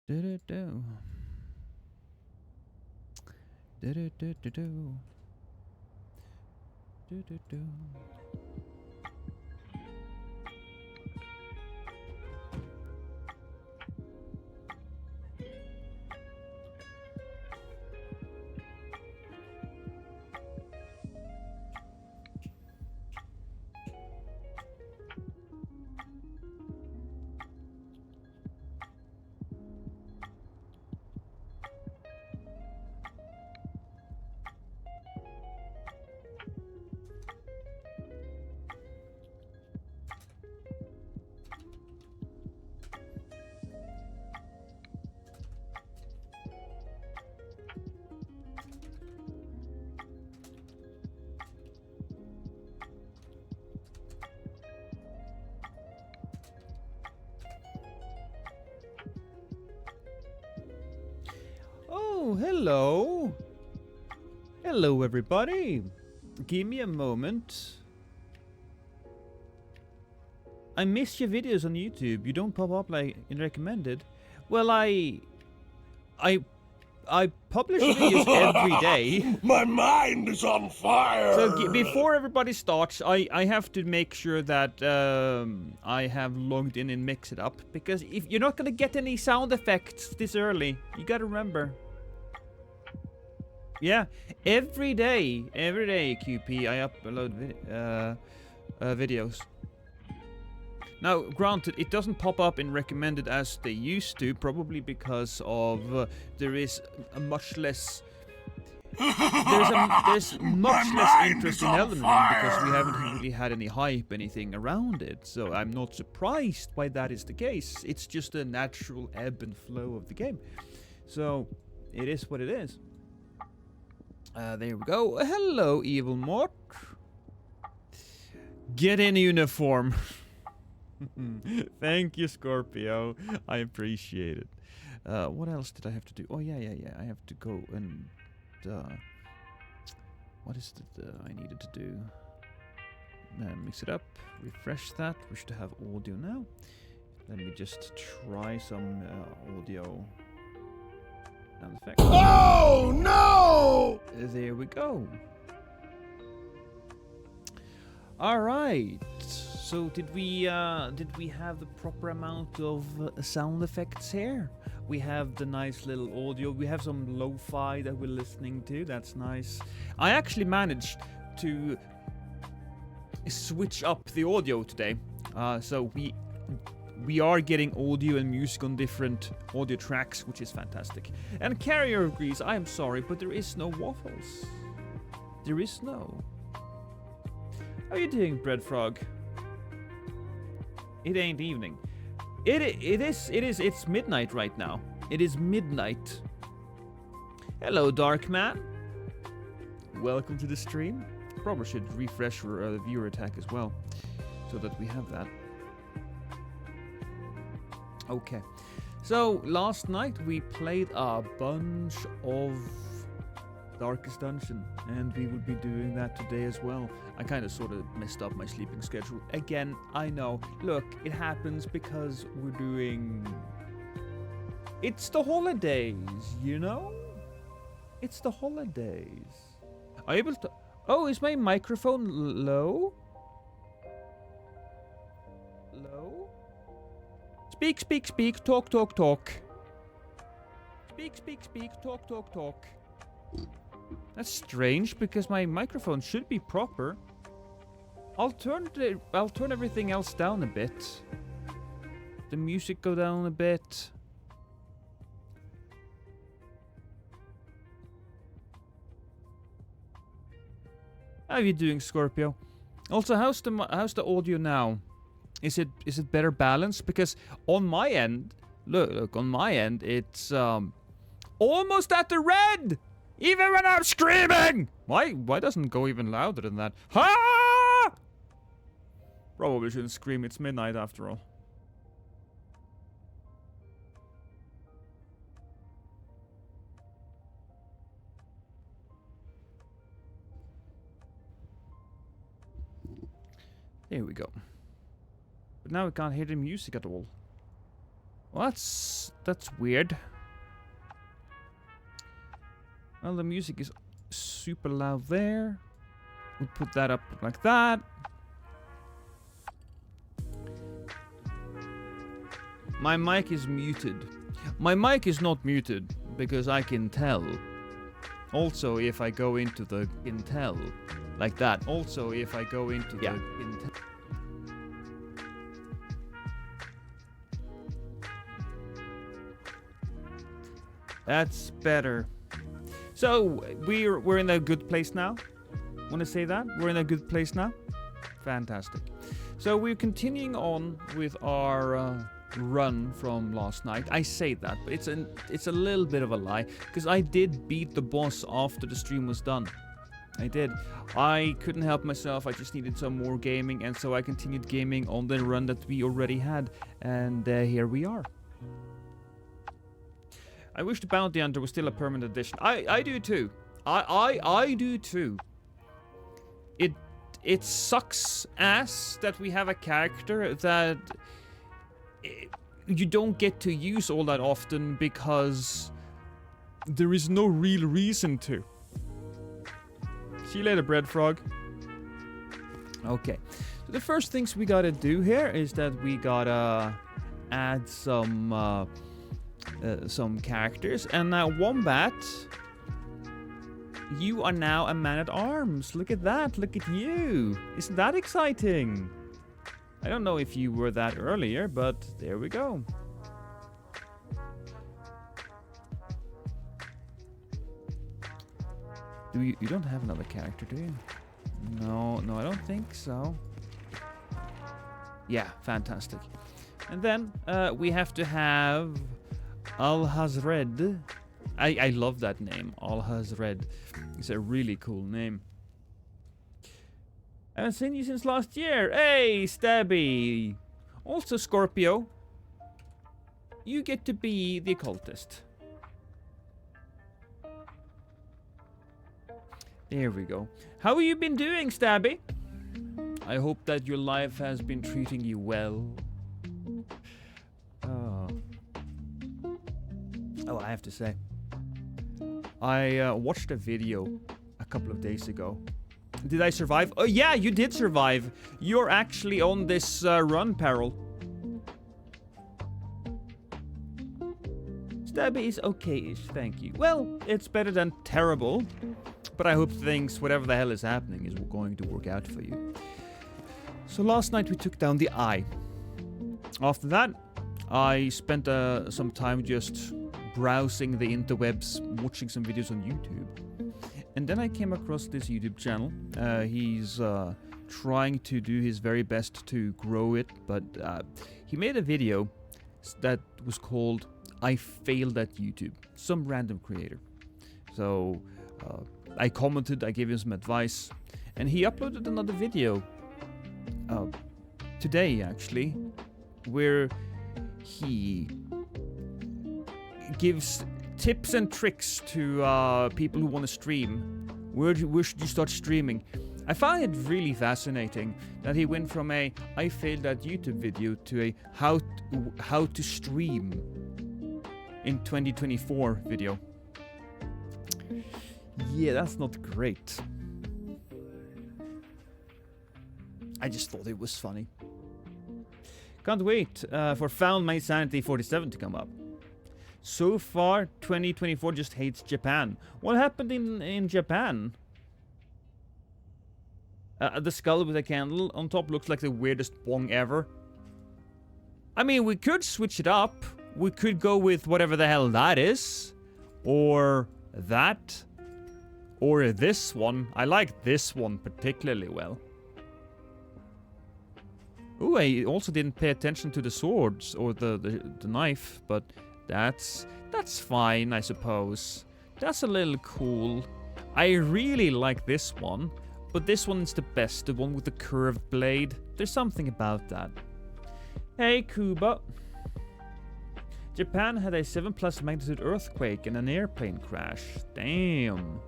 Do do do. Do do do do do. Do do do. Oh, hello. Hello, everybody. Give me a moment. I miss your videos on YouTube. You don't pop up like in recommended. Well, I publish videos every day. My mind is on fire! So before everybody starts, I have to make sure that I have logged in and mix it up. Because if you're not gonna get any sound effects this early, you gotta remember. Yeah, every day, QP, I upload videos. Now, granted, it doesn't pop up in recommended as they used to, probably because of there is a much less. There's much less interest in Elden Ring because we haven't really had any hype, anything around it. So I'm not surprised why that is the case. It's just a natural ebb and flow of the game. So it is what it is. There we go. Hello, Evil Mort. Get in uniform. Thank you, Scorpio. I appreciate it. What else did I have to do? Oh, yeah. I have to go and... what is it I needed to do? Mix it up. Refresh that. We should have audio now. Let me just try some audio sound effects. Oh, no! There we go. All right. So did we have the proper amount of sound effects here? We have the nice little audio. We have some lo-fi that we're listening to. That's nice. I actually managed to switch up the audio today. So we are getting audio and music on different audio tracks, which is fantastic. And Carrier agrees, I am sorry, but there is no waffles. There is no. How are you doing, Bread Frog? It ain't evening. It's midnight right now. It is midnight. Hello, Dark Man. Welcome to the stream. Probably should refresh your viewer attack as well, so that we have that. Okay, so last night we played a bunch of Darkest Dungeon, and we will be doing that today as well. I kind of sort of messed up my sleeping schedule. Again, I know. Look, it happens because we're doing... It's the holidays, you know? It's the holidays. Are you able to... Oh, is my microphone low? Low? Speak, speak, speak. Talk, talk, talk. Speak, speak, speak. Talk, talk, talk. That's strange because my microphone should be proper. I'll turn everything else down a bit. The music go down a bit. How are you doing, Scorpio? Also, how's the audio now? Is it better balanced? Because on my end, look on my end, it's almost at the red. Even when I'm screaming! Why doesn't it go even louder than that? Ha! Probably shouldn't scream, it's midnight after all. There we go. But now we can't hear the music at all. Well, that's weird. Well, the music is super loud there. We'll put that up like that. My mic is muted. My mic is not muted because I can tell. Also, if I go into the Intel like that. Also, if I go into the Intel. That's better. So we're in a good place now. Want to say that? We're in a good place now? Fantastic. So we're continuing on with our run from last night. I say that, but it's a little bit of a lie, because I did beat the boss after the stream was done. I did. I couldn't help myself. I just needed some more gaming, and so I continued gaming on the run that we already had, and here we are. I wish the Bounty Hunter was still a permanent addition. I do too. I do too. It sucks ass that we have a character that you don't get to use all that often because there is no real reason to. See you later, Bread Frog. Okay. So the first things we gotta do here is that we gotta add some characters. And now, Wombat, you are now a man-at-arms. Look at that. Look at you. Isn't that exciting? I don't know if you were that earlier, but there we go. You don't have another character, do you? No, I don't think so. Yeah, fantastic. And then we have to have Alhazred. I love that name, Alhazred. It's a really cool name. I haven't seen you since last year. Hey, Stabby. Also, Scorpio, you get to be the occultist. There we go. How have you been doing, Stabby? I hope that your life has been treating you well. Oh, I have to say, I watched a video a couple of days ago. Did I survive? Oh yeah, you did survive. You're actually on this run, Peril. Stabby is okay-ish, thank you. Well, it's better than terrible, but I hope things, whatever the hell is happening, is going to work out for you. So last night we took down the Eye. After that, I spent some time just browsing the interwebs, watching some videos on YouTube. And then I came across this YouTube channel. He's trying to do his very best to grow it, but he made a video that was called I Failed at YouTube. Some random creator. So I commented, I gave him some advice, and he uploaded another video today, actually, where he gives tips and tricks to people who want to stream. Where should you start streaming? I found it really fascinating that he went from a I failed at YouTube video to a how to stream in 2024 video. Yeah, that's not great. I just thought it was funny. Can't wait for Found My Sanity 47 to come up. So far, 2024 just hates Japan. What happened in Japan? The skull with a candle on top looks like the weirdest bong ever. I mean, we could switch it up. We could go with whatever the hell that is. Or that. Or this one. I like this one particularly well. Ooh, I also didn't pay attention to the swords or the knife, but that's fine, I suppose. That's a little cool. I really like this one, but this one's the best, the one with the curved blade. There's something about that. Hey, Kuba. Japan had a 7+ magnitude earthquake and an airplane crash. Damn.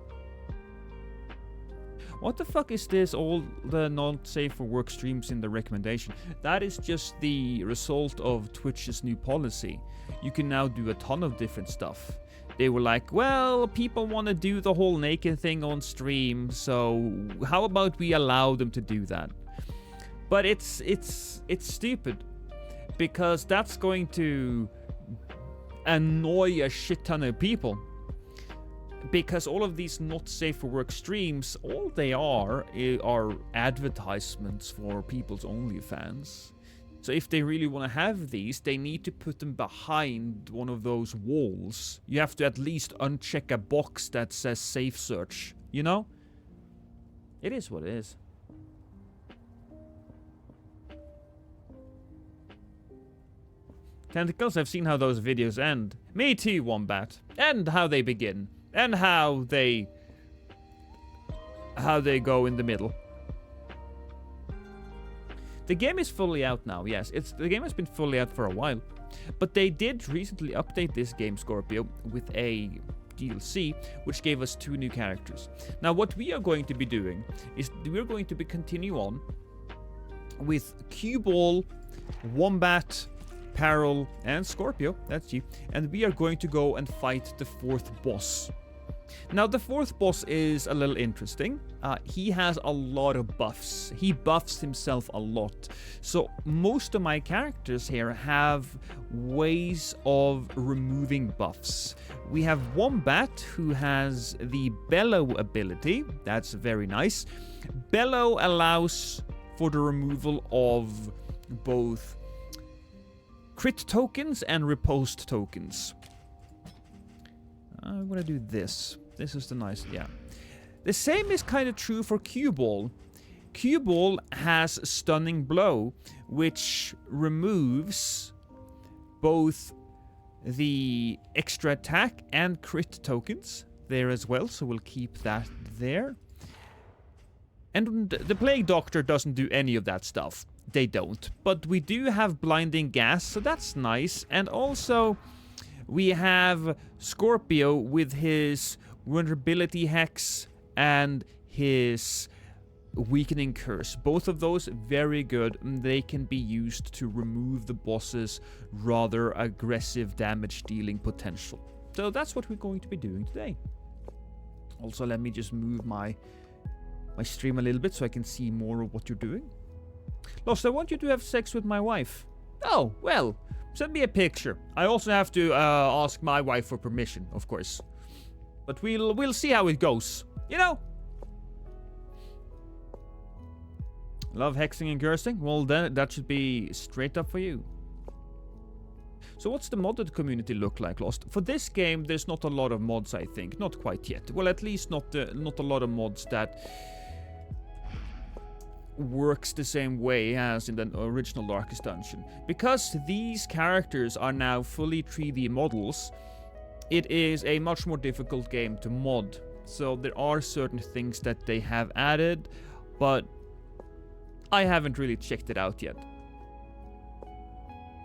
What the fuck is this, all the not safe for work streams in the recommendation? That is just the result of Twitch's new policy. You can now do a ton of different stuff. They were like, well, people want to do the whole naked thing on stream, so how about we allow them to do that? But it's stupid, because that's going to annoy a shit ton of people. Because all of these not safe for work streams, all they are advertisements for people's OnlyFans. So if they really want to have these, they need to put them behind one of those walls. You have to at least uncheck a box that says safe search, you know? It is what it is. Tentacles, I've seen how those videos end. Me too, Wombat. And how they begin. And how they go in the middle. The game is fully out now, yes. The game has been fully out for a while. But they did recently update this game, Scorpio, with a DLC, which gave us 2 new characters. Now, what we are going to be doing is we're going to continue on with Cue Ball, Wombat, Peril, and Scorpio, that's you, and we are going to go and fight the 4th boss. Now, the 4th boss is a little interesting. He has a lot of buffs. He buffs himself a lot. So most of my characters here have ways of removing buffs. We have Wombat, who has the Bellow ability. That's very nice. Bellow allows for the removal of both crit tokens and riposte tokens. I'm gonna do this. This is the nice, yeah. The same is kind of true for Cue Ball. Cue Ball has Stunning Blow, which removes both the extra attack and crit tokens there as well, so we'll keep that there. And the Plague Doctor doesn't do any of that stuff. They don't. But we do have Blinding Gas, so that's nice. And also, we have Scorpio with his Vulnerability Hex and his Weakening Curse. Both of those, very good. They can be used to remove the boss's rather aggressive damage dealing potential. So that's what we're going to be doing today. Also, let me just move my stream a little bit so I can see more of what you're doing. Lost, I want you to have sex with my wife. Oh, well, send me a picture. I also have to ask my wife for permission, of course. But we'll see how it goes. You know? Love hexing and cursing? Well, then that should be straight up for you. So what's the modded community look like, Lost? For this game, there's not a lot of mods, I think. Not quite yet. Well, at least not a lot of mods that works the same way as in the original Darkest Dungeon. Because these characters are now fully 3D models, it is a much more difficult game to mod. So there are certain things that they have added, but I haven't really checked it out yet.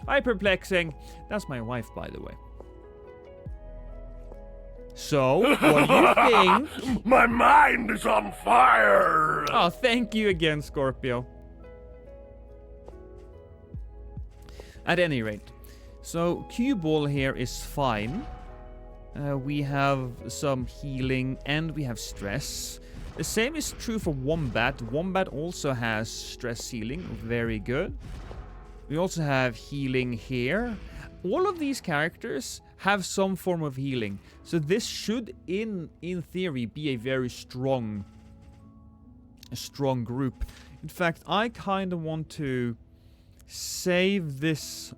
Hi, Perplexing. That's my wife, by the way. So, what do you think? My mind is on fire! Oh, thank you again, Scorpio. At any rate, so Cue Ball here is fine. We have some healing and we have stress. The same is true for Wombat. Wombat also has stress healing, very good. We also have healing here. All of these characters have some form of healing. So this should, in theory, be a very strong group. In fact, I kind of want to save this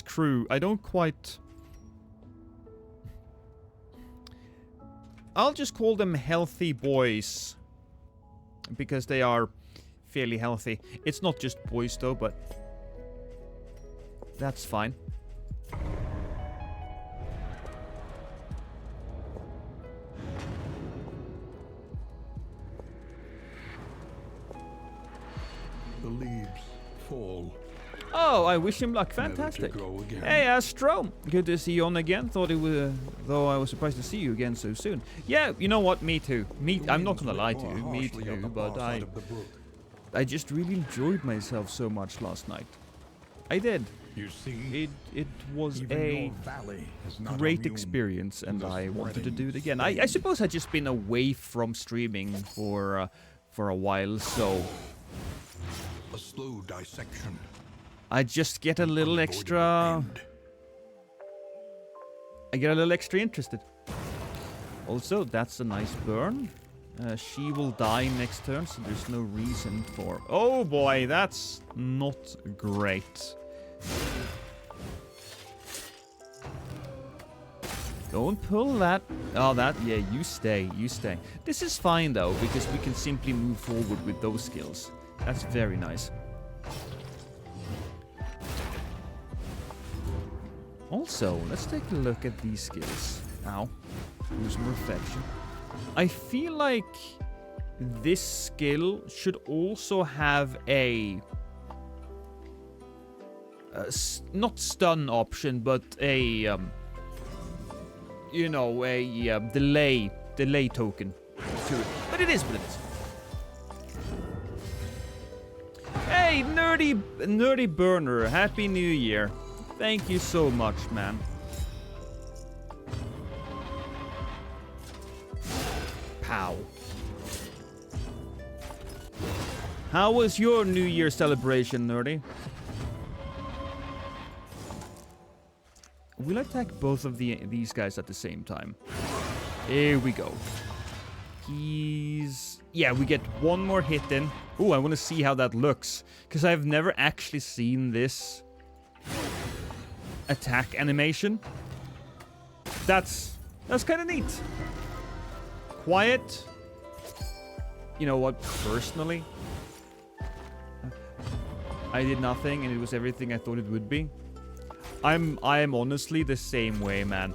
crew. I don't quite... I'll just call them Healthy Boys, because they are fairly healthy. It's not just boys though, but that's fine. The leaves fall. Oh, Oh, I wish him luck. never to Fantastic. grow again. Hey, Astro. Good to see you on again. Thought it was, though I was surprised to see you again so soon. Yeah, you know what? Me too. I'm not gonna lie to you. Me too. But I just really enjoyed myself so much last night. I did. You see, It was even a your valley is not great immune experience, and the I wanted to do it spreading again. I suppose I've just been away from streaming for a while, so a slow dissection. I just get a little extra. I get a little extra interested. Also, that's a nice burn. She will die next turn, so there's no reason for... Oh boy, that's not great. Don't pull that. Oh, that... Yeah, you stay. You stay. This is fine, though, because we can simply move forward with those skills. That's very nice. Also, let's take a look at these skills. Ow. Lose more affection. I feel like this skill should also have a... not stun option, but a... you know, a delay token to it. But it is what it is. Hey, nerdy burner, happy new year. Thank you so much, man. Pow. How was your New Year celebration, nerdy? We'll attack both of these guys at the same time. Here we go. Yeah, we get one more hit in. Ooh, I want to see how that looks. Because I've never actually seen this attack animation. That's kind of neat. Quiet. You know what? Personally, I did nothing, and it was everything I thought it would be. I am honestly the same way, man.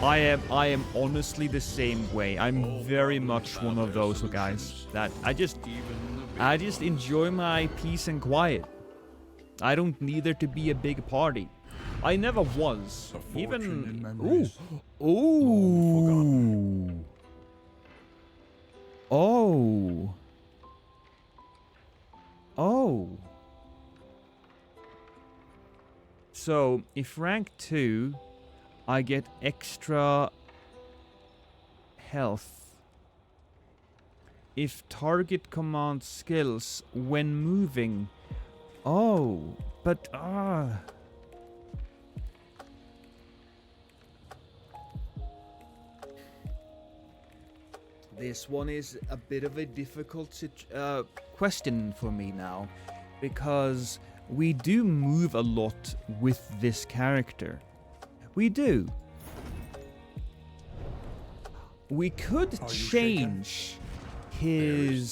I am honestly the same way. I'm very much one of those guys that I just enjoy my peace and quiet. I don't need there to be a big party. I never was. Even ooh. Oh. So, if rank 2, I get extra health. If target commands skills when moving. Oh, but This one is a bit of a difficult question for me now, because we do move a lot with this character. We do. We could change his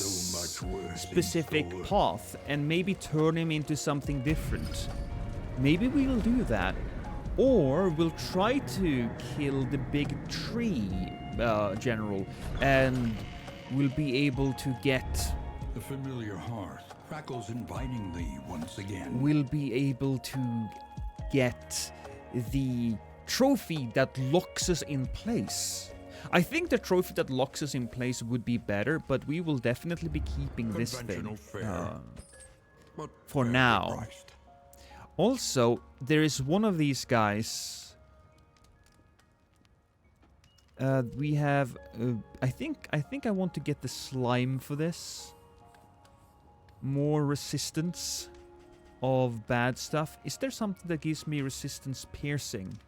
specific path and maybe turn him into something different. Maybe we'll do that. Or we'll try to kill the big tree general, and we'll be able to get... The familiar hearth crackles invitingly once again. We'll be able to get the trophy that locks us in place. I think the trophy that locks us in place would be better, but we will definitely be keeping this thing for now. Priced. Also, there is one of these guys. We have. I think I want to get the slime for this. More resistance of bad stuff. Is there something that gives me resistance piercing?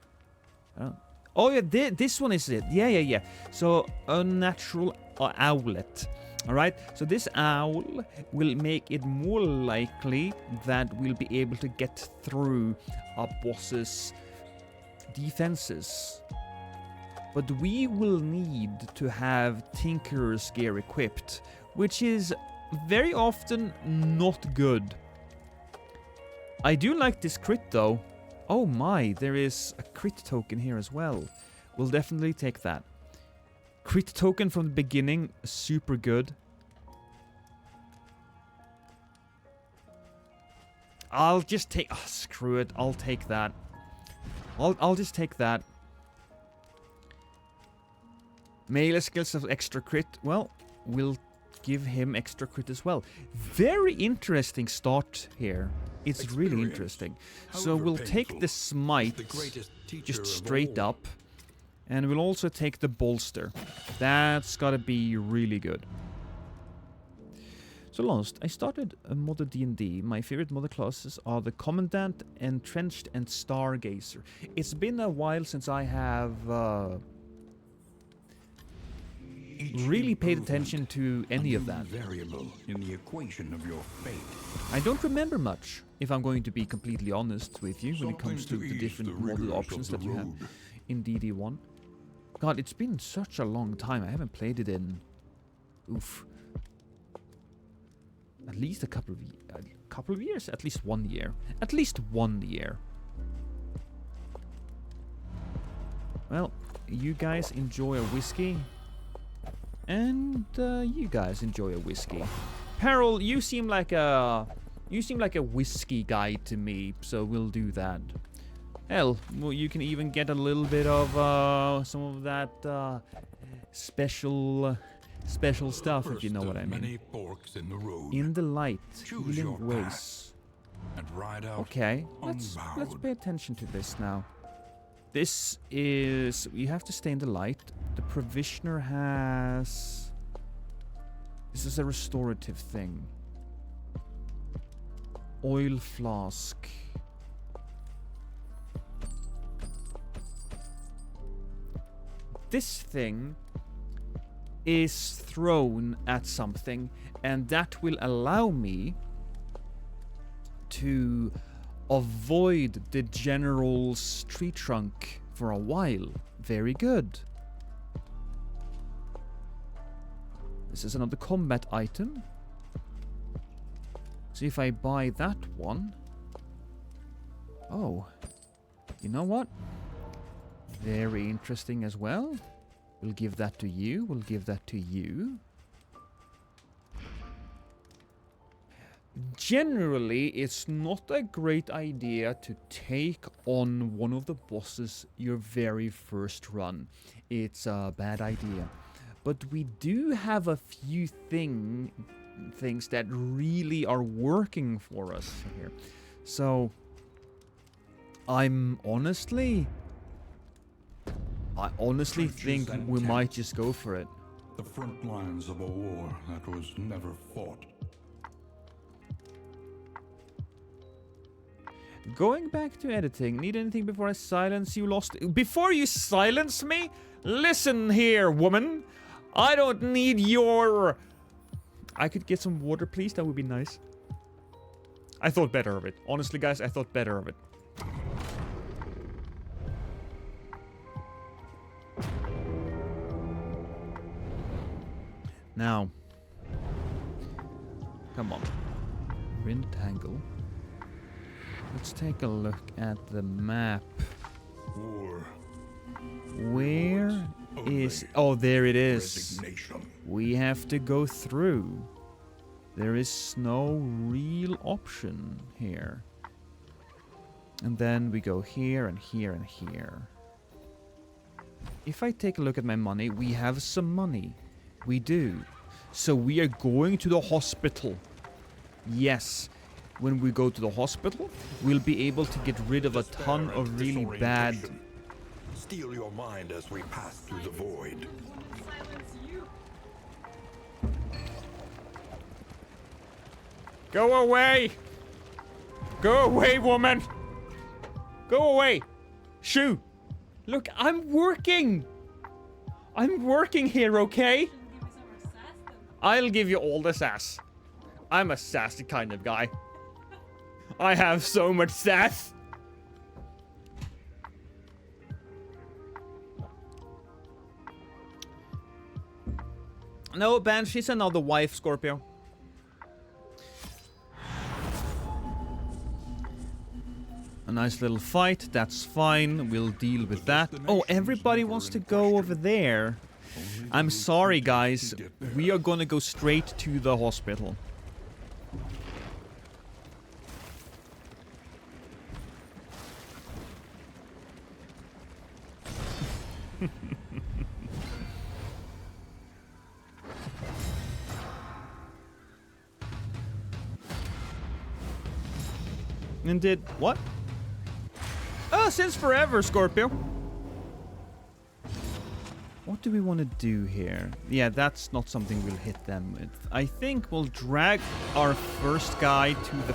Oh yeah, this one is it. Yeah. So unnatural owlet. All right. So this owl will make it more likely that we'll be able to get through our boss's defenses. But we will need to have Tinkerer's gear equipped, which is very often not good. I do like this crit though. Oh my, there is a crit token here as well. We'll definitely take that. Crit token from the beginning, super good. I'll just take... Oh, screw it. I'll take that. I'll just take that. Melee skills of extra crit. Well, we'll give him extra crit as well. Very interesting start here. It's really interesting. So we'll take the smite just straight up. And we'll also take the bolster. That's gotta be really good. So last, I started a modder D&D. My favorite modder classes are the Commandant, Entrenched, and Stargazer. It's been a while since I have really paid attention to any of that. Variable in the equation of your fate. I don't remember much, if I'm going to be completely honest with you, when it comes to the different model options that you have in DD1. God, it's been such a long time. I haven't played it in... Oof. At least a couple of years? At least 1 year. At least 1 year. Well, you guys enjoy a whiskey. And you guys enjoy a whiskey. Peril, you seem like a whiskey guy to me, so we'll do that. Hell, well, you can even get a little bit of some of that special stuff, if you know what I mean. Many forks in the road. In the light, Choose your healing ways. and ride out. Okay, let's pay attention to this now. This is... You have to stay in the light. The Provisioner has... This is a restorative thing. Oil flask. This thing is thrown at something, and that will allow me to avoid the general's tree trunk for a while. Very good. This is another combat item. So if I buy that one... Oh. You know what? Very interesting as well. We'll give that to you. We'll give that to you. Generally, it's not a great idea to take on one of the bosses your very first run. It's a bad idea. But we do have a few things that really are working for us here. So, I honestly think we might just go for it. The front lines of a war that was never fought. Going back to editing, need anything before I silence you, Lost? Before you silence me? Listen here, woman. I don't need your... I could get some water, please. That would be nice. I thought better of it. Honestly, guys, I thought better of it. Now. Come on. We're in the tangle. Let's take a look at the map. War. Where is... Oh, there it is. Resignation. We have to go through. There is no real option here. And then we go here and here and here. If I take a look at my money, we have some money. We do. So we are going to the hospital. Yes. When we go to the hospital, we'll be able to get rid of a ton of really bad... Steal your mind as we pass through the void. Go away! Go away, woman! Go away! Shoo! Look, I'm working! I'm working here, okay? I'll give you all the sass. I'm a sassy kind of guy. I have so much sass. No, Banshee's another wife, Scorpio. A nice little fight, that's fine. We'll deal with that. Oh, everybody wants to go over there. I'm sorry, guys. We are gonna go straight to the hospital. And did what? Oh, since forever, Scorpio. What do we want to do here? Yeah, that's not something we'll hit them with. I think we'll drag our first guy to the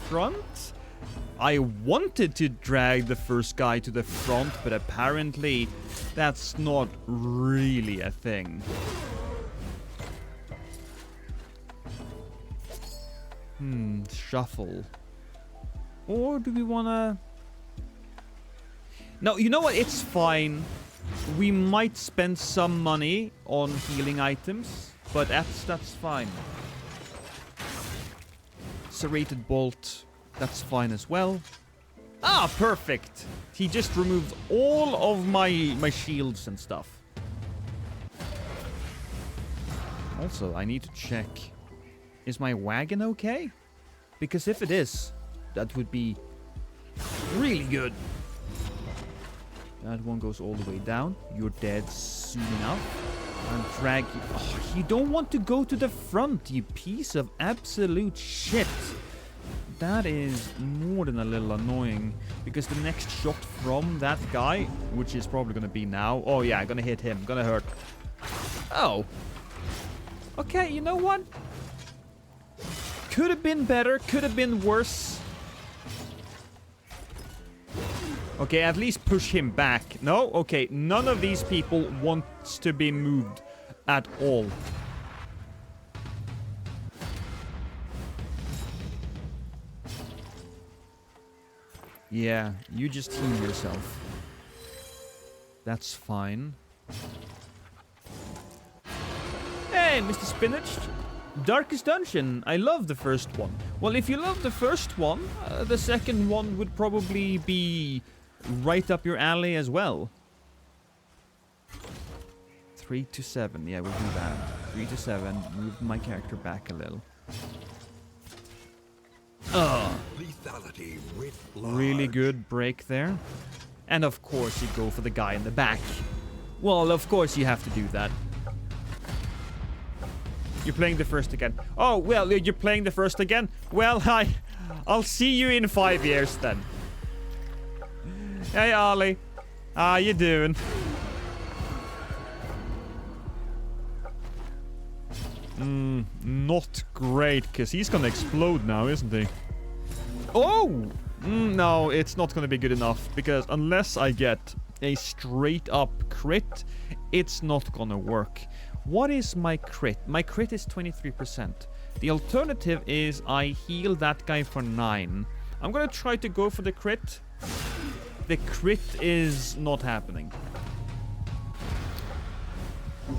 front. I wanted to drag the first guy to the front, but apparently that's not really a thing. Shuffle. Or do we want to... No, you know what? It's fine. We might spend some money on healing items, but that's fine. Serrated Bolt, that's fine as well. Ah, perfect. He just removed all of my shields and stuff. Also, I need to check. Is my wagon okay? Because if it is, that would be really good. That one goes all the way down. You're dead soon enough. And drag you. Oh, you don't want to go to the front, you piece of absolute shit. That is more than a little annoying. Because the next shot from that guy, which is probably going to be now. Oh yeah, gonna hit him. Gonna hurt. Oh. Okay, you know what? Could have been better. Could have been worse. Okay, at least push him back. No? Okay, none of these people wants to be moved at all. Yeah, you just heal yourself. That's fine. Hey, Mr. Spinach! Darkest Dungeon. I love the first one. Well, if you love the first one, the second one would probably be right up your alley as well. 3 to 7. Yeah, we'll do that. 3 to 7. Move my character back a little. Lethality writ Really large. good break there. And of course you go for the guy in the back. Well, of course you have to do that. You're playing the first again. Oh, well, you're playing the first again? Well, I'll see you in 5 years then. Hey, Ollie. How you doing? Not great, because he's gonna explode now, isn't he? Oh! No, it's not gonna be good enough, because unless I get a straight up crit, it's not gonna work. What is my crit? My crit is 23%. The alternative is I heal that guy for 9. I'm gonna try to go for the crit. The crit is not happening.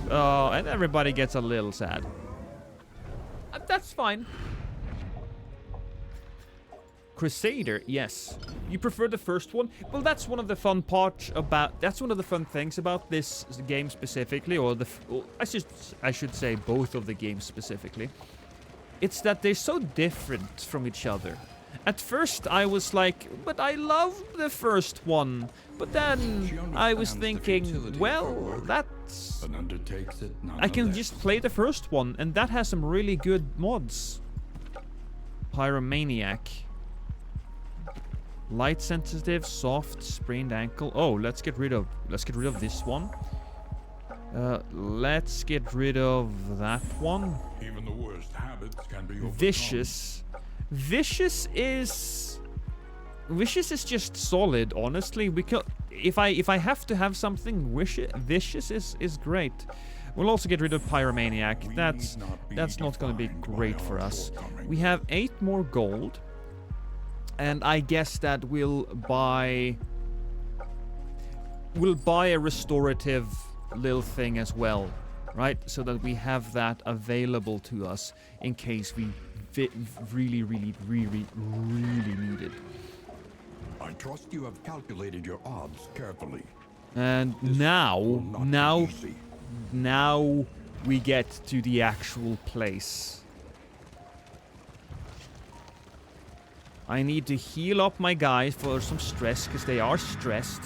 And everybody gets a little sad. That's fine. Crusader, yes. You prefer the first one? Well, that's one of the fun parts about... That's one of the fun things about this game specifically, or the... I should say both of the games specifically. It's that they're so different from each other. At first, I was like, but I love the first one. But then I was thinking, well, that's... But undertakes it I can nonetheless. just play the first one, and that has some really good mods. Pyromaniac. Light sensitive, soft, sprained ankle. Oh, let's get rid of this one. Let's get rid of that one. Even the worst habits can be overcome. Vicious. Vicious is just solid, honestly. If I have to have something vicious is great. We'll also get rid of Pyromaniac. That's not going to be great for us. We have 8 more gold. And I guess that we'll buy a restorative little thing as well, right? So that we have that available to us in case we really need it. I trust you have calculated your odds carefully. And Will not now be easy. now we get to the actual place. I need to heal up my guys for some stress, because they are stressed.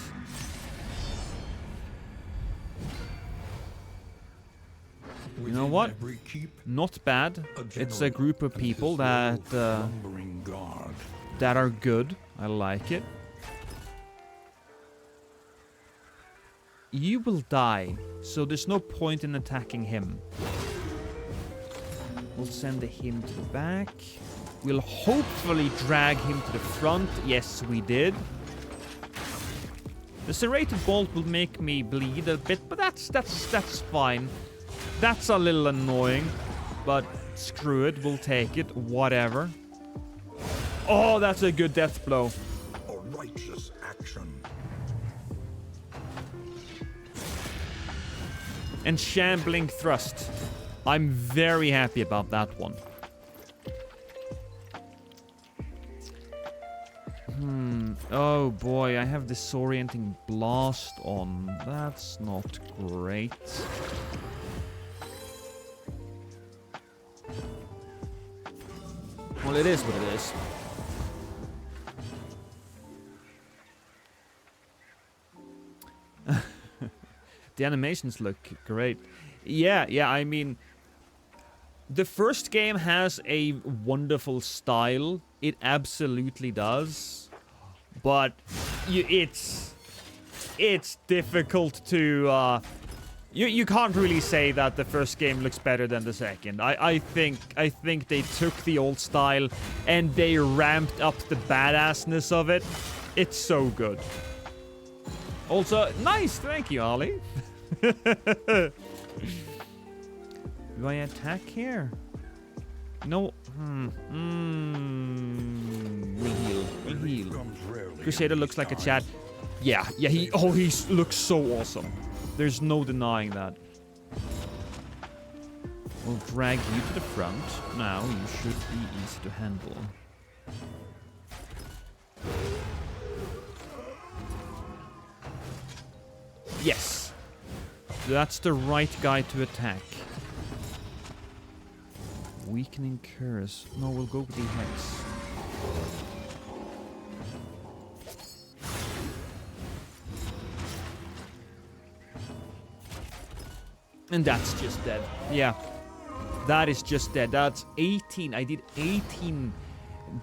You know what? Every keep, Not bad. It's a group of people that lumbering guard. that are good. I like it. You will die, so there's no point in attacking him. We'll send him to the back. We'll hopefully drag him to the front. Yes, we did. The serrated bolt will make me bleed a bit, but that's fine. That's a little annoying, but screw it, we'll take it, whatever. Oh, that's a good death blow. A righteous action. And shambling thrust. I'm very happy about that one. Oh boy, I have disorienting blast on. That's not great. Well, it is what it is. The animations look great. Yeah, I mean, the first game has a wonderful style. It absolutely does. But it's difficult to you can't really say that the first game looks better than the second. I think they took the old style and they ramped up the badassness of it. It's so good. Also, nice, thank you, Ollie. Do I attack here? No. We'll heal. We'll heal. Crusader looks like a Chad. Yeah. He looks so awesome. There's no denying that. We'll drag you to the front. Now you should be easy to handle. Yes. That's the right guy to attack. Weakening curse. No, we'll go with the hex. And that's just dead. Yeah. That is just dead. That's 18. I did 18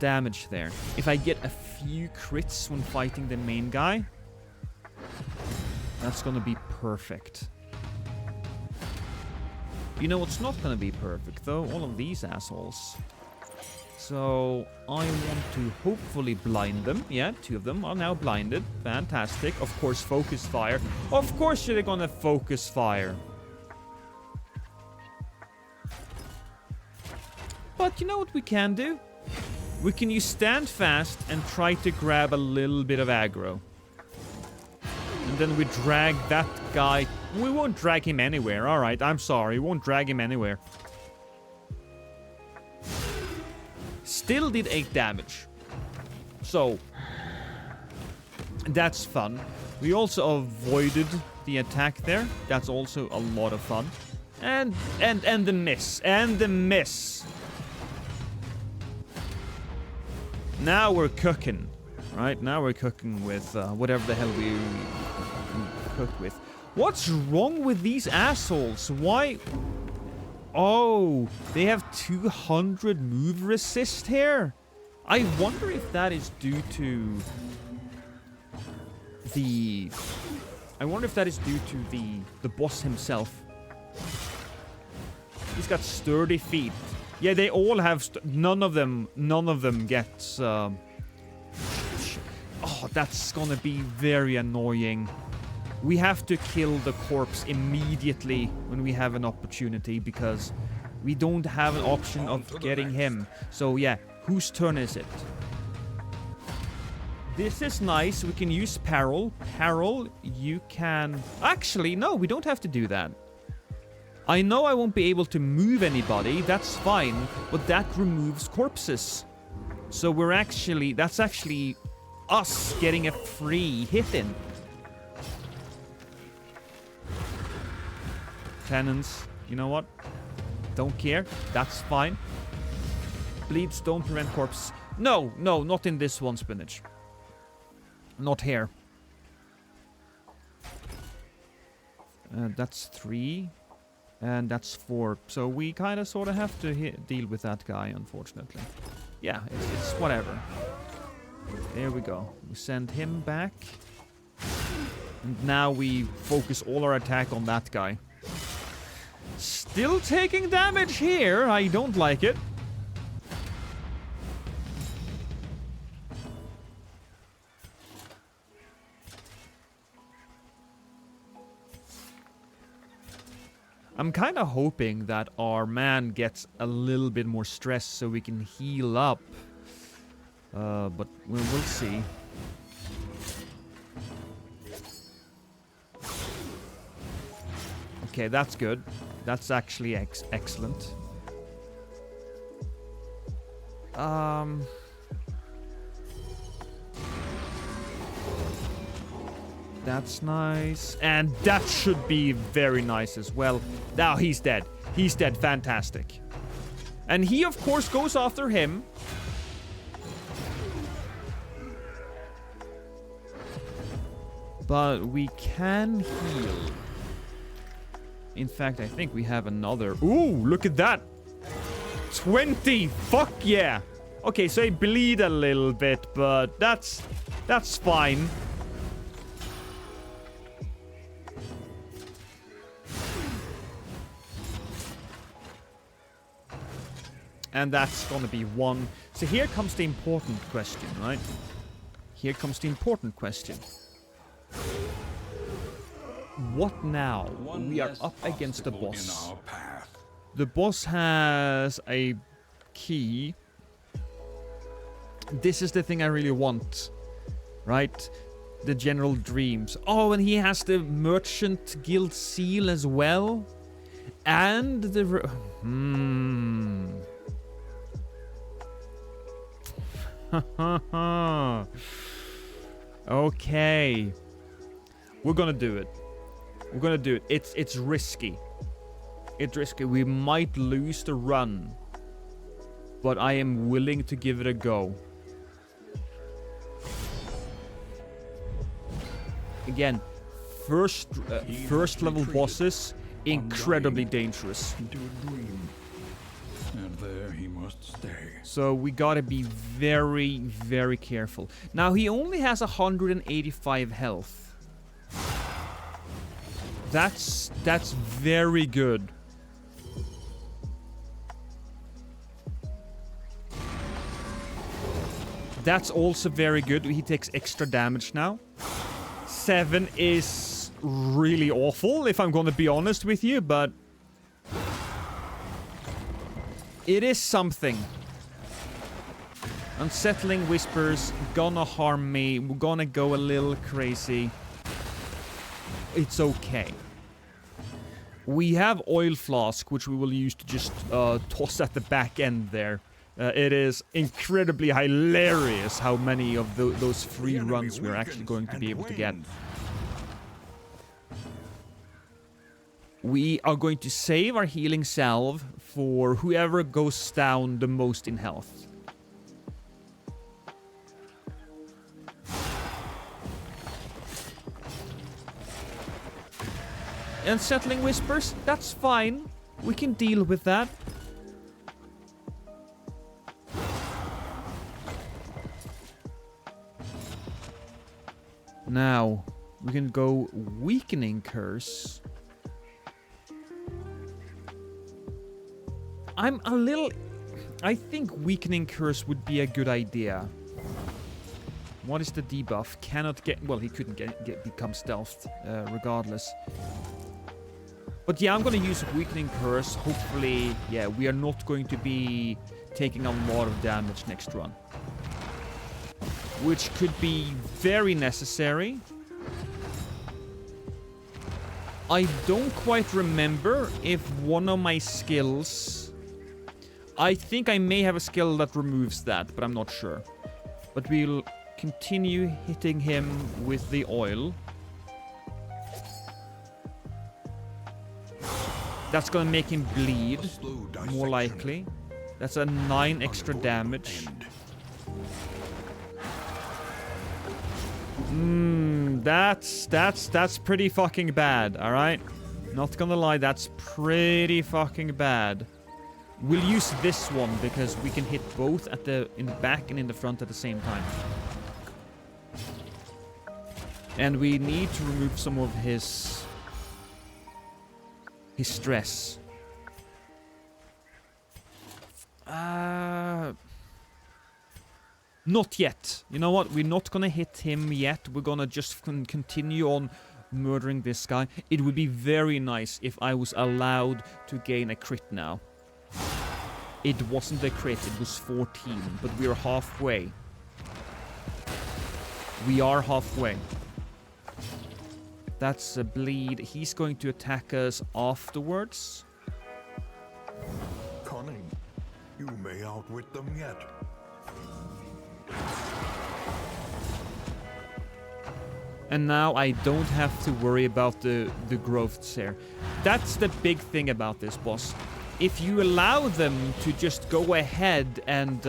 damage there. If I get a few crits when fighting the main guy, that's gonna be perfect. You know what's not gonna be perfect, though? All of these assholes. So, I want to hopefully blind them. Yeah, 2 of them are now blinded. Fantastic. Of course, focus fire. Of course you're gonna focus fire. But you know what we can do? We can use stand fast and try to grab a little bit of aggro. And then we drag that guy. We won't drag him anywhere. Alright, I'm sorry. We won't drag him anywhere. Still did 8 damage. So, that's fun. We also avoided the attack there. That's also a lot of fun. And the miss. And the miss. Now we're cooking. Right? Now we're cooking with whatever the hell we cook with. What's wrong with these assholes? Why? Oh, they have 200 move resist here. I wonder if that is due to the... I wonder if that is due to the boss himself. He's got sturdy feet. Yeah, they all have... none of them gets... Oh, that's gonna be very annoying. We have to kill the corpse immediately when we have an opportunity because we don't have an option of getting him. So yeah, whose turn is it? This is nice. We can use Peril. Peril, you can... Actually, no, we don't have to do that. I know I won't be able to move anybody. That's fine. But that removes corpses. So we're actually... That's actually us getting a free hit in. Cannons, you know what? Don't care. That's fine. Bleeds don't prevent corpse. No, not in this one, Spinach. Not here. That's 3. And that's 4. So we kind of sort of have to deal with that guy, unfortunately. Yeah, it's whatever. There we go. We send him back. And now we focus all our attack on that guy. Still taking damage here. I don't like it. I'm kind of hoping that our man gets a little bit more stress so we can heal up. But we'll see. Okay, that's good. That's actually excellent. That's nice. And that should be very nice as well. Now he's dead. He's dead. Fantastic. And he, of course, goes after him. But we can heal. In fact, I think we have another. Ooh, look at that. 20. Fuck yeah. Okay, so I bleed a little bit, but that's fine. And that's gonna be 1. So here comes the important question, right? Here comes the important question. What now? We are up against the boss. The boss has a key. This is the thing I really want, right? The General Dreams. Oh, and he has the Merchant Guild seal as well. And the... Okay. We're gonna do it. We're gonna do it. It's risky. It's risky. We might lose the run. But I am willing to give it a go. Again, first level bosses, incredibly dangerous. Into a dream. And there he must stay. So we gotta be very, very careful. Now he only has 185 health. That's very good. That's also very good. He takes extra damage now. 7 is really awful, if I'm gonna be honest with you, but it is something. Unsettling Whispers gonna harm me. We're gonna go a little crazy. It's okay. We have Oil Flask, which we will use to just toss at the back end there. It is incredibly hilarious how many of those free runs we're actually going to be able to get. We are going to save our healing salve for whoever goes down the most in health. Unsettling Whispers, that's fine. We can deal with that. Now, we can go Weakening Curse. I think Weakening Curse would be a good idea. What is the debuff? Cannot get... Well, he couldn't become stealthed, regardless. But yeah, I'm gonna use Weakening Curse. Hopefully, yeah, we are not going to be taking a lot of damage next run. Which could be very necessary. I don't quite remember if one of my skills... I think I may have a skill that removes that, but I'm not sure. But we'll continue hitting him with the oil. That's gonna make him bleed, more likely. That's a 9 extra damage. That's pretty fucking bad, alright? Not gonna lie, that's pretty fucking bad. We'll use this one because we can hit both in the back and in the front at the same time. And we need to remove some of his stress. Not yet. You know what? We're not gonna hit him yet. We're gonna just continue on murdering this guy. It would be very nice if I was allowed to gain a crit now. It wasn't a crit, it was 14, but we're halfway. We are halfway. That's a bleed. He's going to attack us afterwards. Cunning. You may outwit them yet. And now I don't have to worry about the growths here. That's the big thing about this boss. If you allow them to just go ahead and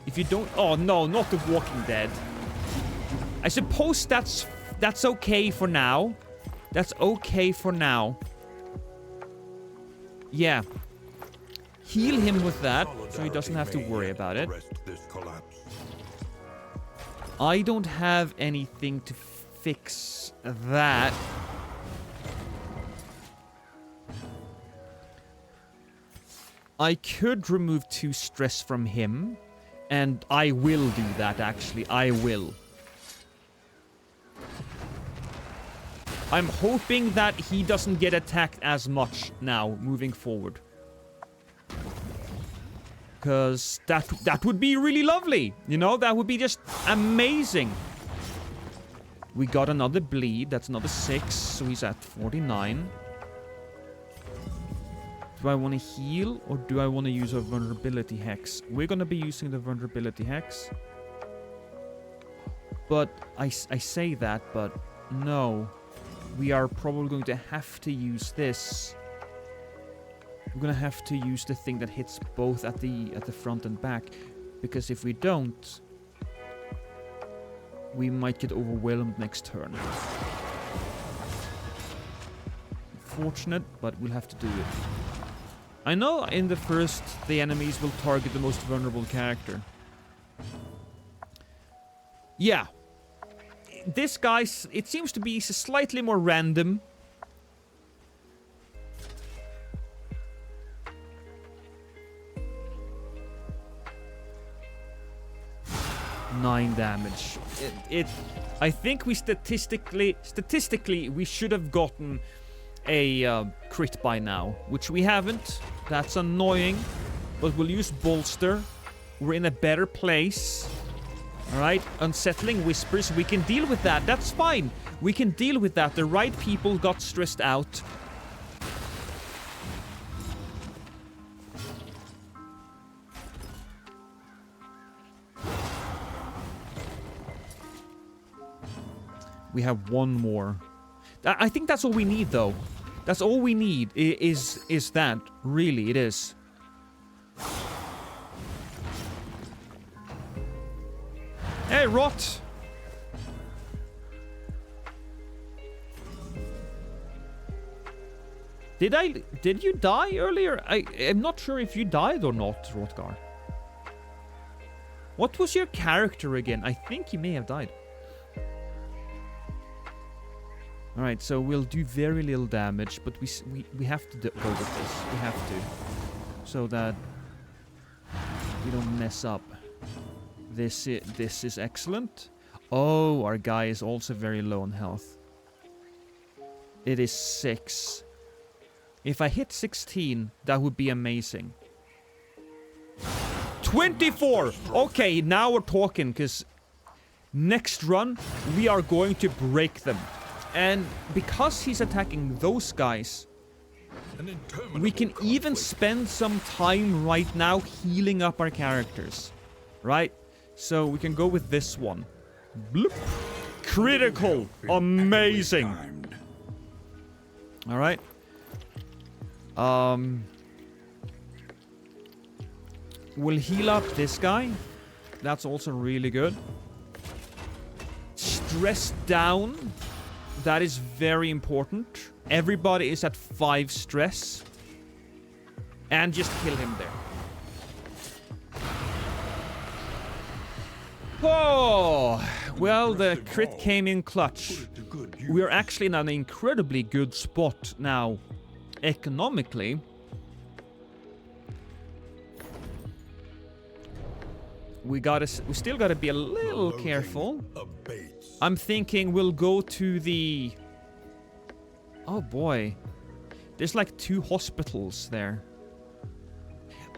if you don't... Oh no, not the Walking Dead. I suppose that's okay for now. That's okay for now. Yeah. Heal him with that, so he doesn't have to worry about it. I don't have anything to fix that. I could remove 2 stress from him, and I will do that, actually. I will. I'm hoping that he doesn't get attacked as much now, moving forward. Because that would be really lovely. You know, that would be just amazing. We got another bleed. That's another 6, so he's at 49. Do I want to heal, or do I want to use a vulnerability hex? We're going to be using the vulnerability hex. But I say that, but no. We are probably going to have to use this. We're going to have to use the thing that hits both at the front and back. Because if we don't, we might get overwhelmed next turn. Unfortunate, but we'll have to do it. I know in the first, the enemies will target the most vulnerable character. Yeah. This guy, it seems to be slightly more random. Nine damage. I think we statistically we should have gotten a crit by now, which we haven't. That's annoying, but we'll use bolster. We're in a better place. Alright, unsettling whispers, we can deal with that. That's fine. We can deal with that. The right people got stressed out. We have one more. I think that's all we need, though. That's all we need is that. Really, it is. Hey, Rot! Did you die earlier? I'm not sure if you died or not, Rotgar. What was your character again? I think you may have died. Alright, so we'll do very little damage, but we have to go with this. We have to. So that we don't mess up. This is excellent. Oh, our guy is also very low on health. It is 6. If I hit 16, that would be amazing. 24! Okay, now we're talking, because next run, we are going to break them. And because he's attacking those guys, we can even spend some time right now healing up our characters. Right? So we can go with this one. Bloop. Critical. Amazing. Alright. We'll heal up this guy. That's also really good. Stress down. That is very important. Everybody is at 5 stress. And just kill him there. Oh, well, the crit came in clutch. Put it to good use. We are actually in an incredibly good spot now, economically. We still gotta be a little Loathing careful. abates. I'm thinking we'll go to the... Oh boy. There's like 2 hospitals there.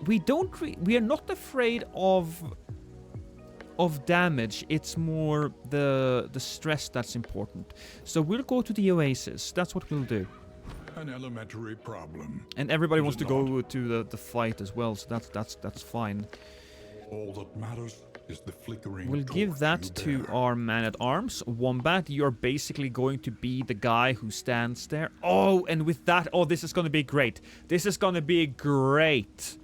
We are not afraid of damage. It's more the stress that's important. So we'll go to the Oasis. That's what we'll do. An elementary problem. And everybody Is wants it to go not? to the fight as well, so that's fine. All that matters is the flickering We'll give torch that you to bear. our man-at-arms. Wombat, you're basically going to be the guy who stands there. Oh, and with that... Oh, this is going to be great. This is going to be great.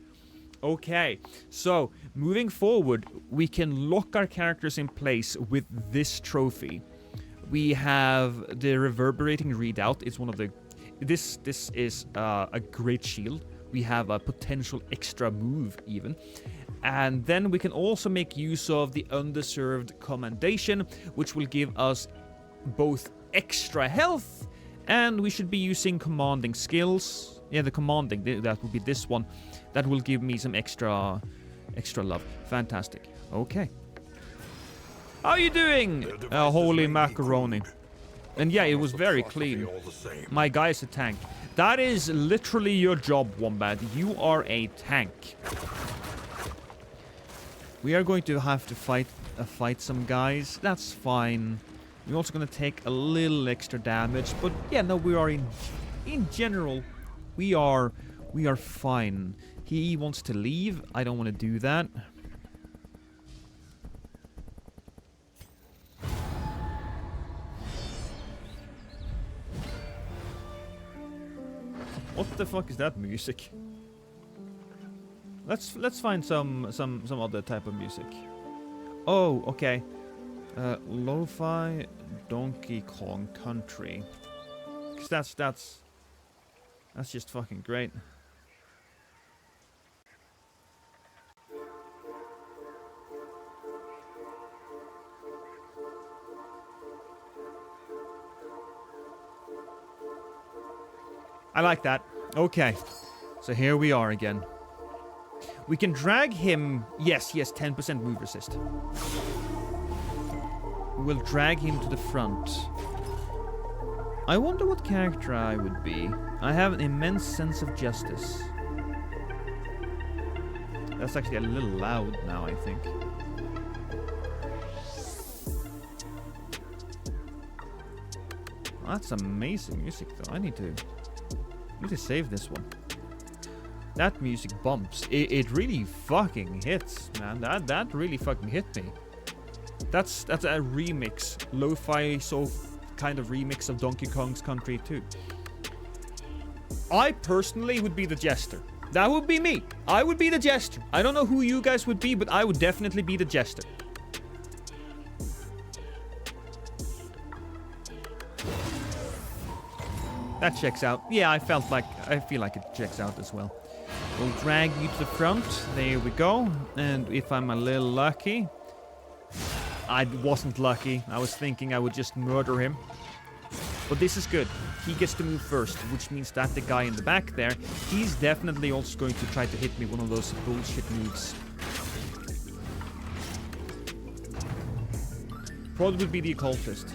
Okay, so moving forward, we can lock our characters in place with this trophy. We have the reverberating readout. It's one of the... This is a great shield. We have a potential extra move even. And then we can also make use of the undeserved commendation, which will give us both extra health, and we should be using commanding skills. Yeah, the commanding, that would be this one. That will give me some extra love. Fantastic. Okay. How are you doing, Their devices holy may be macaroni? crude. And yeah, it was The very philosophy clean. all the same. My guy is a tank. That is literally your job, Wombat. You are a tank. We are going to have to fight some guys. That's fine. We're also going to take a little extra damage, but yeah, no, we are in general, we are fine. He wants to leave. I don't want to do that. What the fuck is that music? Let's find some other type of music. Oh, okay. Lo-fi Donkey Kong Country. 'Cause that's just fucking great. I like that. Okay. So here we are again. We can drag him... Yes, 10% move resist. We'll drag him to the front. I wonder what character I would be. I have an immense sense of justice. That's actually a little loud now, I think. That's amazing music, though. I need to save this one. That music bumps. It really fucking hits, man. That really fucking hit me. That's a remix, lo-fi kind of remix of Donkey Kong's Country 2. I personally would be the jester. That would be me. I would be the jester. I don't know who you guys would be, but I would definitely be the jester. That checks out. Yeah, I feel like it checks out as well. We'll drag you to the front. There we go. And if I'm a little lucky... I wasn't lucky. I was thinking I would just murder him. But this is good. He gets to move first, which means that the guy in the back there, he's definitely also going to try to hit me one of those bullshit moves. Probably would be the occultist.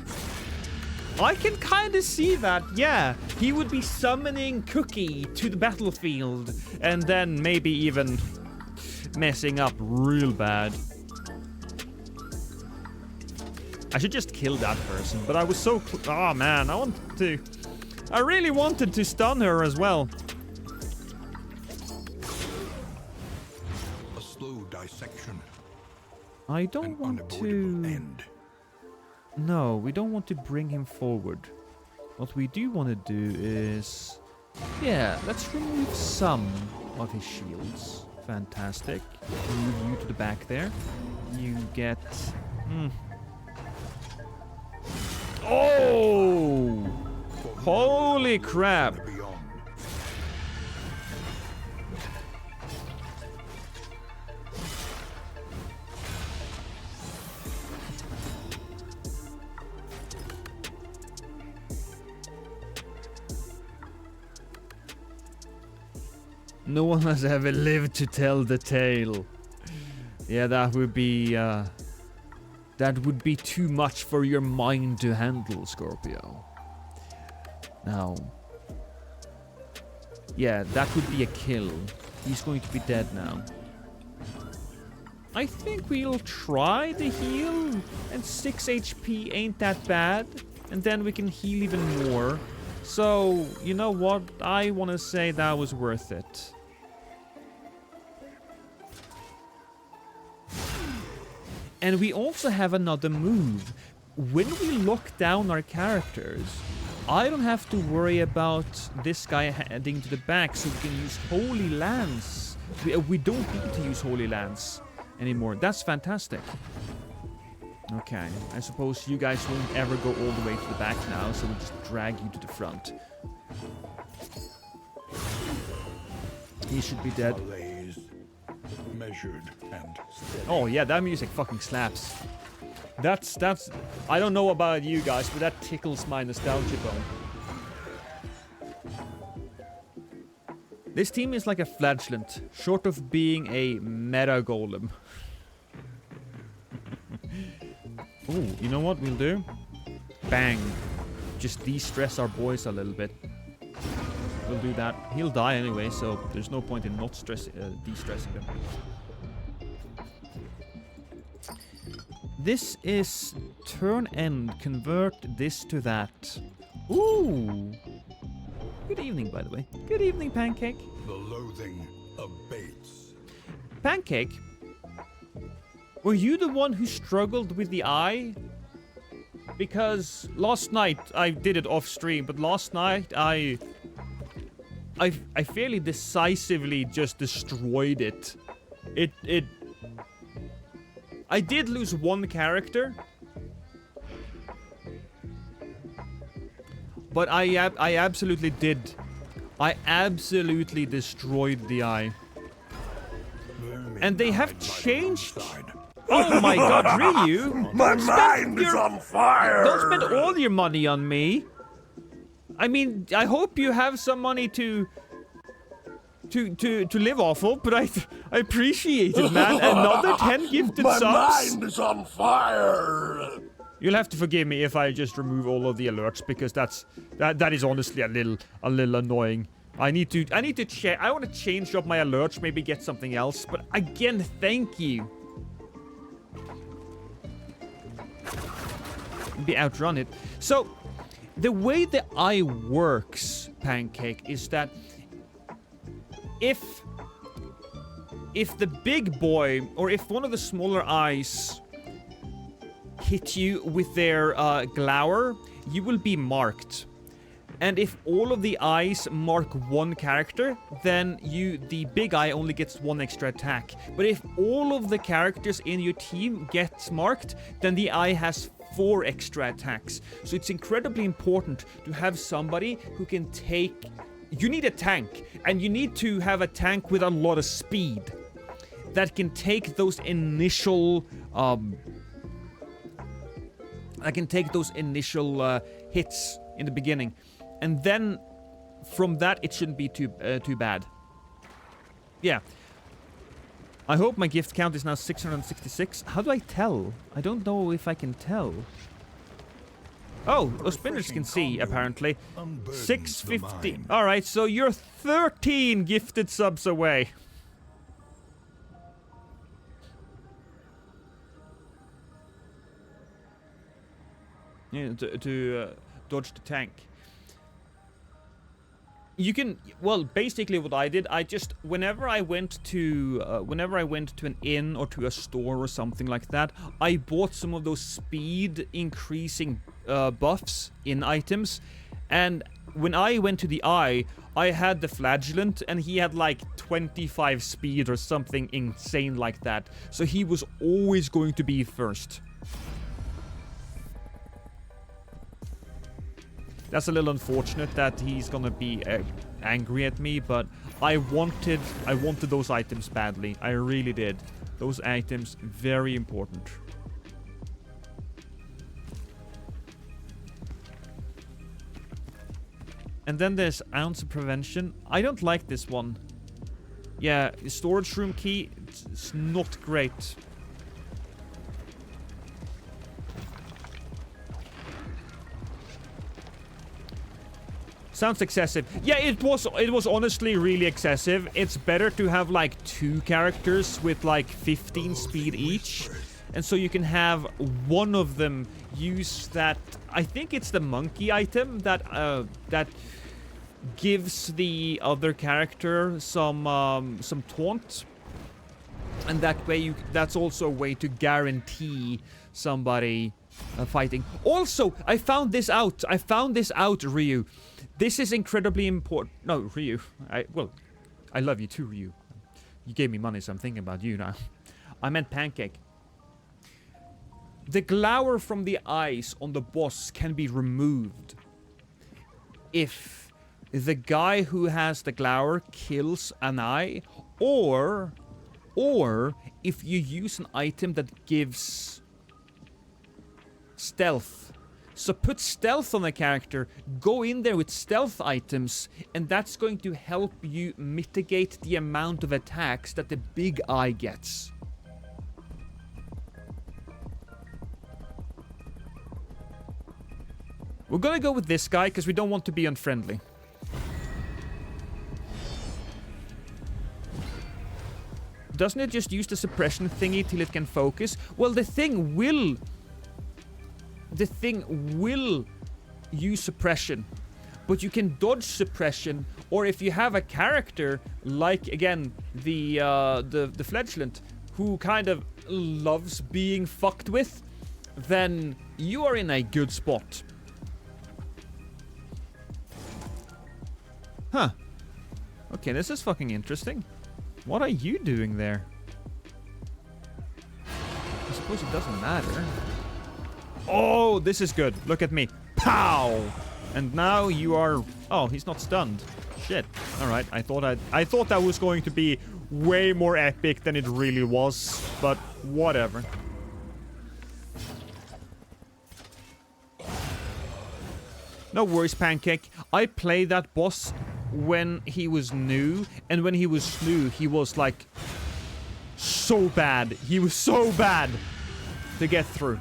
I can kind of see that, yeah. He would be summoning Cookie to the battlefield and then maybe even messing up real bad. I should just kill that person, but I was so oh man, I really wanted to stun her as well. A slow dissection. I don't An want unavoidable to... end. No, we don't want to bring him forward. What we do want to do is... Yeah, let's remove some of his shields. Fantastic. Move you to the back there. You get... Oh! Holy crap! Beyond. No one has ever lived to tell the tale. Yeah, that would be too much for your mind to handle, Scorpio. Now, yeah, that would be a kill. He's going to be dead now. I think we'll try the heal, and 6 HP ain't that bad, and then we can heal even more. So, you know what? I want to say that was worth it. And we also have another move. When we lock down our characters, I don't have to worry about this guy heading to the back, so we can use Holy Lance. We don't need to use Holy Lance anymore. That's fantastic. Okay, I suppose you guys won't ever go all the way to the back now, so we'll just drag you to the front. He should be dead. Malaise, measured and steady. Oh yeah, that music fucking slaps. That's I don't know about you guys, but that tickles my nostalgia bone. This team is like a flagellant, short of being a meta golem. Oh, you know what we'll do? Bang. Just de-stress our boys a little bit. We'll do that. He'll die anyway, so there's no point in not de-stressing him. This is turn end. Convert this to that. Ooh. Good evening, by the way. Good evening, Pancake. The loathing abates. Pancake, were you the one who struggled with the eye? Because last night, I did it off stream, but last night I fairly decisively just destroyed it. I did lose one character, but I absolutely did. I absolutely destroyed the eye. And they have changed. Oh my god, Ryu! My mind is on fire! Don't spend all your money on me. I mean, I hope you have some money to live off of, but I appreciate it, man. Another 10 gifted subs. My mind is on fire! You'll have to forgive me if I just remove all of the alerts, because that is honestly a little annoying. I need to check. I want to change up my alerts, maybe get something else. But again, thank you. Be outrun it. So, the way the eye works, Pancake, is that if the big boy or if one of the smaller eyes hit you with their glower, you will be marked. And if all of the eyes mark one character, then the big eye only gets one extra attack. But if all of the characters in your team gets marked, then the eye has 4 extra attacks. So it's incredibly important to have somebody who can take... You need a tank, and you need to have a tank with a lot of speed that can take those initial hits in the beginning. And then from that, it shouldn't be too bad. Yeah. I hope my gift count is now 666. How do I tell? I don't know if I can tell. Oh, those spinners can see, apparently. 650. Alright, so you're 13 gifted subs away. Yeah, to dodge the tank. You can, well, basically what I did, I just, whenever I went to an inn or to a store or something like that, I bought some of those speed increasing buffs in items, and when I went to the eye, I had the flagellant, and he had like 25 speed or something insane like that, so he was always going to be first. That's a little unfortunate that he's gonna be angry at me, but I wanted those items badly. I really did. Those items, very important. And then there's ounce of prevention. I don't like this one. Yeah, storage room key, it's not great. Sounds excessive. Yeah, it was honestly really excessive. It's better to have like 2 characters with like 15 speed each. And so you can have one of them use that. I think it's the monkey item that that gives the other character some taunt. And that way that's also a way to guarantee somebody fighting. Also, I found this out, Ryu. This is incredibly important. No, Ryu. I love you too, Ryu. You gave me money, so I'm thinking about you now. I meant Pancake. The glower from the eyes on the boss can be removed if the guy who has the glower kills an eye, or if you use an item that gives stealth. So put stealth on a character, go in there with stealth items, and that's going to help you mitigate the amount of attacks that the big eye gets. We're gonna go with this guy because we don't want to be unfriendly. Doesn't it just use the suppression thingy till it can focus? Well, the thing will use suppression, but you can dodge suppression, or if you have a character like, again, the fledglant, who kind of loves being fucked with, then you are in a good spot. Huh. Okay, this is fucking interesting. What are you doing there? I suppose it doesn't matter. Oh, this is good. Look at me. Pow! And now you are... Oh, he's not stunned. Shit. Alright, I thought that was going to be way more epic than it really was. But whatever. No worries, Pancake. I played that boss when he was new. And when he was new, he was like... so bad. He was so bad to get through.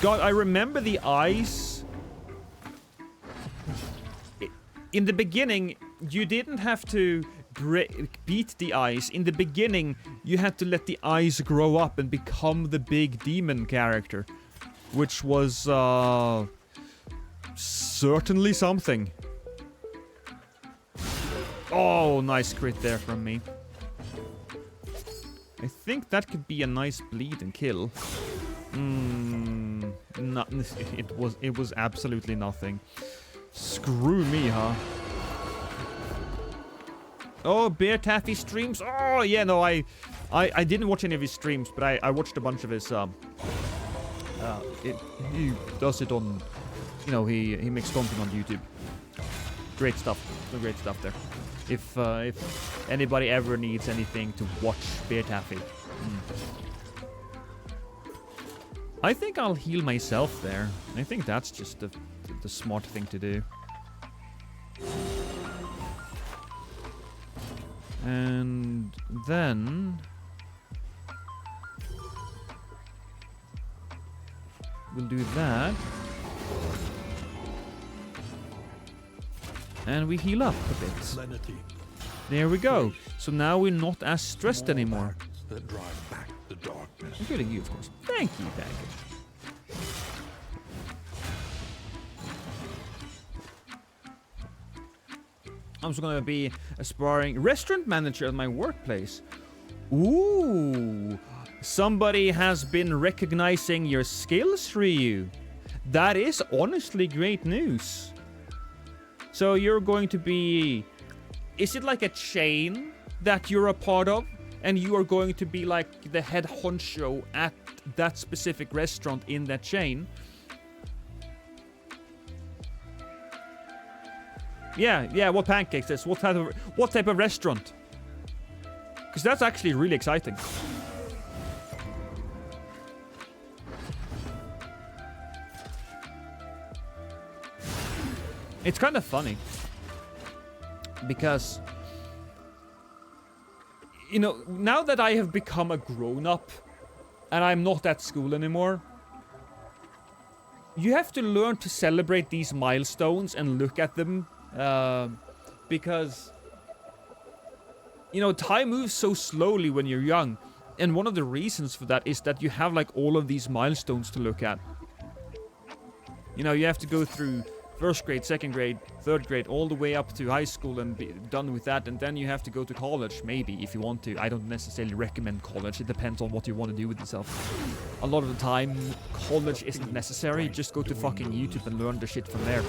God, I remember the eyes. In the beginning, you didn't have to beat the eyes. In the beginning, you had to let the eyes grow up and become the big demon character. Which was, certainly something. Oh, nice crit there from me. I think that could be a nice bleed and kill. No, it was absolutely nothing. Screw me, huh? Oh, Bear Taffy streams. Oh, yeah, no, I didn't watch any of his streams, but I watched a bunch of his he does it on, you know, he makes content on YouTube. Great stuff. Great stuff there. If anybody ever needs anything to watch Bear Taffy. I think I'll heal myself there. I think that's just the smart thing to do. And then... we'll do that. And we heal up a bit. There we go. So now we're not as stressed anymore. That drive back the darkness. Including you, of course. Thank you, Pancake. I'm just gonna be aspiring restaurant manager at my workplace. Ooh, somebody has been recognizing your skills, Ryu. That is honestly great news. So you're going to be... is it like a chain that you're a part of? And you are going to be like the head honcho at that specific restaurant in that chain? Yeah, what pancakes is? What type of restaurant? Because that's actually really exciting. It's kind of funny. Because, you know, now that I have become a grown-up and I'm not at school anymore, you have to learn to celebrate these milestones and look at them, because, you know, time moves so slowly when you're young, and one of the reasons for that is that you have, like, all of these milestones to look at. You know, you have to go through first grade, second grade, third grade, all the way up to high school and be done with that, and then you have to go to college, maybe, if you want to. I don't necessarily recommend college. It depends on what you want to do with yourself. A lot of the time, college isn't necessary. Just go to fucking YouTube and learn the shit from there.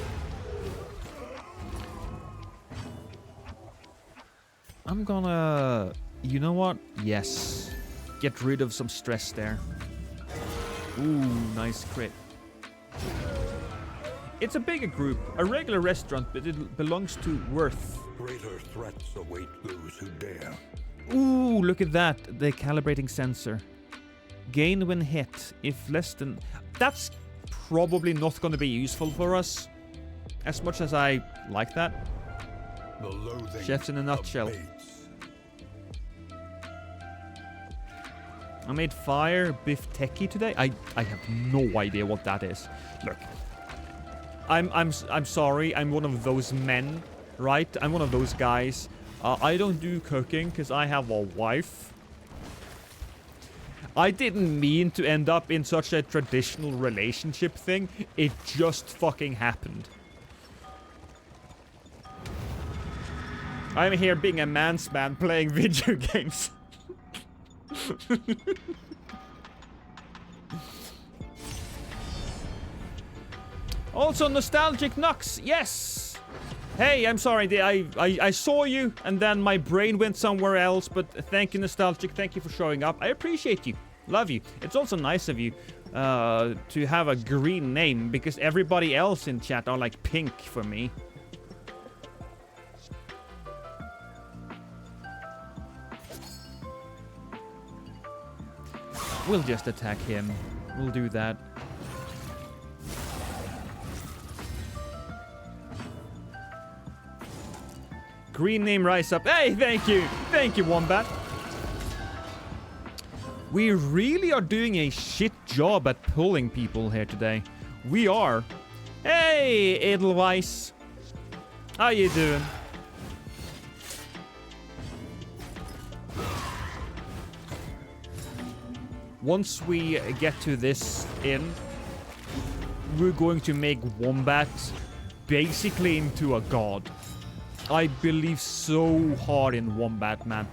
I'm gonna... You know what? Yes. Get rid of some stress there. Ooh, nice crit. It's a bigger group, a regular restaurant, but it belongs to Worth. Greater threats await those who dare. Ooh, look at that. The calibrating sensor. Gain when hit, if less than... That's probably not going to be useful for us. As much as I like that. The loathing Chefs in a nutshell. of Bates. I made fire bifteki today. I have no idea what that is. Look. I'm sorry, I'm one of those men, right? I'm one of those guys. I don't do cooking because I have a wife. I didn't mean to end up in such a traditional relationship thing. It just fucking happened. I'm here being a man's man playing video games. Also, Nostalgic Nux, yes! Hey, I'm sorry, I saw you, and then my brain went somewhere else, but thank you, Nostalgic, thank you for showing up. I appreciate you, love you. It's also nice of you to have a green name, because everybody else in chat are like pink for me. We'll just attack him. We'll do that. Green name rise up. Hey, thank you. Thank you, Wombat. We really are doing a shit job at pulling people here today. We are. Hey, Edelweiss. How you doing? Once we get to this inn, we're going to make Wombat basically into a god. I believe so hard in Wombat, man.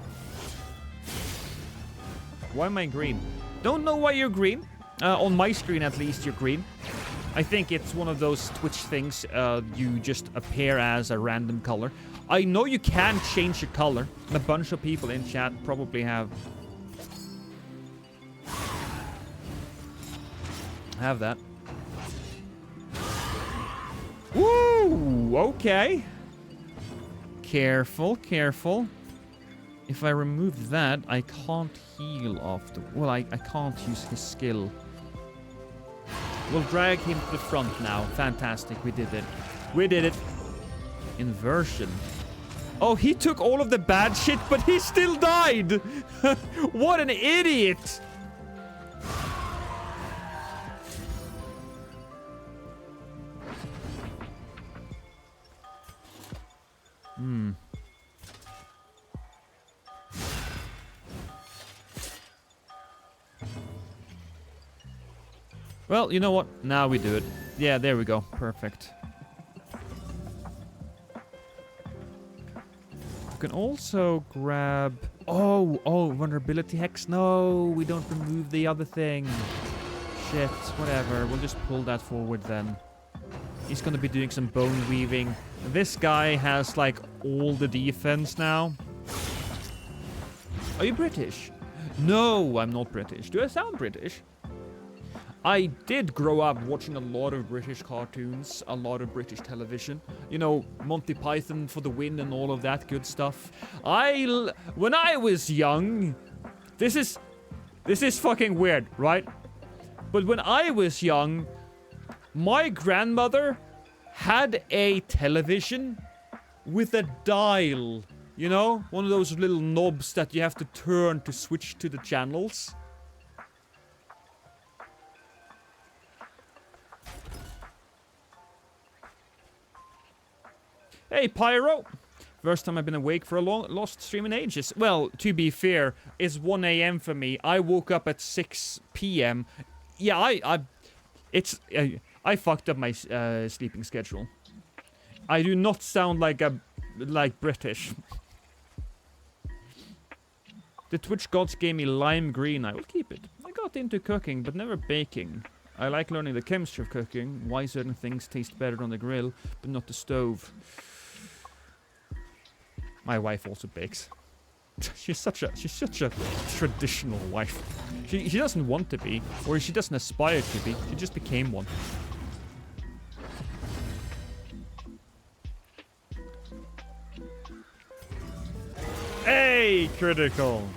Why am I green? Don't know why you're green. On my screen, at least, you're green. I think it's one of those Twitch things. You just appear as a random color. I know you can change your color. A bunch of people in chat probably have that. Woo! Okay. Careful, careful. If I remove that, I can't heal after. Well, I can't use his skill. We'll drag him to the front now. Fantastic, we did it. We did it. Inversion. Oh, he took all of the bad shit, but he still died! What an idiot! Well, you know what? Now we do it. Yeah, there we go. Perfect. You can also grab... Oh, vulnerability hex. No, we don't remove the other thing. Shit, whatever. We'll just pull that forward then. He's gonna be doing some bone weaving. This guy has, like, all the defense now. Are you British? No, I'm not British. Do I sound British? I did grow up watching a lot of British cartoons, a lot of British television. You know, Monty Python for the win and all of that good stuff. When I was young, this is fucking weird, right? But when I was young, my grandmother had a television with a dial. You know, one of those little knobs that you have to turn to switch to the channels. Hey, Pyro! First time I've been awake for a lost stream in ages. Well, to be fair, it's 1 a.m. for me. I woke up at 6 p.m. Yeah, I fucked up my sleeping schedule. I do not sound like British. The Twitch gods gave me lime green. I will keep it. I got into cooking, but never baking. I like learning the chemistry of cooking, why certain things taste better on the grill, but not the stove. My wife also bakes. She's such a traditional wife. She doesn't want to be, or she doesn't aspire to be. She just became one. Hey, critical.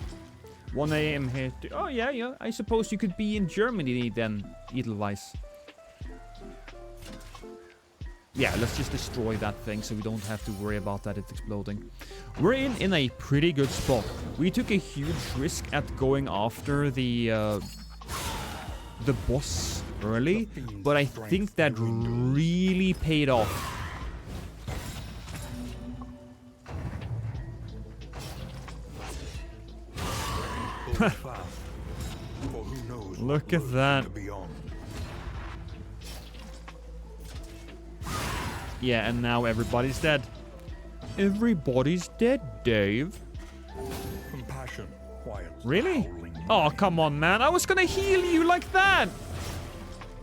1 a.m. here. Oh yeah. I suppose you could be in Germany then, Edelweiss. Yeah, let's just destroy that thing so we don't have to worry about that it's exploding. We're in a pretty good spot. We took a huge risk at going after the boss early, but I think that really paid off. Look at that. Yeah, and now everybody's dead. Everybody's dead, Dave. Compassion, quiet. Really? Oh, come on, man. I was gonna heal you like that.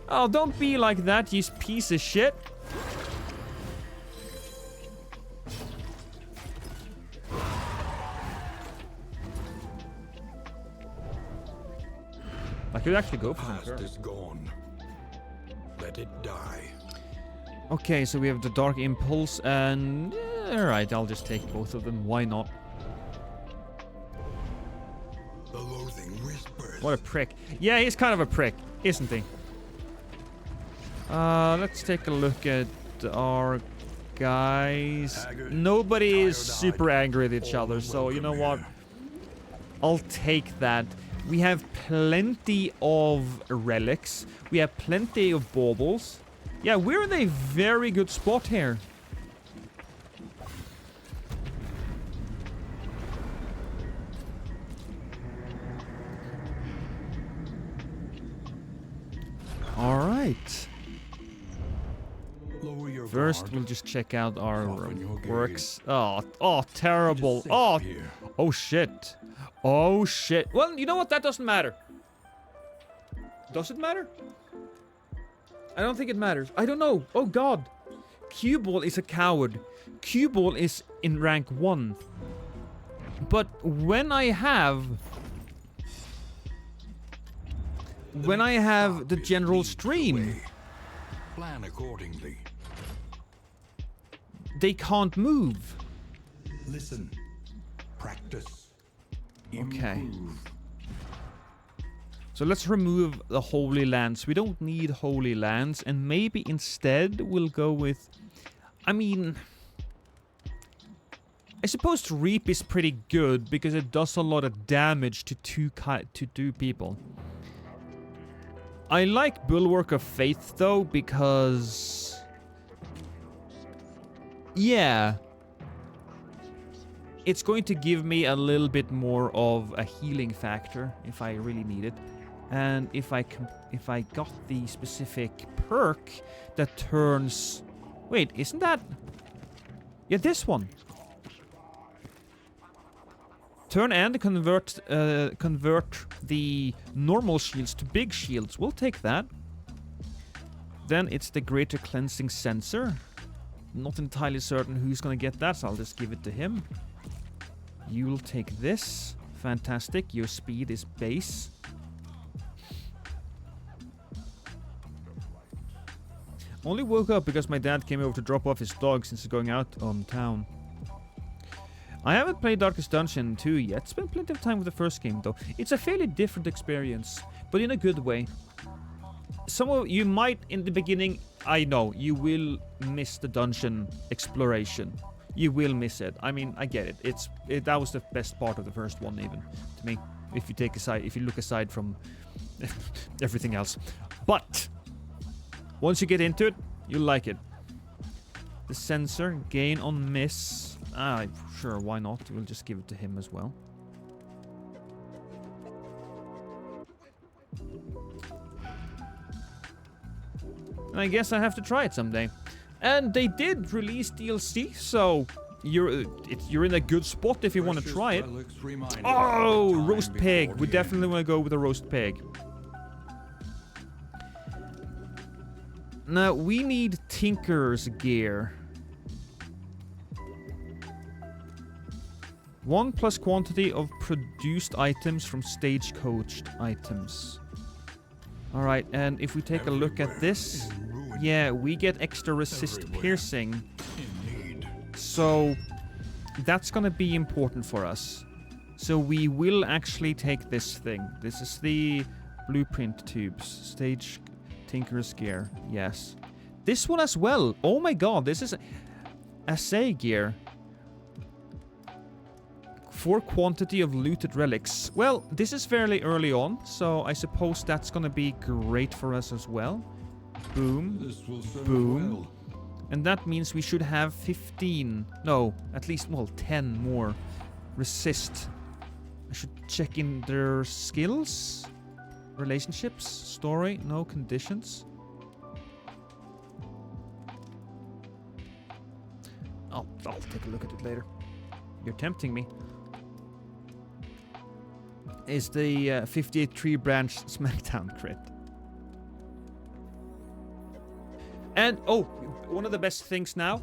Oh, don't be like that, you piece of shit. I could actually go for some Past is gone. Let it die. Okay, so we have the Dark Impulse and... alright, I'll just take both of them. Why not? The loathing whispers. What a prick. Yeah, he's kind of a prick, isn't he? Let's take a look at our guys. Nobody is super angry at each other, so you know what? I'll take that. We have plenty of relics. We have plenty of baubles. Yeah, we're in a very good spot here. All right. Lower your First, guard. we'll just check out our Soften your gaze. works. Oh, terrible. Safe Oh, here. oh shit. Oh shit. Well, you know what? That doesn't matter. Does it matter? I don't think it matters. I don't know. Oh god. Q-Ball is a coward. Q-Ball is in rank 1. But when I have the general stream, Plan accordingly. they can't move. Listen. Practice. Okay. Improve. So let's remove the Holy Lands. We don't need Holy Lands, and maybe instead we'll go with... I mean... I suppose Reap is pretty good because it does a lot of damage to two people. I like Bulwark of Faith though because... yeah. It's going to give me a little bit more of a healing factor if I really need it. And if I got the specific perk that turns... Wait, isn't that... Yeah, this one. Turn and convert the normal shields to big shields. We'll take that. Then it's the Greater Cleansing Sensor. Not entirely certain who's gonna get that, so I'll just give it to him. You'll take this. Fantastic. Your speed is base. Only woke up because my dad came over to drop off his dog since he's going out on town. I haven't played Darkest Dungeon 2 yet. Spent plenty of time with the first game though. It's a fairly different experience, but in a good way. Some of you might, in the beginning, I know, you will miss the dungeon exploration. You will miss it. I mean, I get it. That was the best part of the first one, even to me. If you look aside from everything else, but once you get into it, you'll like it. The sensor gain on miss. Sure, why not? We'll just give it to him as well. And I guess I have to try it someday. And they did release DLC, so you're in a good spot if you want to try it. Oh, roast pig. We definitely want to go with a roast pig. Now, we need Tinker's gear. 1 plus quantity of produced items from stagecoached items. Alright, and if we take a look at this, yeah, we get extra resist piercing. So, that's gonna be important for us. So we will actually take this thing. This is the blueprint tubes. Stage Tinker's gear, yes. This one as well. Oh my god, this is assay gear. 4 quantity of looted relics. Well, this is fairly early on, so I suppose that's gonna be great for us as well. Boom. Boom. And that means we should have 15. No, at least, well, 10 more resist. I should check in their skills. Relationships. Story. No conditions. I'll take a look at it later. You're tempting me. Is the 58 tree branch Smackdown crit. And, oh, one of the best things now.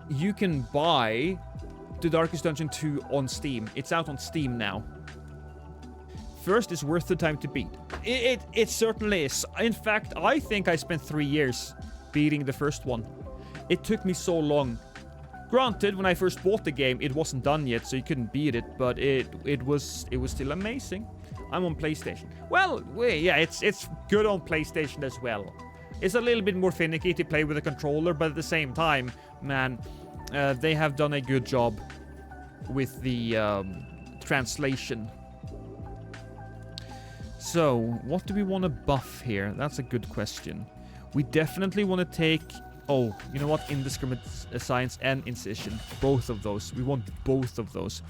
You can buy the Darkest Dungeon 2 on Steam. It's out on Steam now. First, it's worth the time to beat. It certainly is. In fact, I think I spent 3 years beating the first one. It took me so long. Granted, when I first bought the game, it wasn't done yet, so you couldn't beat it, but it was still amazing. I'm on PlayStation. Well, yeah, it's good on PlayStation as well. It's a little bit more finicky to play with a controller, but at the same time, man, they have done a good job with the translation. So, what do we want to buff here? That's a good question. We definitely want to take... Oh, you know what? Indiscriminate Science and Incision. Both of those. We want both of those.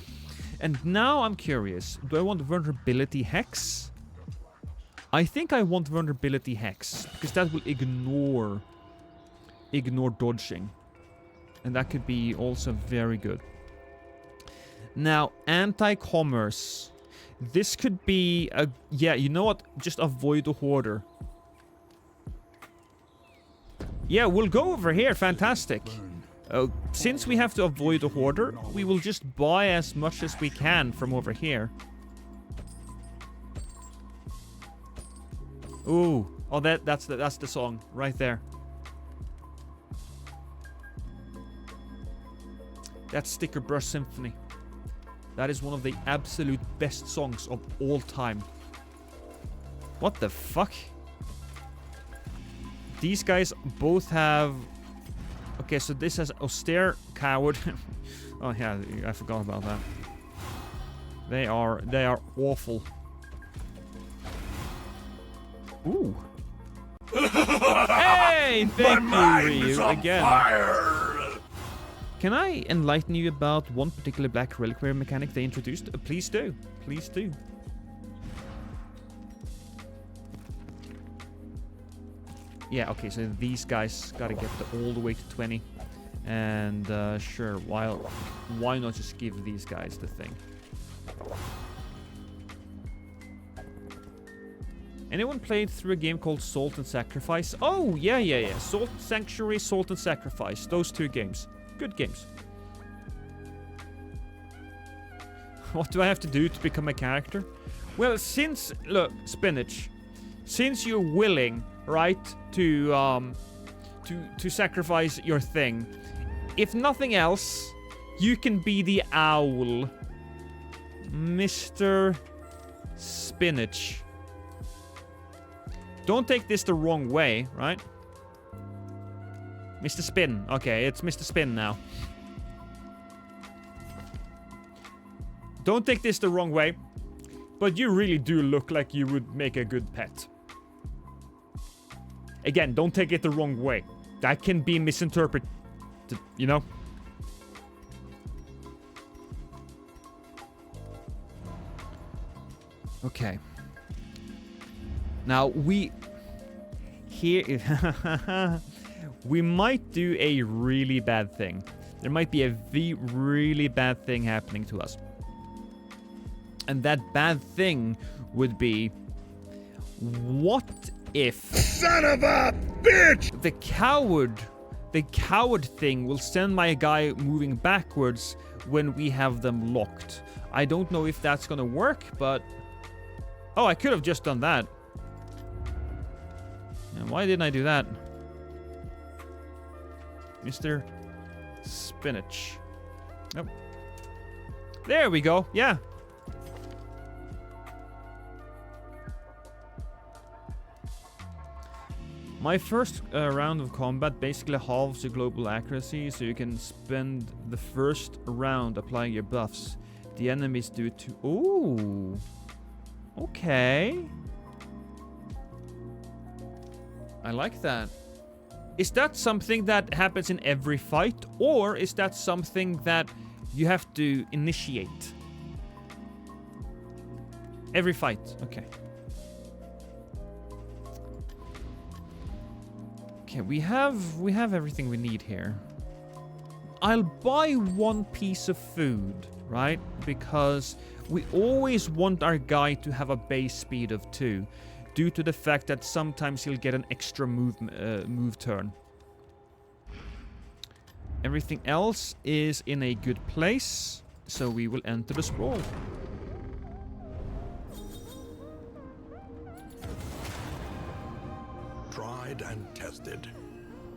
And now I'm curious. Do I want Vulnerability Hex? I think I want Vulnerability Hex. Because that will ignore dodging. And that could be also very good. Now, Anti-Commerce. This could be a... Yeah, you know what? Just avoid the Hoarder. Yeah, we'll go over here. Fantastic. Since we have to avoid the Hoarder, we will just buy as much as we can from over here. Ooh. Oh, that's the song right there. That's Sticker Brush Symphony. That is one of the absolute best songs of all time. What the fuck? These guys both have... Okay, so this has Austere Coward. Oh yeah, I forgot about that. They are awful. Ooh. Hey, thank you, Ryu, again. Can I enlighten you about one particular Black Reliquary mechanic they introduced? Please do. Please do. Yeah, okay, so these guys gotta get all the way to 20. And, sure, why not just give these guys the thing? Anyone played through a game called Salt and Sacrifice? Oh, yeah. Salt Sanctuary, Salt and Sacrifice. Those 2 games. Good games. What do I have to do to become a character? Well, look, Spinach, since you're willing, right, to to sacrifice your thing. If nothing else, you can be the owl. Mr. Spinach. Don't take this the wrong way, right? Mr. Spin. Okay, it's Mr. Spin now. Don't take this the wrong way, but you really do look like you would make a good pet. Again, don't take it the wrong way. That can be misinterpreted, you know? Okay. Now, we might do a really bad thing. There might be a really bad thing happening to us. And that bad thing would be, what if... Son of a bitch! The coward thing will send my guy moving backwards when we have them locked. I don't know if that's gonna work, but... Oh, I could have just done that. And why didn't I do that? Mr. Spinach. Oh. There we go. Yeah. My first round of combat basically halves your global accuracy, so you can spend the first round applying your buffs. The enemies do too. Ooh. Okay. I like that. Is that something that happens in every fight, or is that something that you have to initiate? Every fight. Okay. Okay, we have everything we need here. I'll buy one piece of food, right? Because we always want our guy to have a base speed of 2, due to the fact that sometimes he'll get an extra move turn. Everything else is in a good place, so we will enter the sprawl. Tried and tested.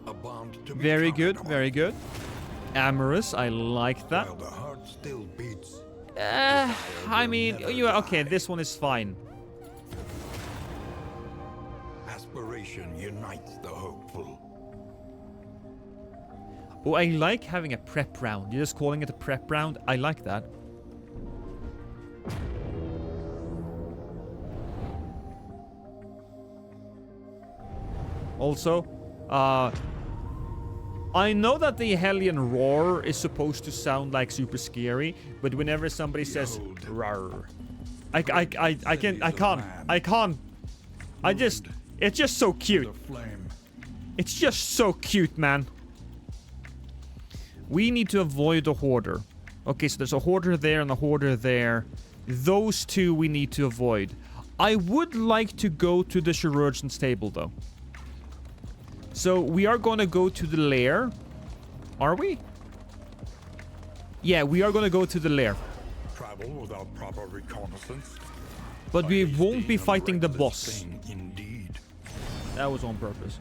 A bond to be Very counted good, on. very good. Amorous, I like that. While the heart still beats. I mean, okay, this one is fine. Aspiration unites the hopeful. Oh, I like having a prep round. You're just calling it a prep round. I like that. Also, I know that the Hellion roar is supposed to sound like super scary, but whenever somebody says roar, I can't. It's just so cute. The flame. It's just so cute, man. We need to avoid a hoarder. Okay, so there's a hoarder there and a hoarder there. Those two we need to avoid. I would like to go to the chirurgeon's table, though. So we are going to go to the lair. Are we? Yeah, we are going to go to the lair. Travel without proper reconnaissance. But we won't be Feasting on fighting the reckless boss. thing indeed. That was on purpose.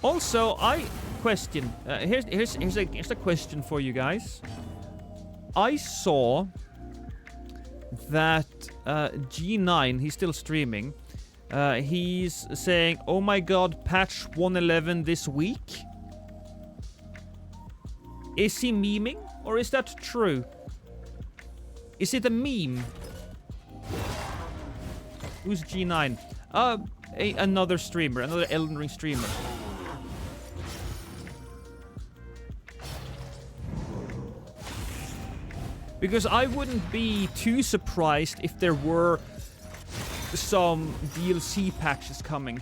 Also, I question. Here's a question for you guys. I saw that G9, he's still streaming. He's saying, "Oh my God, patch 111 this week." Is he memeing, or is that true? Is it a meme? Who's G9? Another streamer, another Elden Ring streamer. Because I wouldn't be too surprised if there were some DLC patches coming.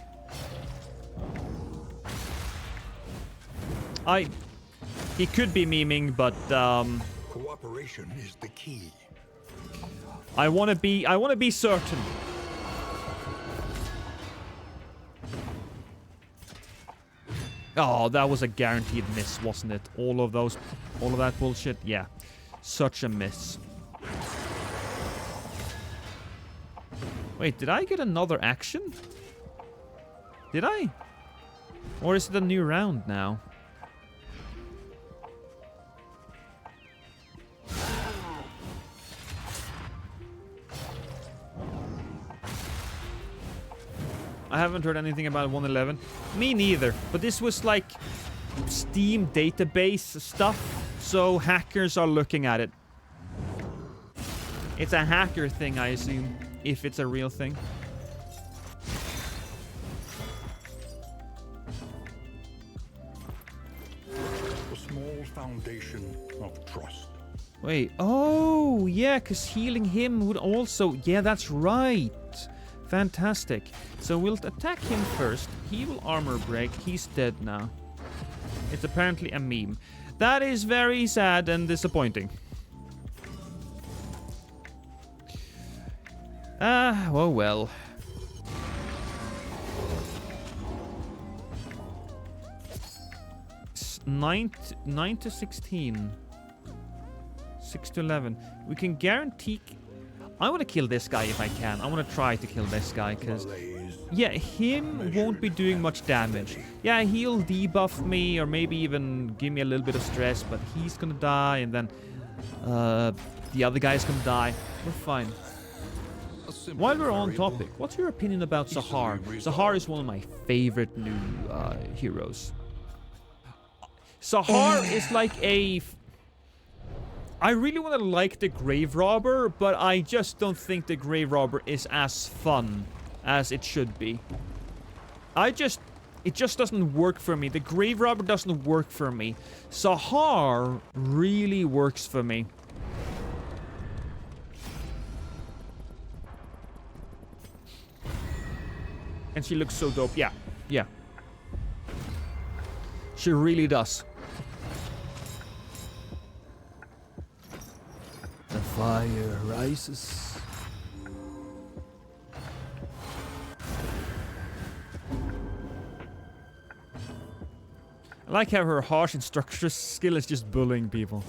He could be memeing, but Cooperation is the key. I want to be certain. Oh, that was a guaranteed miss, wasn't it? All of that bullshit. Yeah. Such a miss. Wait, did I get another action? Did I? Or is it a new round now? I haven't heard anything about 111. Me neither. But this was like Steam database stuff, so hackers are looking at it. It's a hacker thing, I assume, if it's a real thing. A small foundation of trust. Wait, oh, yeah, because healing him would also... Yeah, that's right. Fantastic. So we'll attack him first. He will armor break. He's dead now. It's apparently a meme. That is very sad and disappointing. Ah, oh well. Nine to 16. 6 to 11. We can guarantee... I want to kill this guy if I can. I want to try to kill this guy, because... Yeah, him won't be doing much damage. Yeah, he'll debuff me, or maybe even give me a little bit of stress, but he's gonna die, and then... the other guy's gonna die. We're fine. While we're on topic, what's your opinion about Zahar? Zahar is one of my favorite new heroes. Zahar is like a... I really want to like the Grave Robber, but I just don't think the Grave Robber is as fun as it should be. It just doesn't work for me. The Grave Robber doesn't work for me. Zahar really works for me. And she looks so dope. Yeah, yeah. She really does. The fire rises. I like how her harsh instructor's skill is just bullying people.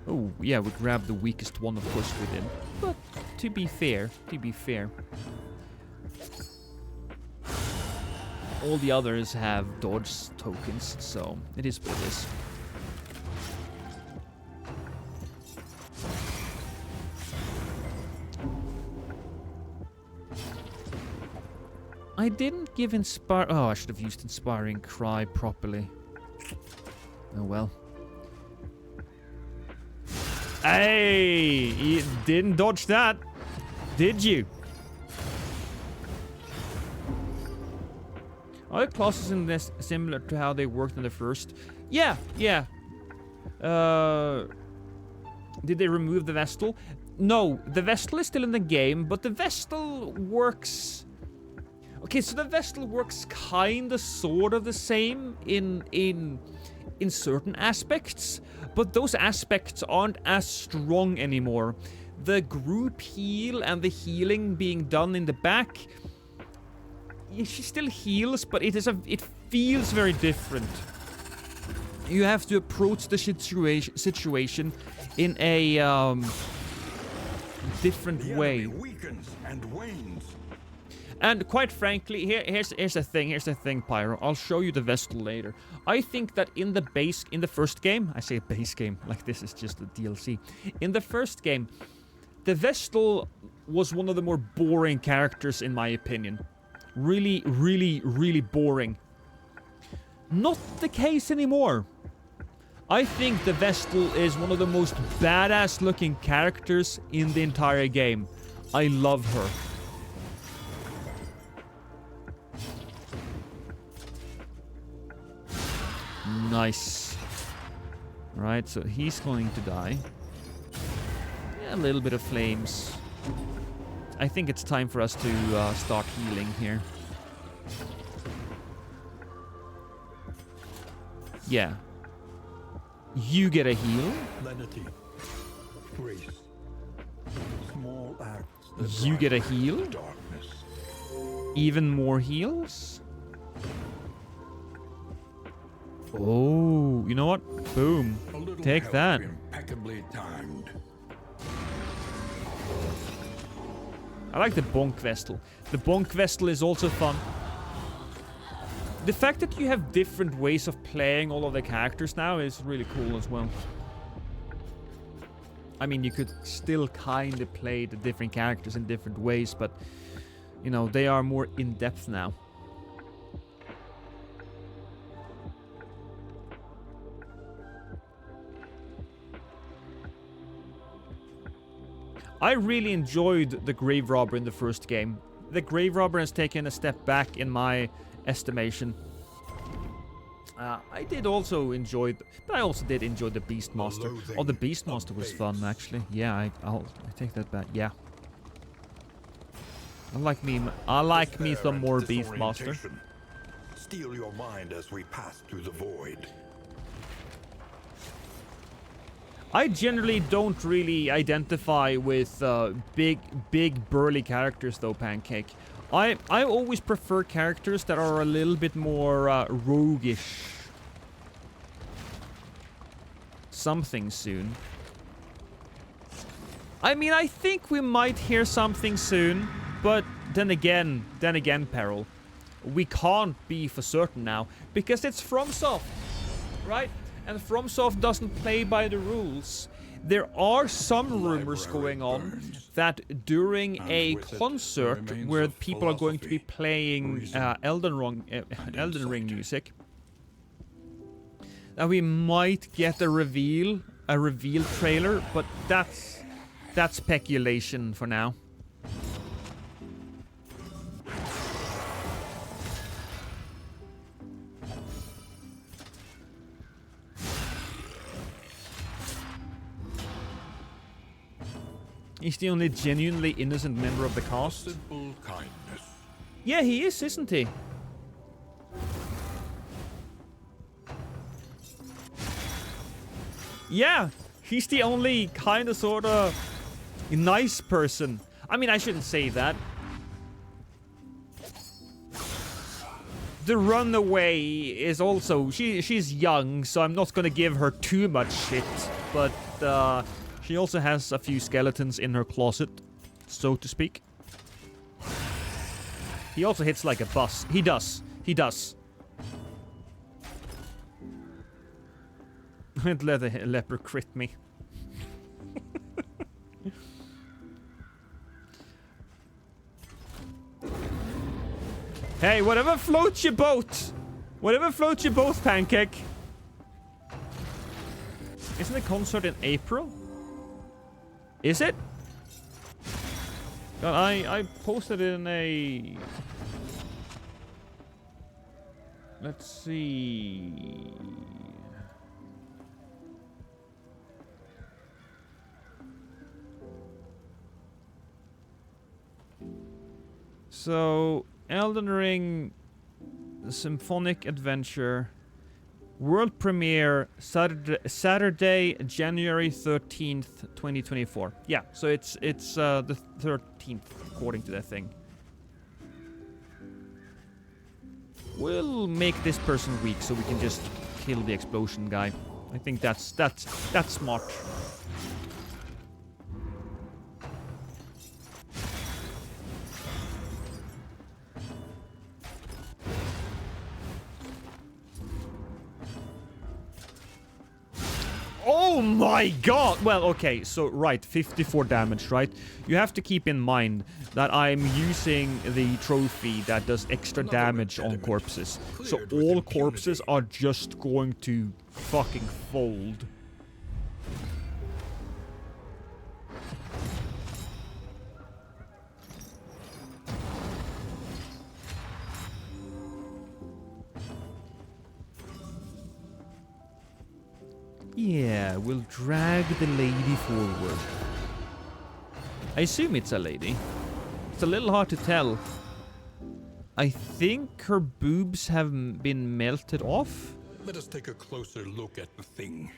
Oh, yeah, we grabbed the weakest one, of course we did. But to be fair, all the others have dodge tokens, so it is what it is. I didn't give Inspire... Oh, I should have used Inspiring Cry properly. Oh well. Hey! You didn't dodge that, did you? Are the classes in this similar to how they worked in the first? Yeah, yeah. Did they remove the Vestal? No, the Vestal is still in the game, but the Vestal works... Okay, so the Vestal works kinda sort of the same in certain aspects, but those aspects aren't as strong anymore. The group heal and the healing being done in the back, yeah, she still heals, but it feels very different. You have to approach the situation in a different way. Weakens and wanes. And quite frankly, here's the thing, Pyro. I'll show you the Vestal later. I think that in the first game, I say base game, like this is just a DLC. In the first game, the Vestal was one of the more boring characters in my opinion. Really, really, really boring. Not the case anymore. I think the Vestal is one of the most badass looking characters in the entire game. I love her. Nice. Right, so he's going to die. Yeah, a little bit of flames. I think it's time for us to start healing here. Yeah. You get a heal. Lenity. Grace. Small acts that You get a drive heal. darkness. Even more heals. Oh, you know what? Boom. A little Take help that. impeccably timed. I like the Bonk Vestal. The Bonk Vestal is also fun. The fact that you have different ways of playing all of the characters now is really cool as well. I mean, you could still kind of play the different characters in different ways, but, you know, they are more in-depth now. I really enjoyed the Grave Robber in the first game. The Grave Robber has taken a step back in my estimation. I did also enjoy, but I also did enjoy the Beastmaster. Oh, the Beastmaster was fun, actually. Yeah, I take that back. Yeah, I like me some more Beastmaster. Steal your mind as we pass through the void. I generally don't really identify with big burly characters, though, Pancake. I always prefer characters that are a little bit more roguish. Something soon. I mean, I think we might hear something soon, but then again, Peril. We can't be for certain now, because it's FromSoft, right? And FromSoft doesn't play by the rules. There are some rumors going on that during a concert where people are going to be playing Elden Ring music, that we might get a reveal trailer, but that's speculation for now. He's the only genuinely innocent member of the cast. Simple kindness. Yeah, he is, isn't he? Yeah, he's the only kind of sort of nice person. I mean, I shouldn't say that. The runaway is also... She's young, so I'm not gonna give her too much shit. But, she also has a few skeletons in her closet, so to speak. He also hits like a bus. He does. He does. I'd let a leper crit me. Hey, whatever floats your boat. Whatever floats your boat, Pancake. Isn't the concert in April? Is it? God, I posted in a... Let's see... So, Elden Ring Symphonic Adventure world premiere Saturday, January 13th, 2024. Yeah, so it's the 13th according to that thing. We'll make this person weak so we can just kill the explosion guy. I think that's smart. Oh my god! Well, okay, so, right, 54 damage, right? You have to keep in mind that I'm using the trophy that does extra damage on corpses. So all corpses are just going to fucking fold. Yeah, we'll drag the lady forward. I assume it's a lady. It's a little hard to tell. I think her boobs have been melted off. Let us take a closer look at the thing,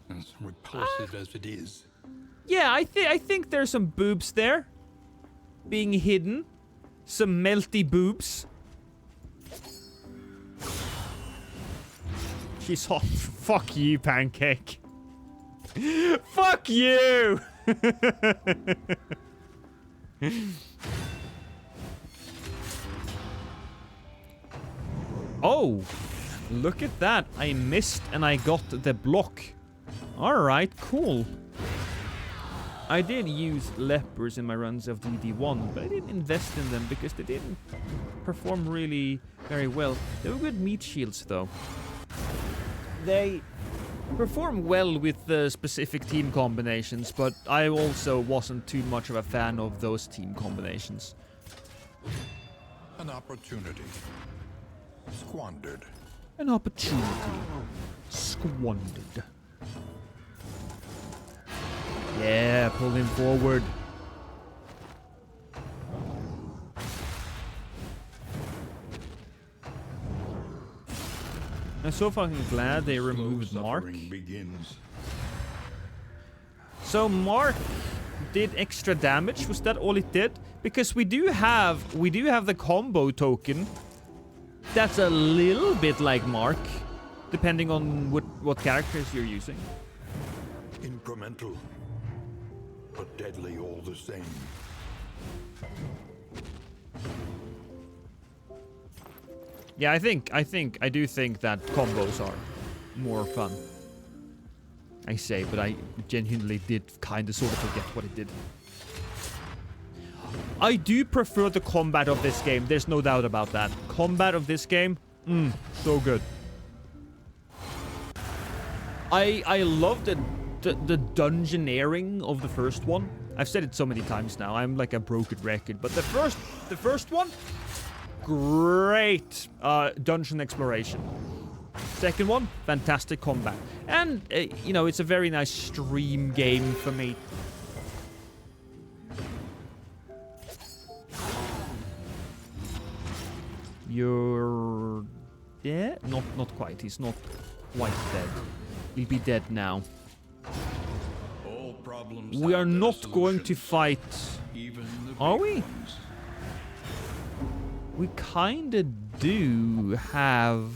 as repulsive as it is. Yeah, I think there's some boobs there. Being hidden. Some melty boobs. She's hot. Fuck you, Pancake. Fuck you! Oh, look at that. I missed and I got the block. Alright, cool. I did use lepers in my runs of DD1, but I didn't invest in them because they didn't perform really very well. They were good meat shields though. They perform well with the specific team combinations, but I also wasn't too much of a fan of those team combinations. An opportunity. Squandered. An opportunity squandered. Yeah, pull him forward. I'm so fucking glad they removed Mark. Begins. So Mark did extra damage. Was that all it did? Because we do have the combo token. That's a little bit like Mark, depending on what characters you're using. Incremental, but deadly all the same. Yeah, I do think that combos are more fun. I say, but I genuinely did kind of sort of forget what it did. I do prefer the combat of this game. There's no doubt about that. Combat of this game, so good. I love the dungeoneering of the first one. I've said it so many times now. I'm like a broken record. But the first one, great dungeon exploration. Second one, fantastic combat. And, you know, it's a very nice stream game for me. You're dead? Not quite. He's not quite dead. He'll be dead now. All problems We are have their not going to solutions, fight. even the Are big we? ones. We kinda do have...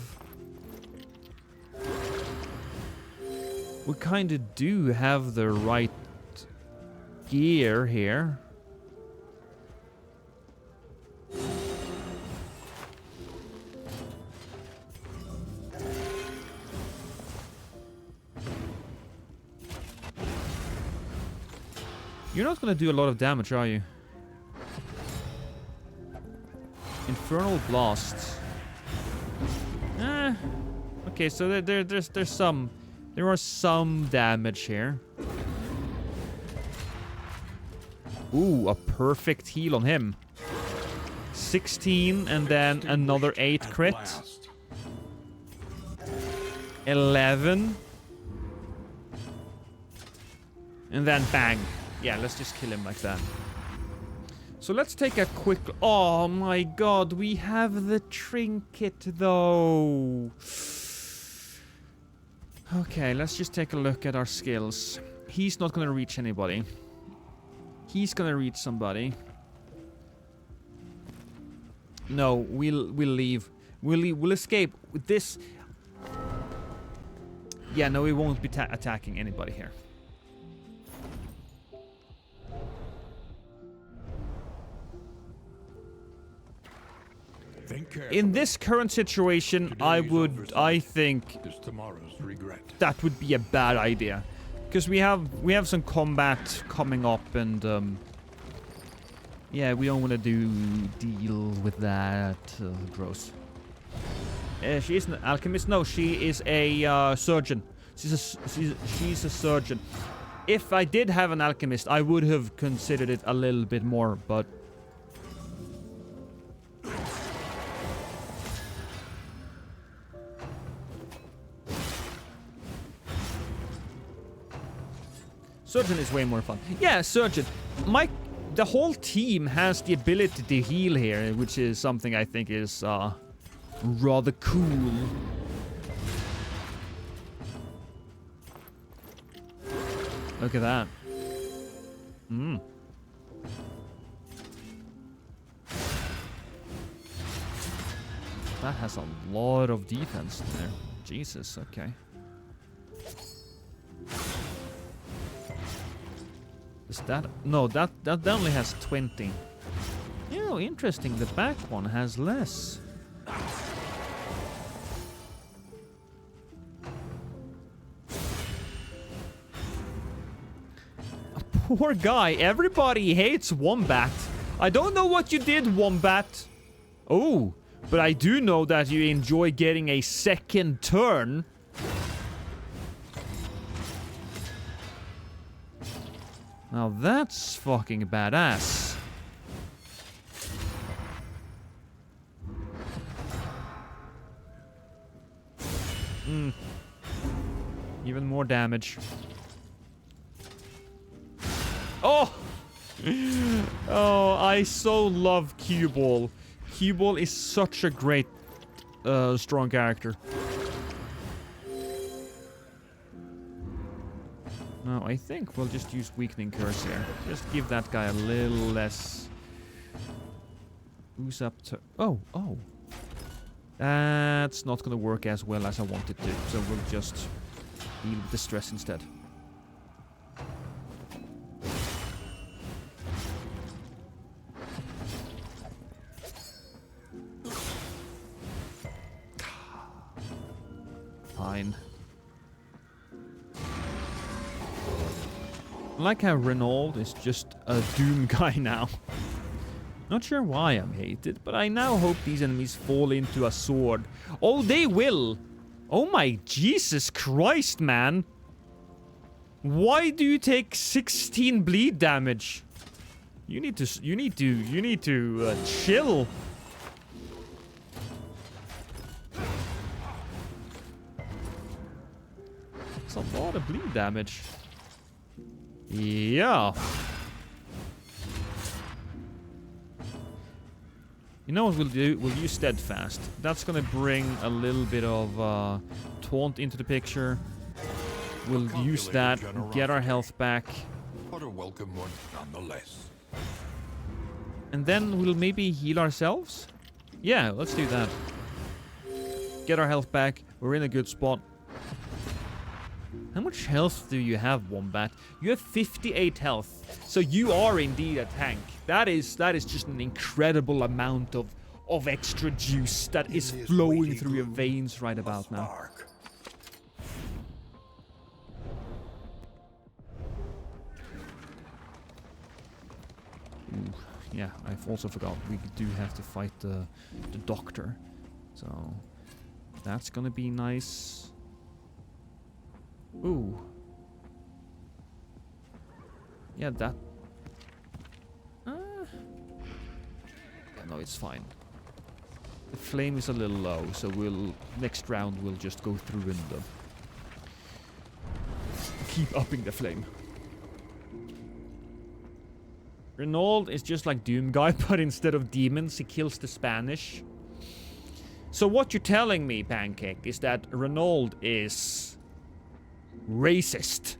We kinda do have the right gear here. You're not gonna do a lot of damage, are you? Infernal Blast. Okay, so there's some... There are some damage here. Ooh, a perfect heal on him. 16 and then another 8 At crit. last. 11. And then bang. Yeah, let's just kill him like that. So let's take a quick... Oh my god, we have the trinket though. Okay, let's just take a look at our skills. He's not gonna reach anybody. He's gonna reach somebody. No, we'll leave. We'll escape with this. Yeah, no, we won't be attacking anybody here. Think carefully. In this current situation, I think Is tomorrow's regret. that would be a bad idea, because we have some combat coming up, and yeah, we don't want to deal with that. Gross. She is an alchemist. No, she is a surgeon. She's a surgeon. If I did have an alchemist, I would have considered it a little bit more, but. Surgeon is way more fun. Yeah, Surgeon. The whole team has the ability to heal here, which is something I think is rather cool. Look at that. That has a lot of defense in there. Jesus, okay. Is that... No, that only has 20. You know, interesting. The back one has less. poor guy. Everybody hates Wombat. I don't know what you did, Wombat. Oh, but I do know that you enjoy getting a second turn. Now that's fucking badass. Even more damage. Oh! Oh, I so love Cue Ball. Cue Ball is such a great, strong character. No, I think we'll just use Weakening Curse here. Just give that guy a little less... Who's up to... Oh. That's not gonna work as well as I wanted to, so we'll just deal with the stress instead. Fine. I like how Renault is just a Doom guy now. Not sure why I'm hated, but I now hope these enemies fall into a sword. Oh, they will! Oh my Jesus Christ, man! Why do you take 16 bleed damage? You need to chill. It's a lot of bleed damage. Yeah. You know what we'll do? We'll use Steadfast. That's gonna bring a little bit of taunt into the picture. We'll use that, get our health back. But a welcome one nonetheless. And then we'll maybe heal ourselves? Yeah, let's do that. Get our health back. We're in a good spot. How much health do you have, Wombat? You have 58 health. So you are indeed a tank. That is just an incredible amount of extra juice that is flowing through your veins right about now. Ooh, yeah, I've also forgot we do have to fight the doctor. So that's gonna be nice. Ooh. Yeah, that... yeah, no, it's fine. The flame is a little low, so next round we'll just go through and keep upping the flame. Renault is just like Doom Guy, but instead of demons, he kills the Spanish. So what you're telling me, Pancake, is that Renault is... racist.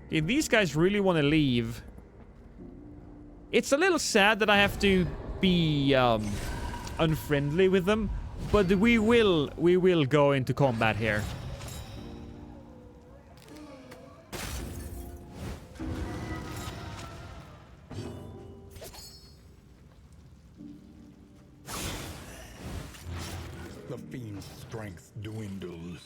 If these guys really want to leave, it's a little sad that I have to be unfriendly with them, but we will go into combat here. The fiend's strength dwindles.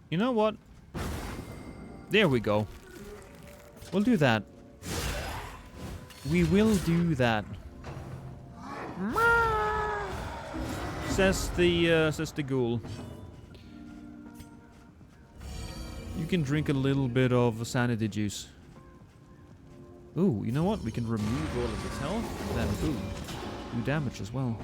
You know what? There we go. We'll do that. We will do that. Says the ghoul. You can drink a little bit of sanity juice. Ooh, you know what? We can remove all of its health, and then boom, do damage as well.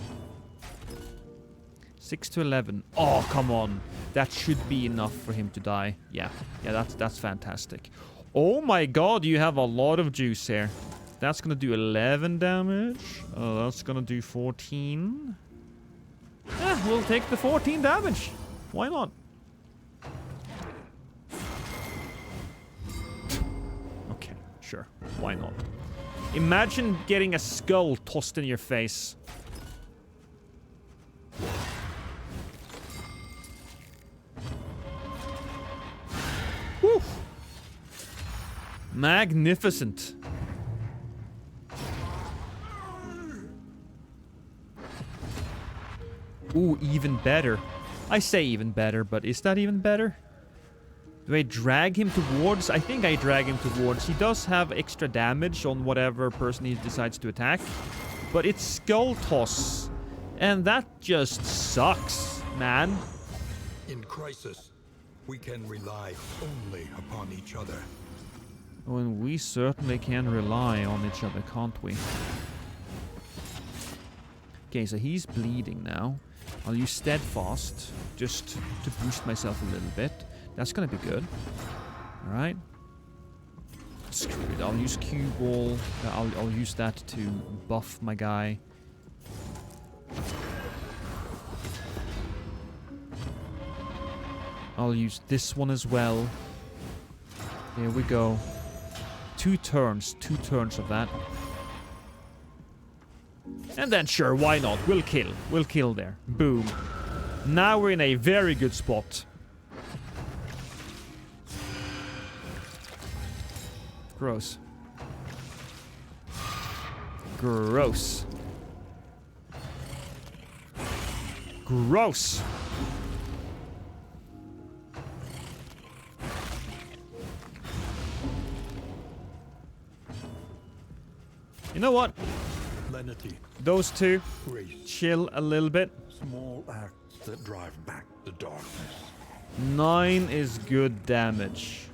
6 to 11. Oh, come on. That should be enough for him to die. Yeah, that's fantastic. Oh my god, you have a lot of juice here. That's gonna do 11 damage. Oh, that's gonna do 14. Yeah, we'll take the 14 damage. Why not? Okay, sure. Why not? Imagine getting a skull tossed in your face. Woo! Magnificent. Ooh, even better. I say even better, but is that even better? Do I drag him towards? I think I drag him towards. He does have extra damage on whatever person he decides to attack. But it's Skull Toss. And that just sucks, man. In crisis, we can rely only upon each other. Oh, and we certainly can rely on each other, can't we? Okay, so he's bleeding now. I'll use Steadfast just to boost myself a little bit. That's gonna be good. Alright. Screw it, I'll use Cue Ball. I'll use that to buff my guy. I'll use this one as well. There we go. 2 turns of that. And then sure, why not? We'll kill. We'll kill there. Boom. Now we're in a very good spot. Gross. Gross. Gross. You know what? Lenity, Those two, grace, chill a little bit. small acts that drive back the darkness. 9 is good damage.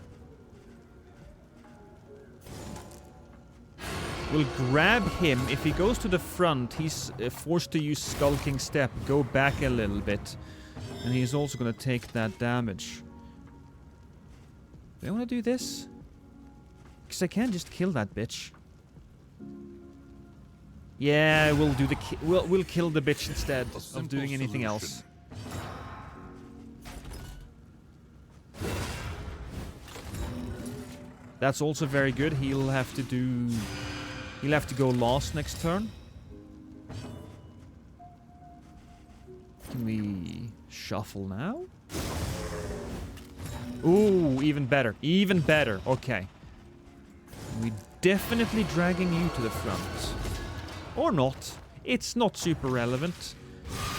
We'll grab him. If he goes to the front, he's forced to use Skulking Step. Go back a little bit. And he's also going to take that damage. Do I want to do this? Because I can't just kill that bitch. Yeah, we'll do the we'll kill the bitch instead of doing anything else. That's also very good. He'll have to go last next turn. Can we shuffle now? Ooh, even better. Even better. Okay. We definitely dragging you to the front. Or not. It's not super relevant.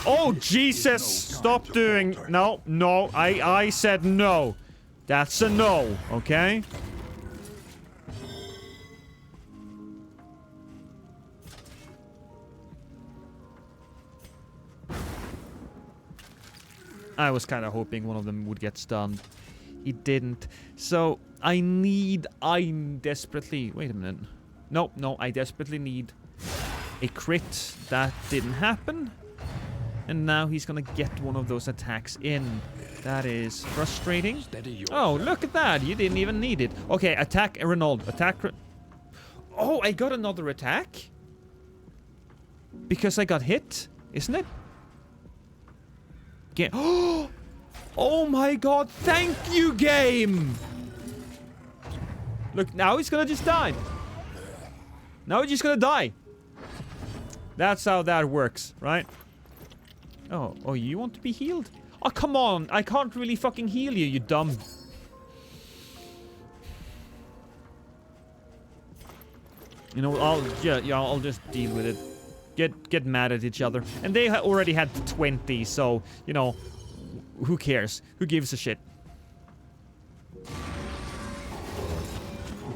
Oh, Jesus! Stop doing... No, no. I said no. That's a no, okay? I was kind of hoping one of them would get stunned. He didn't. So, I desperately... Wait a minute. No, I desperately need a crit. That didn't happen. And now he's gonna get one of those attacks in. That is frustrating. Oh, look at that. You didn't even need it. Okay, attack Renault. Attack... Oh, I got another attack? Because I got hit, isn't it? Oh my god, thank you, game! Look, now he's gonna just die. Now he's just gonna die. That's how that works, right? Oh, you want to be healed? Oh, come on. I can't really fucking heal you, you dumb... You know, I'll just deal with it. Get mad at each other. And they already had 20, so, you know, who cares? Who gives a shit?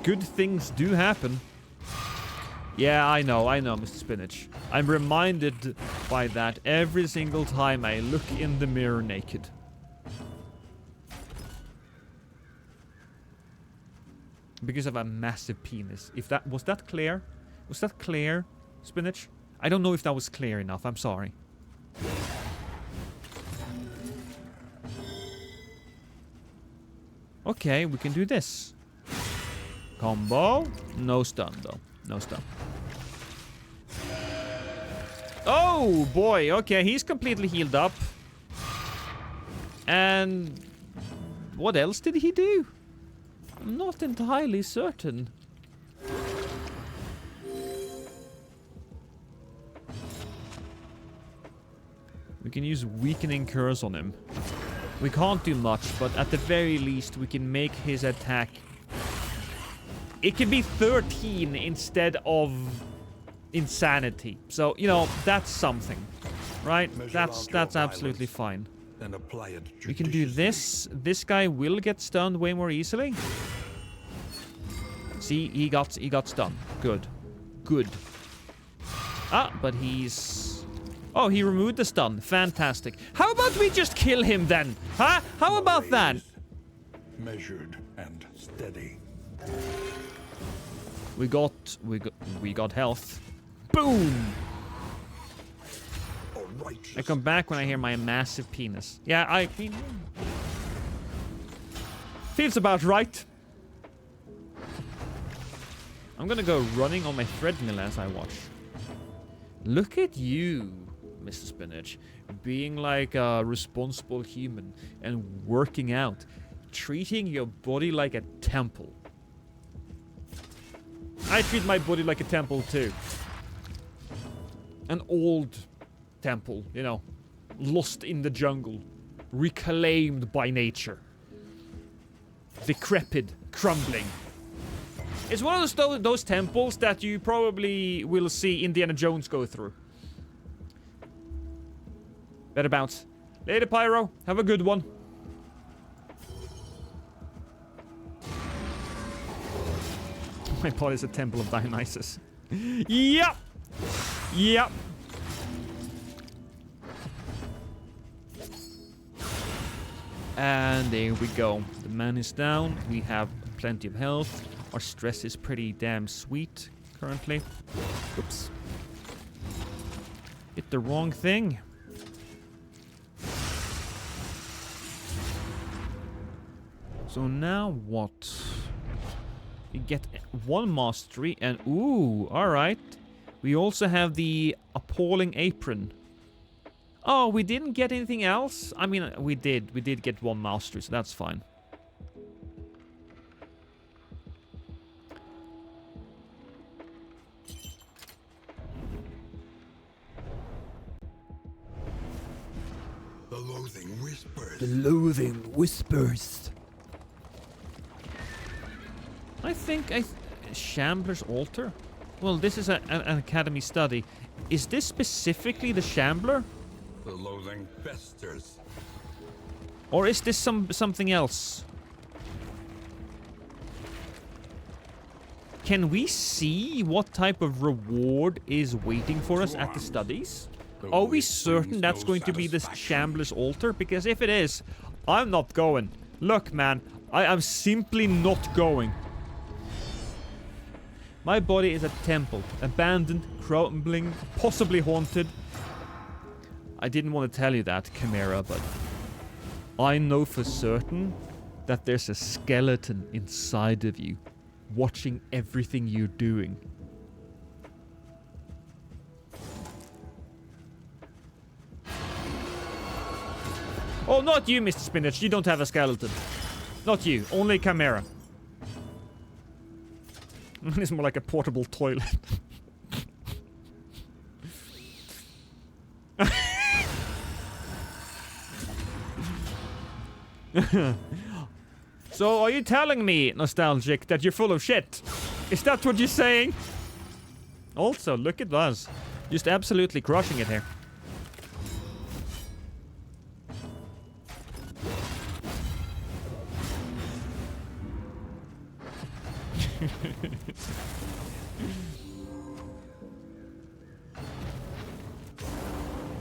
Good things do happen. Yeah, I know, Mr. Spinach. I'm reminded by that every single time I look in the mirror naked. Because of a massive penis. Was that clear? Was that clear, Spinach? I don't know if that was clear enough. I'm sorry. Okay, we can do this. Combo. No stun, though. No stun. Oh, boy. Okay, he's completely healed up. And... what else did he do? I'm not entirely certain. We can use Weakening Curse on him. We can't do much, but at the very least we can make his attack it can be 13 instead of insanity. So, you know, that's something, right? Measure That's out your absolutely violence. fine. And apply it We can do judiciously. this. This guy will get stunned way more easily. See, he got stunned. Good. Good. Ah, but he's... Oh, he removed the stun. Fantastic. How about we just kill him then? Huh? How about that? Measured and steady. We got health. Boom! A righteous I come back when I hear my massive penis. Yeah, I mean... Feels about right. I'm gonna go running on my treadmill as I watch. Look at you, Mr. Spinach, being like a responsible human and working out, treating your body like a temple. I treat my body like a temple too. An old temple, you know, lost in the jungle, reclaimed by nature. Decrepit, crumbling. It's one of those temples that you probably will see Indiana Jones go through. Better bounce. Later, Pyro. Have a good one. My body's a temple of Dionysus. Yep. Yep. And there we go. The man is down. We have plenty of health. Our stress is pretty damn sweet currently. Oops. Hit the wrong thing. So now what? We get 1 mastery and ooh, alright. We also have the appalling apron. Oh, we didn't get anything else? I mean, we did. We did get 1 mastery, so that's fine. The loathing whispers. The loathing whispers. I think Shambler's Altar? Well, this is an academy study. Is this specifically the Shambler? The loathing festers. Or is this something else? Can we see what type of reward is waiting for us at the studies? Are we certain that's going to be the Shambler's Altar? Because if it is, I'm not going. Look, man, I am simply not going. My body is a temple, abandoned, crumbling, possibly haunted. I didn't want to tell you that, Chimera, but I know for certain that there's a skeleton inside of you, watching everything you're doing. Oh, not you, Mr. Spinach. You don't have a skeleton. Not you. Only Chimera. It's more like a portable toilet. So, are you telling me, Nostalgic, that you're full of shit? Is that what you're saying? Also, look at us. Just absolutely crushing it here.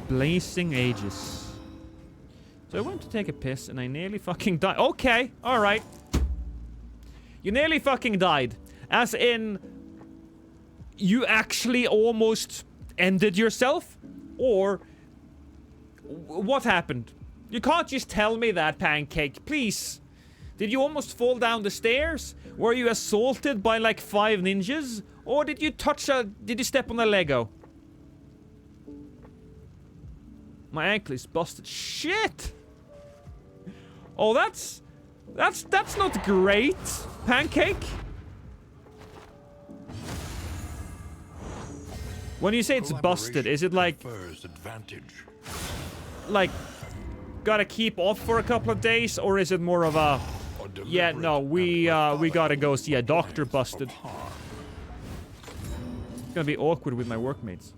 Blazing ages. So I went to take a piss and I nearly fucking died. Okay, alright. You nearly fucking died. As in, you actually almost ended yourself? Or, what happened? You can't just tell me that, Pancake, please. Did you almost fall down the stairs? Were you assaulted by like 5 ninjas? Or did you did you step on a Lego? My ankle is busted. Shit! Oh, that's not great, Pancake. When you say it's busted, is it like Confers advantage. like gotta keep off for a couple of days, or is it more of a Yeah, no, we gotta go see a doctor busted. It's gonna be awkward with my workmates.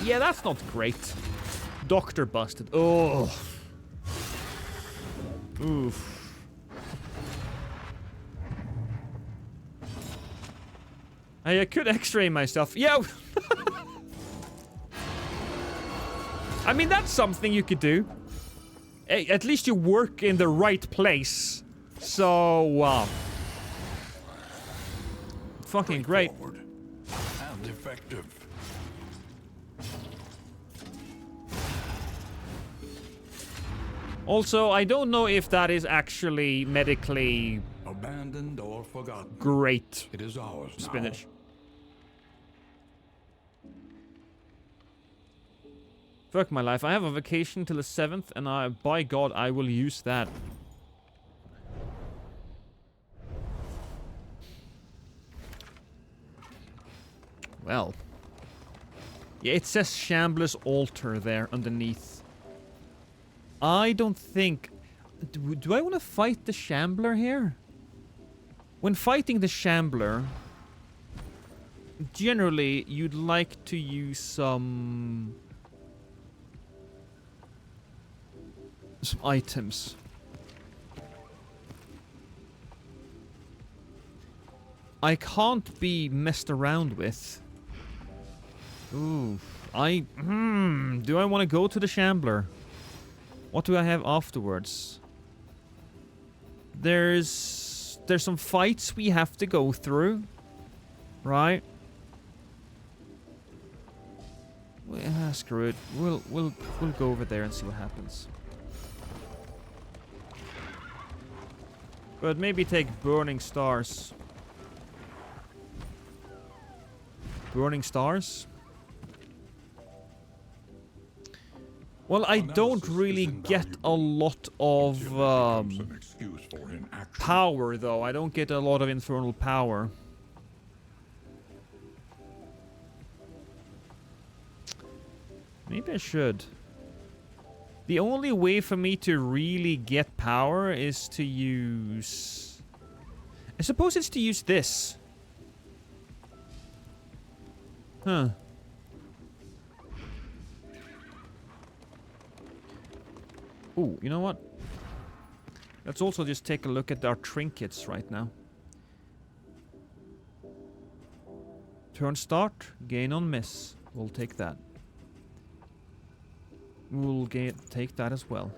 Yeah, that's not great. Doctor busted. Oh. Oof. I could x-ray myself. Yeah. I mean, that's something you could do. Hey, at least you work in the right place. So, fucking great. And effective. Also, I don't know if that is actually medically Abandoned or forgotten. great. It is ours now. Spinach. Fuck my life. I have a vacation till the 7th, and by God, I will use that. Well. Yeah, it says Shambler's Altar there underneath. I don't think... Do I want to fight the Shambler here? When fighting the Shambler, generally, you'd like to use some items. I can't be messed around with. Ooh, do I want to go to the Shambler? What do I have afterwards? There's some fights we have to go through, right? Well, screw it. We'll go over there and see what happens. But maybe take Burning Stars. Burning Stars? Well, I don't really get a lot of power, though. I don't get a lot of infernal power. Maybe I should. The only way for me to really get power is to use... I suppose it's to use this. Huh. Ooh, you know what? Let's also just take a look at our trinkets right now. Turn start, gain on miss. We'll take that. We'll take that as well.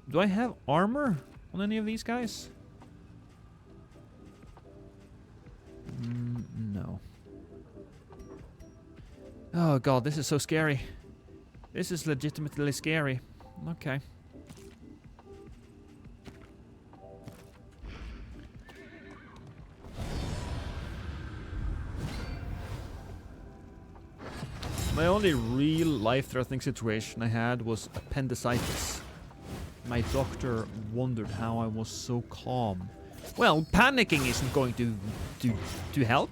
Do I have armor on any of these guys? No. Oh god, this is so scary. This is legitimately scary. Okay. My only real life-threatening situation I had was appendicitis. My doctor wondered how I was so calm. Well, panicking isn't going to help.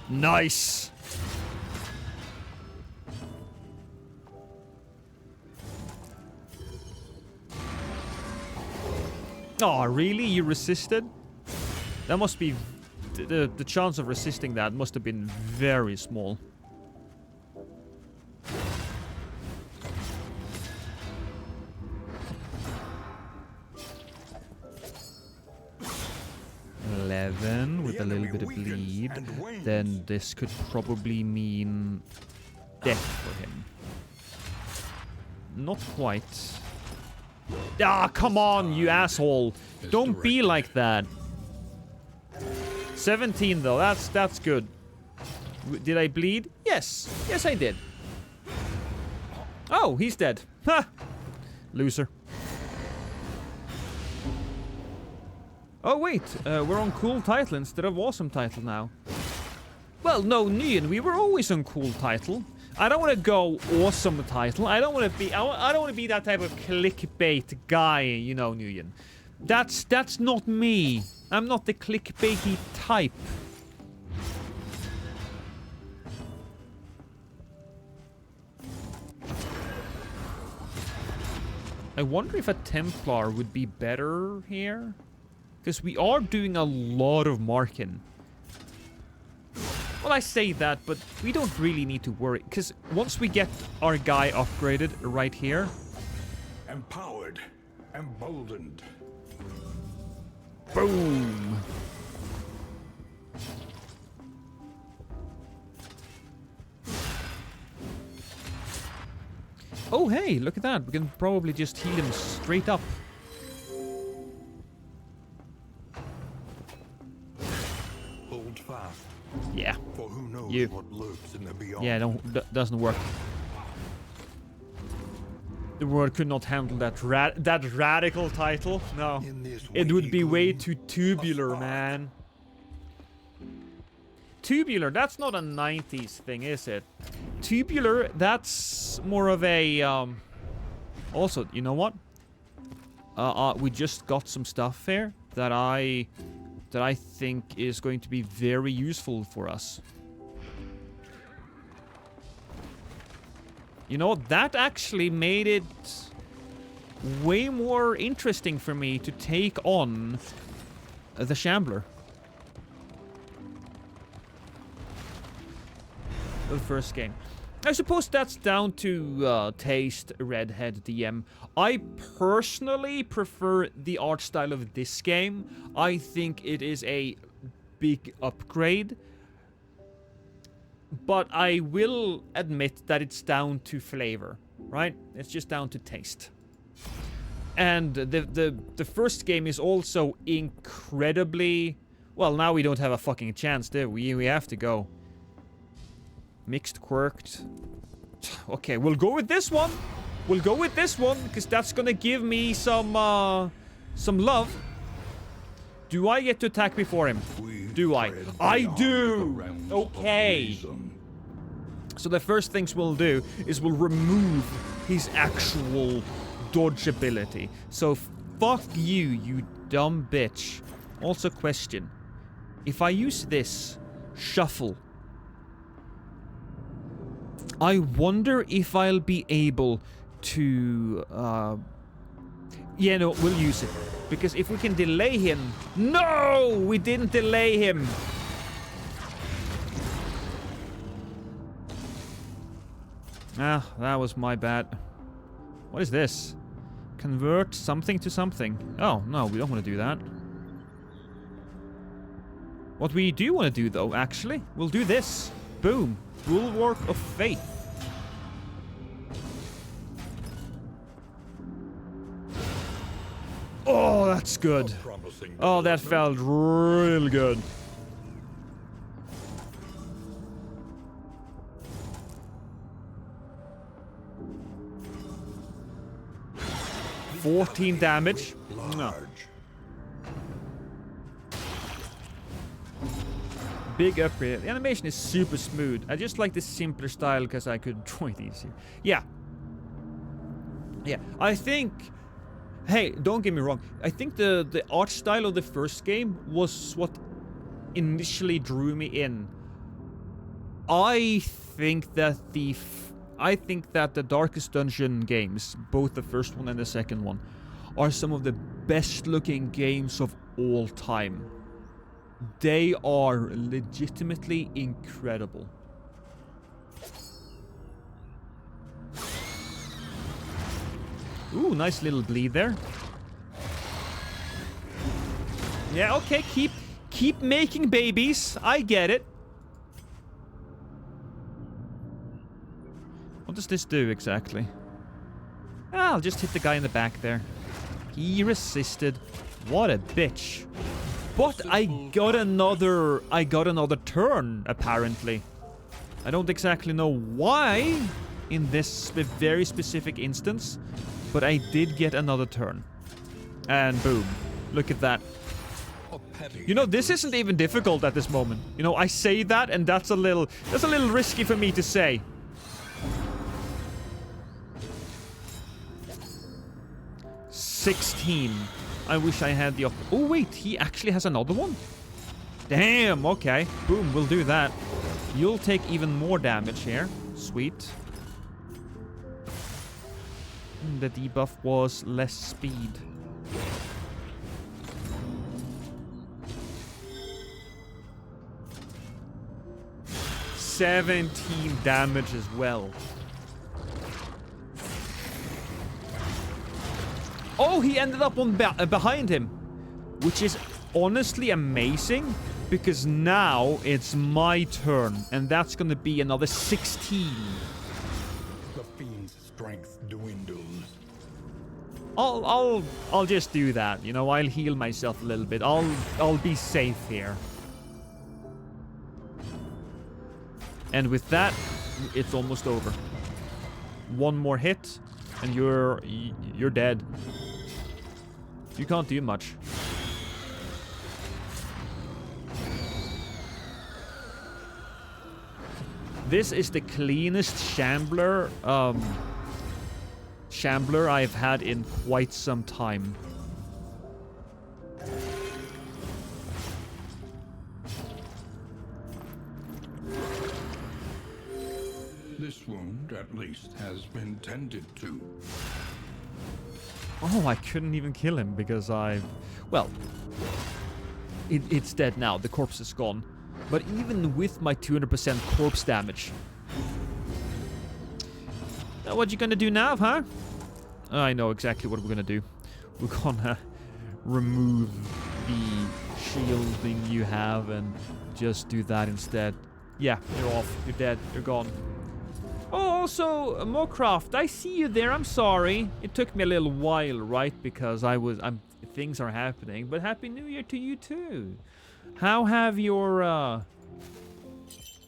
Nice. Oh, really? You resisted? That must be... The chance of resisting that must have been very small. With a little bit of bleed, then this could probably mean death for him. Not quite. Ah, come on, you asshole! Don't be like that. 17 though, that's good. Did I bleed? Yes, yes I did. Oh, he's dead. Ha! Loser. Oh wait, we're on cool title instead of awesome title now. Well, no, Nguyen, we were always on cool title. I don't want to go awesome title. I don't want to be. I don't want to be that type of clickbait guy, you know, Nguyen. That's not me. I'm not the clickbaity type. I wonder if a Templar would be better here. Because we are doing a lot of marking. Well, I say that, but we don't really need to worry. Because once we get our guy upgraded right here... Empowered, emboldened. Boom! Oh, hey, look at that. We can probably just heal him straight up. Hold fast. Yeah. For who knows You. what lurks in the beyond. Yeah, doesn't work. The world could not handle that radical title. No. In this It would be way gloom, too tubular, spark. man. Tubular, that's not a 90s thing, is it? Tubular, that's more of a, Also, you know what? We just got some stuff here that I think is going to be very useful for us. You know, that actually made it way more interesting for me to take on the Shambler. The first game. I suppose that's down to taste, Redhead DM. I personally prefer the art style of this game. I think it is a big upgrade. But I will admit that it's down to flavor, right? It's just down to taste. And the first game is also incredibly... Well, now we don't have a fucking chance, do we? We have to go. Mixed quirked. Okay, we'll go with this one. We'll go with this one, because that's gonna give me some love. Do I get to attack before him? Do I? I do! Okay. So the first things we'll do is we'll remove his actual dodge ability. So fuck you, you dumb bitch. Also question. If I use this, shuffle, I wonder if I'll be able to... Yeah, no, we'll use it. Because if we can delay him... No! We didn't delay him! Ah, that was my bad. What is this? Convert something to something. Oh, no, we don't want to do that. What we do want to do, though, actually, we'll do this. Boom. Bulwark of Faith. Oh, that's good. Oh, that felt real good. $14 damage. No. Big upgrade. The animation is super smooth. I just like the simpler style because I could draw it easier. Yeah. Yeah, I think... Hey, don't get me wrong. I think the art style of the first game was what initially drew me in. I think that the Darkest Dungeon games, both the first one and the second one, are some of the best looking games of all time. They are legitimately incredible. Ooh, nice little bleed there. Yeah, okay, keep making babies. I get it. What does this do exactly? Ah, I'll just hit the guy in the back there. He resisted. What a bitch. But I got another turn, apparently. I don't exactly know why in this very specific instance, but I did get another turn. And boom. Look at that. You know, this isn't even difficult at this moment. You know, I say that and that's a little risky for me to say. $16. I wish I had the... Oh, wait. He actually has another one? Damn. Okay. Boom. We'll do that. You'll take even more damage here. Sweet. The debuff was less speed. $17 damage as well. Oh, he ended up on behind him, which is honestly amazing because now it's my turn, and that's gonna be another 16. The fiend's strength dwindles. I'll just do that. You know, I'll heal myself a little bit. I'll be safe here. And with that, it's almost over. One more hit, and you're dead. You can't do much. This is the cleanest Shambler I've had in quite some time. This wound, at least, has been tended to. Oh, I couldn't even kill him because well, it's dead now. The corpse is gone. But even with my 200% corpse damage. Now what you gonna do now, huh? I know exactly what we're gonna do. We're gonna remove the shielding you have and just do that instead. Yeah, you're off. You're dead. You're gone. Oh, also, Mocroft, I see you there. I'm sorry. It took me a little while, right? Because things are happening. But Happy New Year to you too. How have your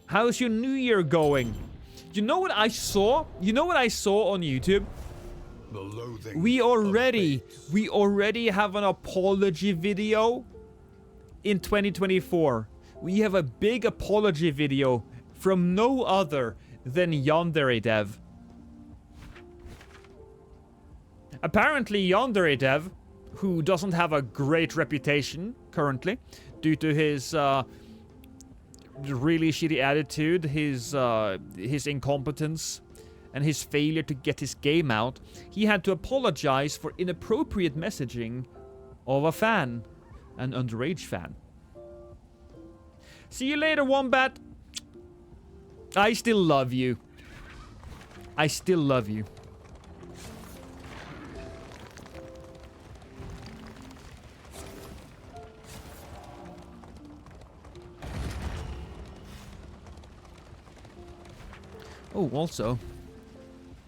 how's your New Year going? You know what I saw? You know what I saw on YouTube? The loathing We of already fates. have an apology video in 2024. We have a big apology video from no other than Yandere Dev. Apparently Yandere Dev, who doesn't have a great reputation currently due to his really shitty attitude, his incompetence, and his failure to get his game out, he had to apologize for inappropriate messaging of a fan, an underage fan. See you later, Wombat. I still love you. I still love you. Oh, also,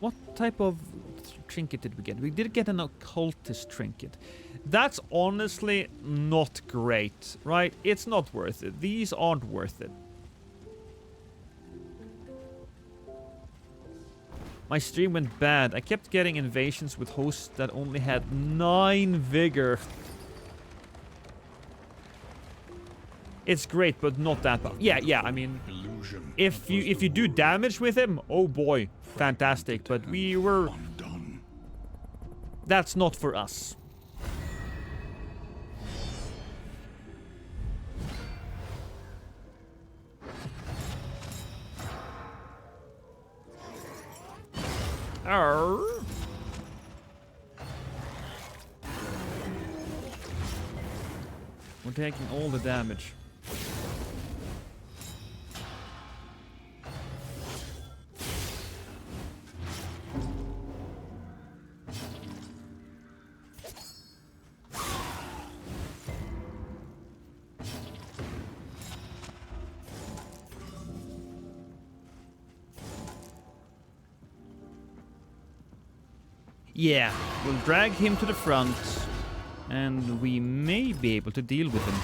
what type of trinket did we get? We did get an occultist trinket. That's honestly not great, right? It's not worth it. These aren't worth it. My stream went bad. I kept getting invasions with hosts that only had 9 vigor. It's great, but not that bad. Yeah, I mean, Illusion if you do damage with him, oh boy, fantastic. But we were... undone. That's not for us. Arr. We're taking all the damage. Yeah, we'll drag him to the front, and we may be able to deal with him.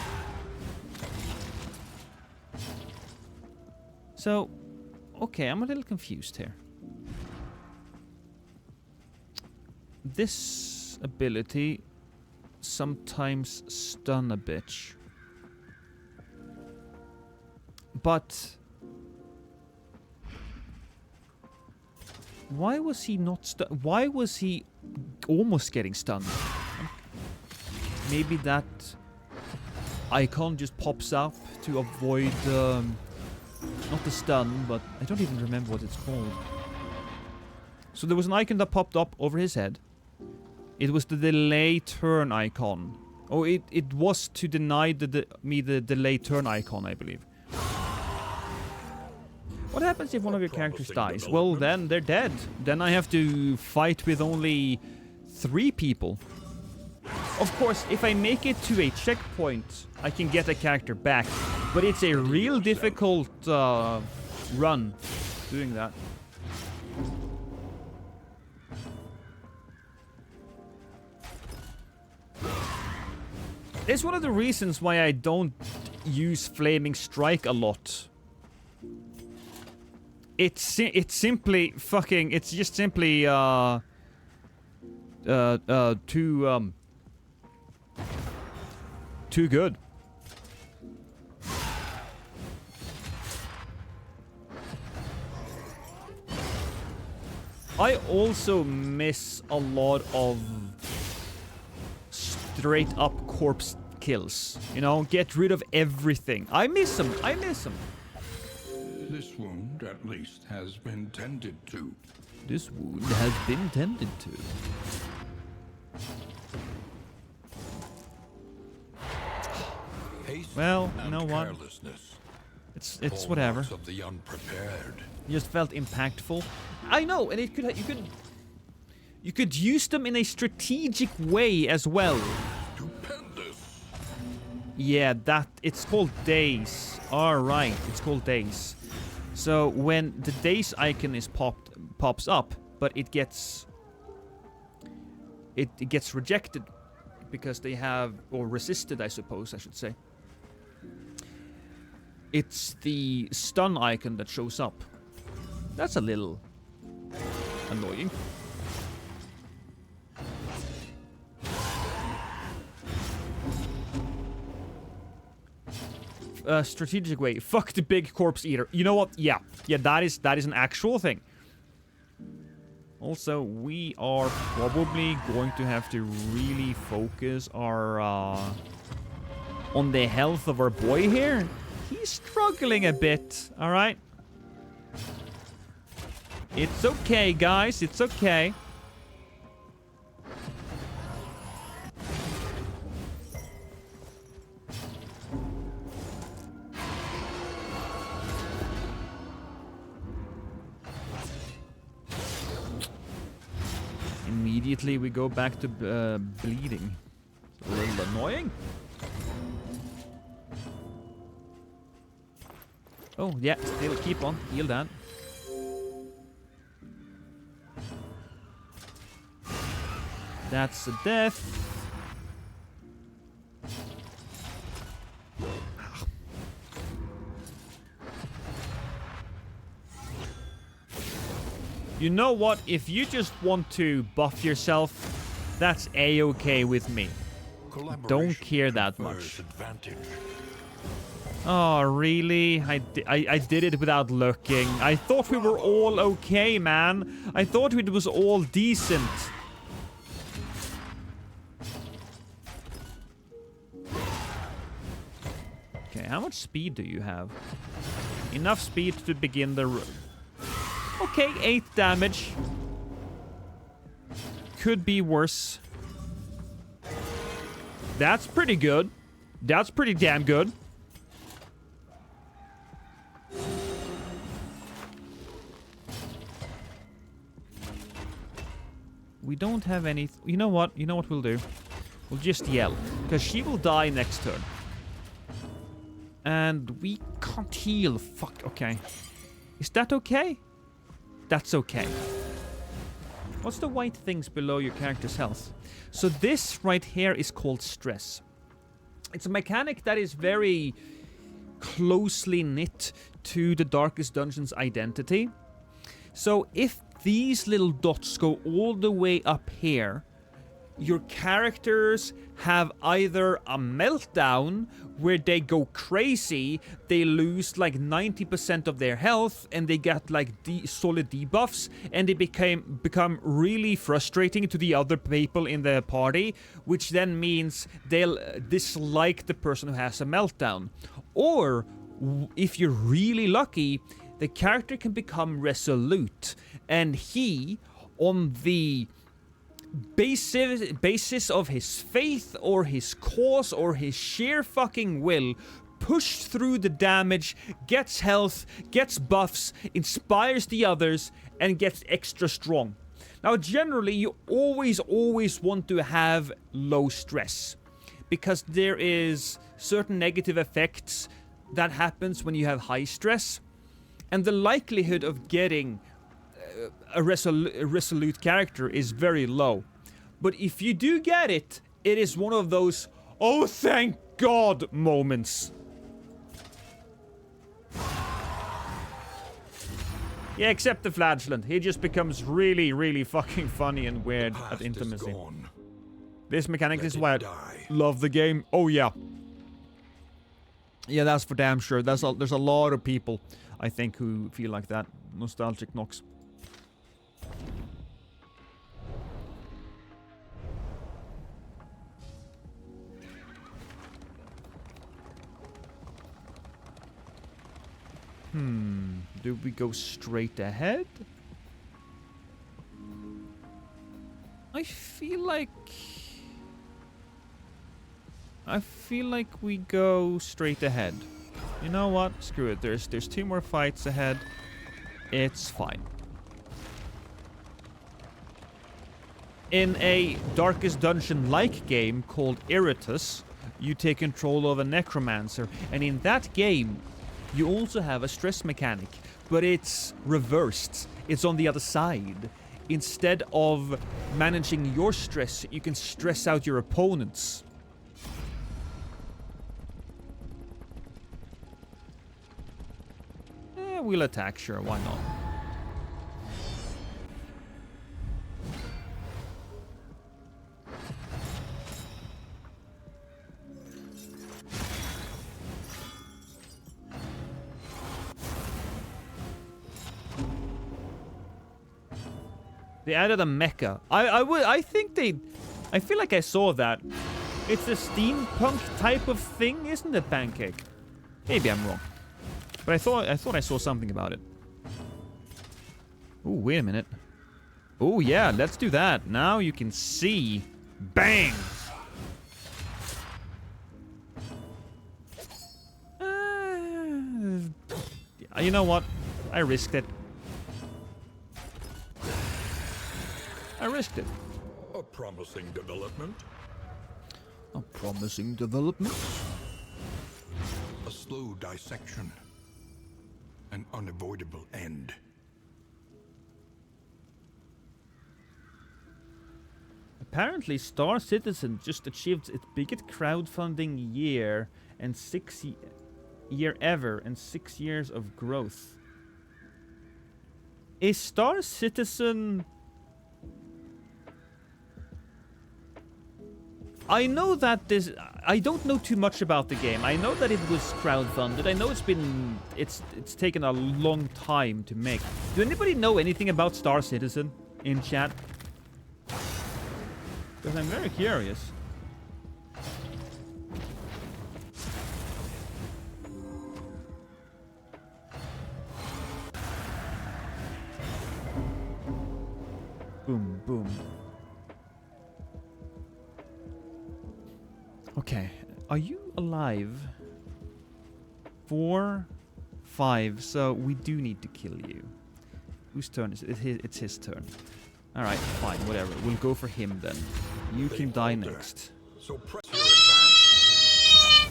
So, okay, I'm a little confused here. This ability sometimes stun a bitch. But... why was he not stunned? Why was he almost getting stunned? Maybe that icon just pops up to avoid, not the stun, but I don't even remember what it's called. So there was an icon that popped up over his head. It was the delay turn icon. Oh, it was to deny me the delay turn icon, I believe. What happens if one of your characters dies? Well, then they're dead. Then I have to fight with only 3 people. Of course, if I make it to a checkpoint, I can get a character back. But it's a real difficult run doing that. It's one of the reasons why I don't use Flaming Strike a lot. It's simply fucking... It's just simply, too good. I also miss a lot of straight up corpse kills. You know, get rid of everything. I miss them. I miss them. This wound, at least, has been tended to. This wound has been tended to. Haste Well, you and know what? carelessness. It's whatever. Hallmarks of the unprepared. It just felt impactful. I know, and you could use them in a strategic way as well. Stupendous. Yeah, it's called days. All right, it's called days. So when the days icon is pops up, but it gets rejected because they have, or resisted, I suppose I should say. It's the stun icon that shows up. That's a little annoying. Strategic way. Fuck the big corpse eater. You know what? Yeah, that is an actual thing. Also, we are probably going to have to really focus our on the health of our boy here. He's struggling a bit. All right. It's okay, guys. It's okay. Immediately we go back to bleeding. It's a little annoying. Oh, yeah, still keep on. Heal that. That's a death. You know what? If you just want to buff yourself, that's a-okay with me. Don't care that much. Advantage. Oh, really? I did it without looking. I thought we were all okay, man. I thought it was all decent. Okay, how much speed do you have? Enough speed to begin the run. Okay, 8 damage. Could be worse. That's pretty good. That's pretty damn good. We don't have any... You know what? You know what we'll do? We'll just yell. Because she will die next turn. And we can't heal. Fuck, okay. Is that okay? That's okay. What's the white things below your character's health? So this right here is called stress. It's a mechanic that is very closely knit to the Darkest Dungeon's identity. So if these little dots go all the way up here, your characters have either a meltdown where they go crazy, they lose like 90% of their health, and they get like solid debuffs, and they become really frustrating to the other people in the party, which then means they'll dislike the person who has a meltdown. Or, if you're really lucky, the character can become resolute, and he on the basis of his faith or his cause or his sheer fucking will, pushed through the damage, gets health, gets buffs, inspires the others, and gets extra strong. Now, generally, you always want to have low stress, because there is certain negative effects that happens when you have high stress, and the likelihood of getting a resolute character is very low. But if you do get it, it is one of those, oh thank God moments. Yeah, except the flagellant. He just becomes really fucking funny and weird at intimacy. This mechanic is why I love the game. Oh yeah. Yeah, that's for damn sure. There's a lot of people, I think, who feel like that. Nostalgic Nox. Do we go straight ahead? I feel like we go straight ahead. You know what? Screw it. There's 2 more fights ahead. It's fine. In a Darkest Dungeon-like game called Iritus, you take control of a necromancer, and in that game, you also have a stress mechanic, but it's reversed. It's on the other side. Instead of managing your stress, you can stress out your opponents. We'll attack, sure, why not? They added a mecha. I feel like I saw that. It's a steampunk type of thing, isn't it, Pancake? Maybe I'm wrong. But I thought I saw something about it. Ooh, wait a minute. Oh yeah, let's do that. Now you can see. Bang! You know what? I risked it. I risked it. A promising development. A promising development? A slow dissection. An unavoidable end. Apparently, Star Citizen just achieved its biggest crowdfunding year and 6 years of growth. Is Star Citizen... I know that this... I don't know too much about the game. I know that it was crowdfunded. I know it's taken a long time to make. Do anybody know anything about Star Citizen in chat? Because I'm very curious. Boom, boom. Okay, are you alive? 4, 5, so we do need to kill you. Whose turn is it? It's his turn. Alright, fine, whatever. We'll go for him then. You can die next. So press your advance.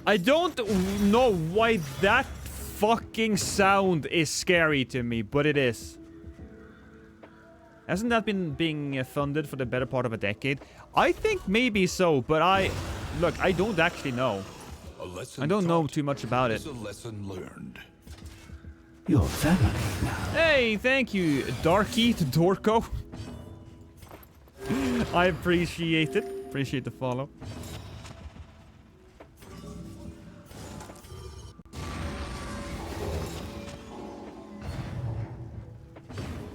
I don't know why that fucking sound is scary to me, but it is. Hasn't that been being funded for the better part of a decade? I think maybe so, but look, I don't actually know. I don't know too much about it. A lesson learned. Your family now. Hey, thank you, Darky to Dorko. I appreciate it. Appreciate the follow.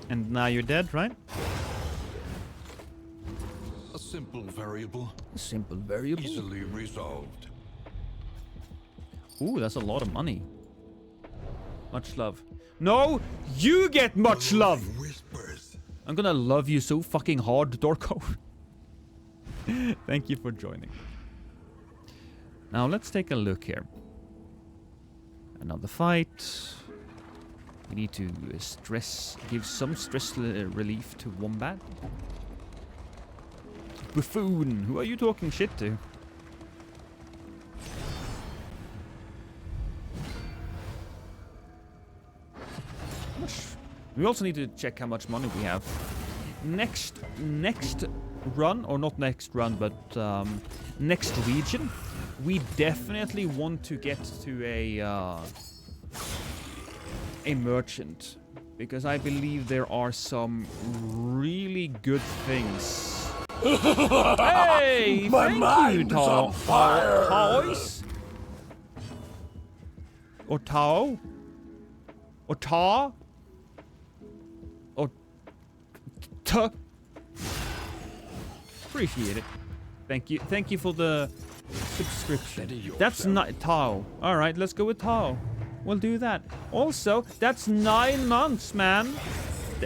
And now you're dead, right? A simple variable. A simple variable. Easily resolved. Ooh, that's a lot of money. Much love. No, you get much love. Whispers. I'm gonna love you so fucking hard, Dorko. Thank you for joining. Now let's take a look here. Another fight. We need to give some stress relief to Wombat. Buffoon, who are you talking shit to? We also need to check how much money we have. Next run, or not next run, but next region, we definitely want to get to a merchant, because I believe there are some really good things. Hey, My thank you, mind's on fire. Taois? Or Tao? Or Ta? Or Ta? Appreciate it. Thank you. Thank you for the subscription. That's not Tao. All right, let's go with Tao. We'll do that. Also, that's 9 months, man.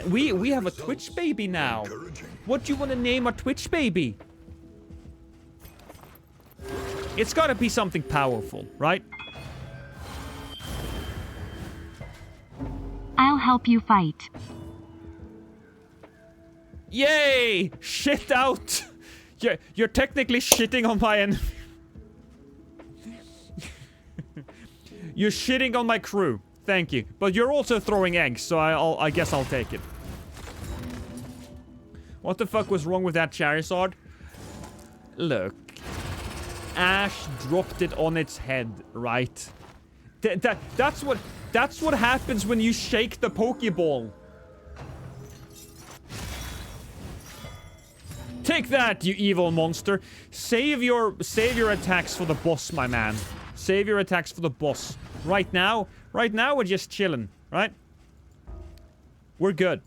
We have a Twitch baby now. What do you want to name our Twitch baby? It's got to be something powerful, right? I'll help you fight. Yay! Shit out! You're technically shitting on my enemy. You're shitting on my crew. Thank you. But you're also throwing eggs, so I guess I'll take it. What the fuck was wrong with that Charizard? Look. Ash dropped it on its head, right? That's what happens when you shake the Pokeball. Take that, you evil monster. Save your attacks for the boss, my man. Save your attacks for the boss. Right now we're just chilling, right? We're good.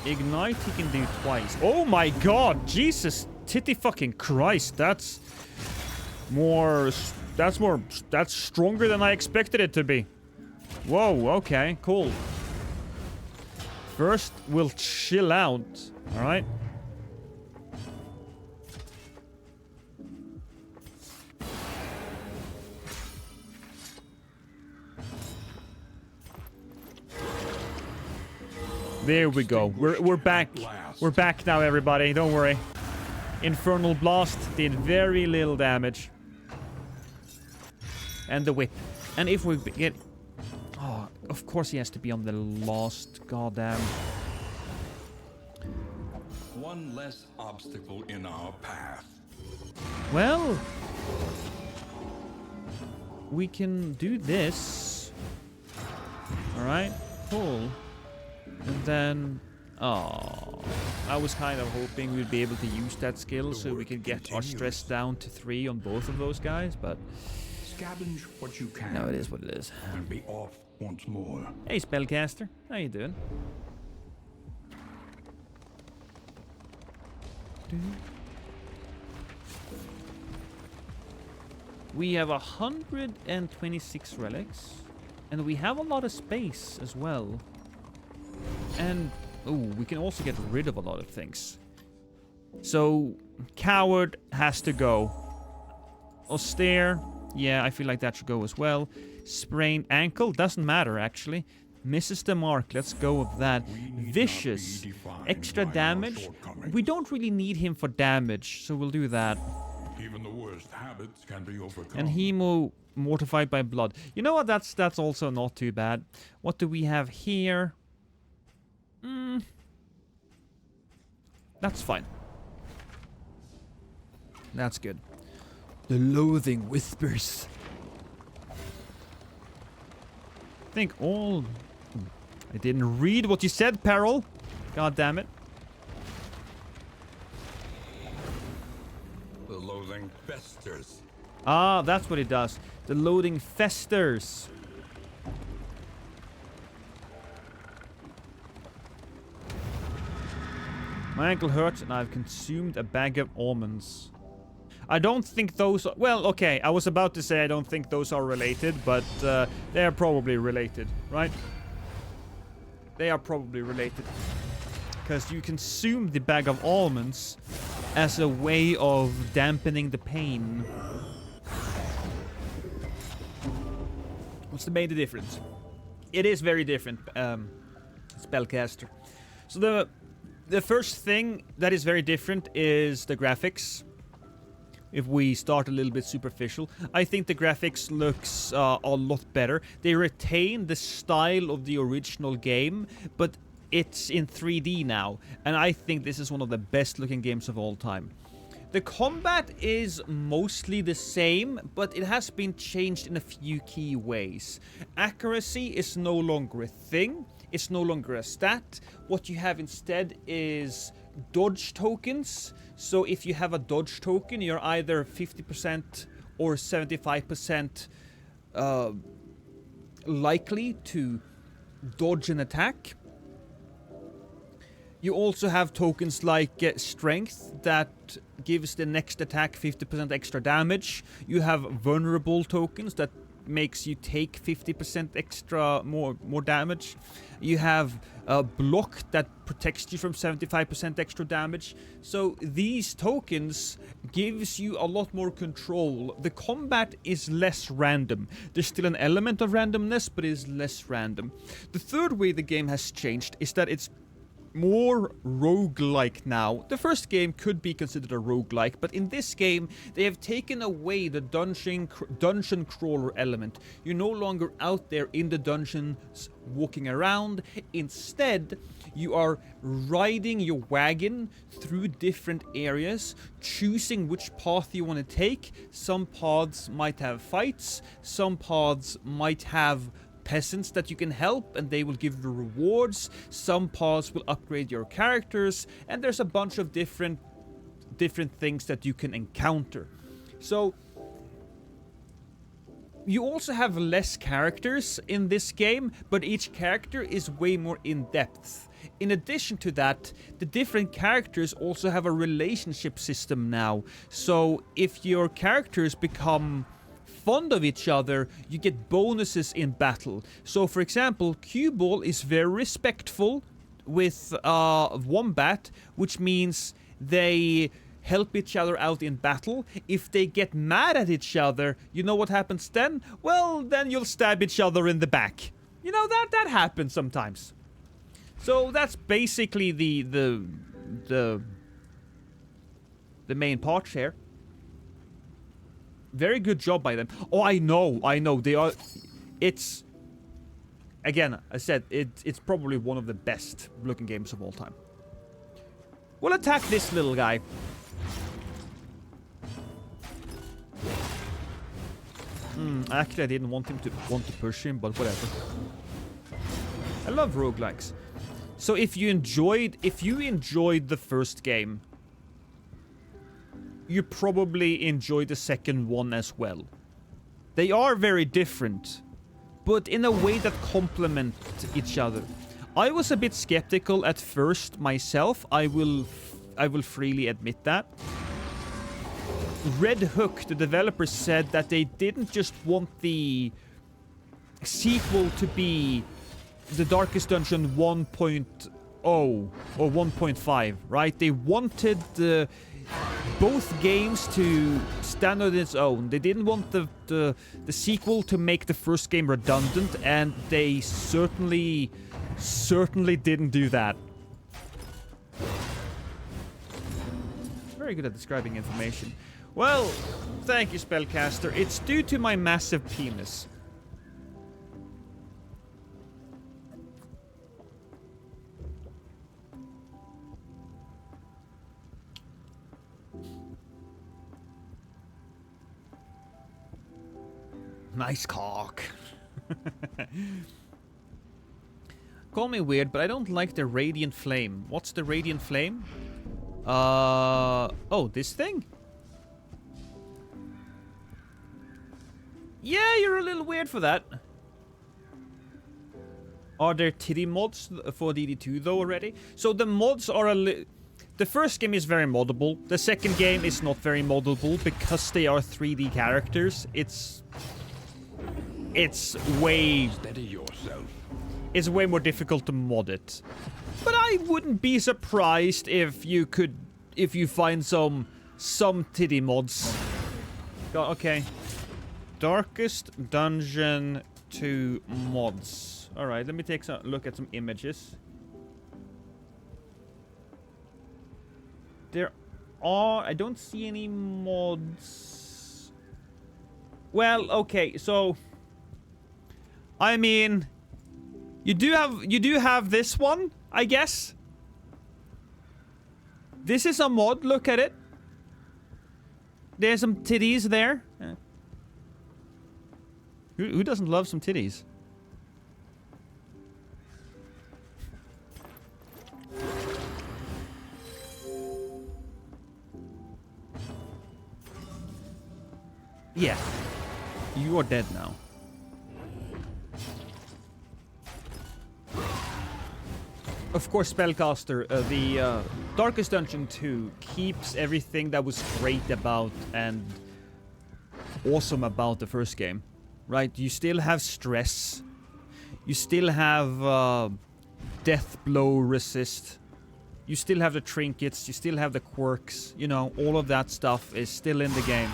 Ignite he can do twice. Oh my god, Jesus titty fucking Christ, that's stronger than I expected it to be. Whoa, okay, cool. First, we'll chill out, alright? There we go. We're back. We're back now, everybody. Don't worry. Infernal Blast did very little damage. And the whip. And if we get... Oh, of course he has to be on the last goddamn... One less obstacle in our path. Well... We can do this. Alright, cool. And then... Oh, I was kind of hoping we'd be able to use that skill so we could get our stress down to 3 on both of those guys, but... Scavenge what you can. No, it is what it is. And be off once more. Hey, Spellcaster. How you doing? We have 126 relics. And we have a lot of space as well. And... Oh, we can also get rid of a lot of things. So, Coward has to go. Austere... Yeah, I feel like that should go as well. Sprained ankle, doesn't matter actually. Misses the mark, let's go with that. Vicious, extra damage. We don't really need him for damage, so we'll do that. Even the worst habits can be overcome. And Hemo, mortified by blood. You know what, that's also not too bad. What do we have here? That's fine. That's good. The loathing whispers. I think all... I didn't read what you said, Peril. God damn it. The loathing festers. Ah, that's what it does. The loading festers. My ankle hurts and I've consumed a bag of almonds. I don't think those are... Well, okay, I was about to say I don't think those are related, but they are probably related, right? They are probably related. Because you consume the bag of almonds as a way of dampening the pain. What's the main difference? It is very different, Spellcaster. So the first thing that is very different is the graphics. If we start a little bit superficial, I think the graphics looks a lot better. They retain the style of the original game, but it's in 3D now, and I think this is one of the best looking games of all time. The combat is mostly the same, but it has been changed in a few key ways. Accuracy is no longer a thing. It's no longer a stat. What you have instead is dodge tokens. So if you have a dodge token, you're either 50% or 75% likely to dodge an attack. You also have tokens like Strength that gives the next attack 50% extra damage. You have vulnerable tokens that makes you take 50% extra more damage. You have a block that protects you from 75% extra damage. So these tokens gives you a lot more control. The combat is less random. There's still an element of randomness, but it is less random. The third way the game has changed is that it's more roguelike now. The first game could be considered a roguelike, but in this game they have taken away the dungeon crawler element. You're no longer out there in the dungeons walking around. Instead, you are riding your wagon through different areas, choosing which path you want to take. Some paths might have fights, some paths might have peasants that you can help and they will give you rewards. Some paths will upgrade your characters, and there's a bunch of different things that you can encounter. So you also have less characters in this game, but each character is way more in-depth. In addition to that, the different characters also have a relationship system now. So if your characters become fond of each other, you get bonuses in battle. So for example, Cuball is very respectful with Wombat, which means they help each other out in battle. If they get mad at each other, you know what happens then? Well, then you'll stab each other in the back. You know, that happens sometimes. So that's basically the main part here. Very good job by them. Oh, I know. They are... It's... Again, I said, it's probably one of the best looking games of all time. We'll attack this little guy. Actually, I didn't want to push him, but whatever. I love roguelikes. So if you enjoyed the first game, you probably enjoy the second one as well. They are very different, but in a way that complement each other. I was a bit skeptical at first myself. I will freely admit that. Red Hook, the developers, said that they didn't just want the sequel to be The Darkest Dungeon 1.0 or 1.5, right? They wanted both games to stand on its own. They didn't want the sequel to make the first game redundant, and they certainly didn't do that. Very good at describing information. Well, thank you, Spellcaster. It's due to my massive penis. Nice cock. Call me weird, but I don't like the Radiant Flame. What's the Radiant Flame? Oh, this thing? Yeah, you're a little weird for that. Are there titty mods for DD2 though already? So the mods are The first game is very moddable. The second game is not very moddable because they are 3D characters. It's way Steady yourself. it's way more difficult to mod it. But I wouldn't be surprised if you find some titty mods. Okay. Darkest Dungeon 2 mods. Alright, let me take a look at some images. I don't see any mods. Well, okay, so I mean, you do have this one, I guess. This is a mod, look at it. There's some titties there. Who doesn't love some titties? Yeah. You are dead now. Of course, Spellcaster, the Darkest Dungeon 2 keeps everything that was great about and awesome about the first game. Right? You still have stress. You still have death blow resist. You still have the trinkets. You still have the quirks. You know, all of that stuff is still in the game.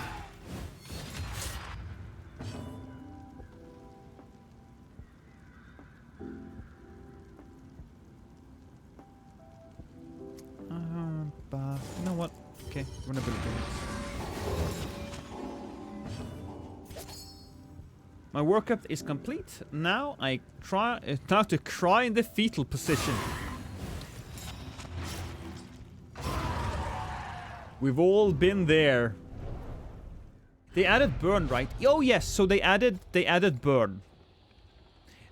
You know what? Okay, runnability. My workup is complete. Now I try to cry in the fetal position. We've all been there. They added burn, right? Oh yes, so they added burn.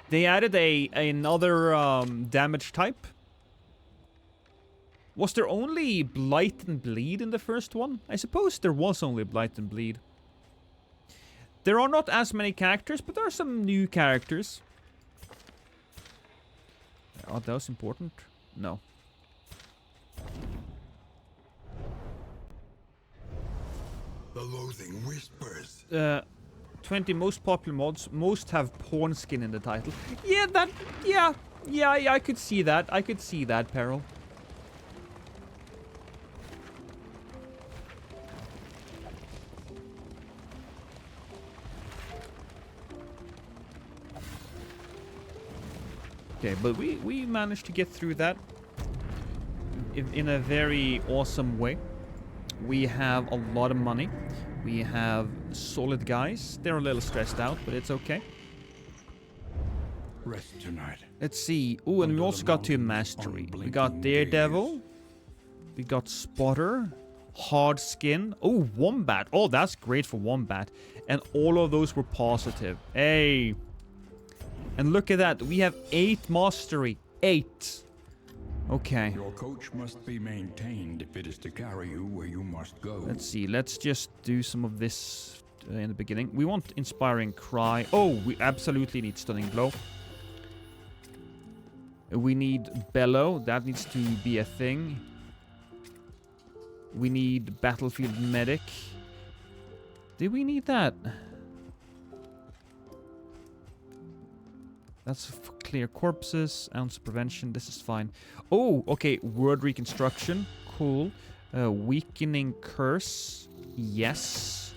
They added another damage type. Was there only Blight and Bleed in the first one? I suppose there was only Blight and Bleed. There are not as many characters, but there are some new characters. Are those important? No. The loathing whispers. 20 most popular mods. Most have porn skin in the title. Yeah, yeah, I could see that. I could see that, Peril. Okay, but we managed to get through that in a very awesome way. We have a lot of money. We have solid guys. They're a little stressed out, but it's okay. Rest tonight. Let's see. Oh, and we also got to mastery. We got Daredevil. We got Spotter. Hard Skin. Oh, Wombat. Oh, that's great for Wombat. And all of those were positive. Hey. And look at that. We have 8 mastery. 8. Okay. Your coach must be maintained if it is to carry you where you must go. Let's see. Let's just do some of this in the beginning. We want Inspiring Cry. Oh, we absolutely need Stunning Blow. We need Bellow. That needs to be a thing. We need Battlefield Medic. Do we need that? That's for clear corpses, ounce prevention, this is fine. Oh, okay, word reconstruction, cool. Weakening curse, yes.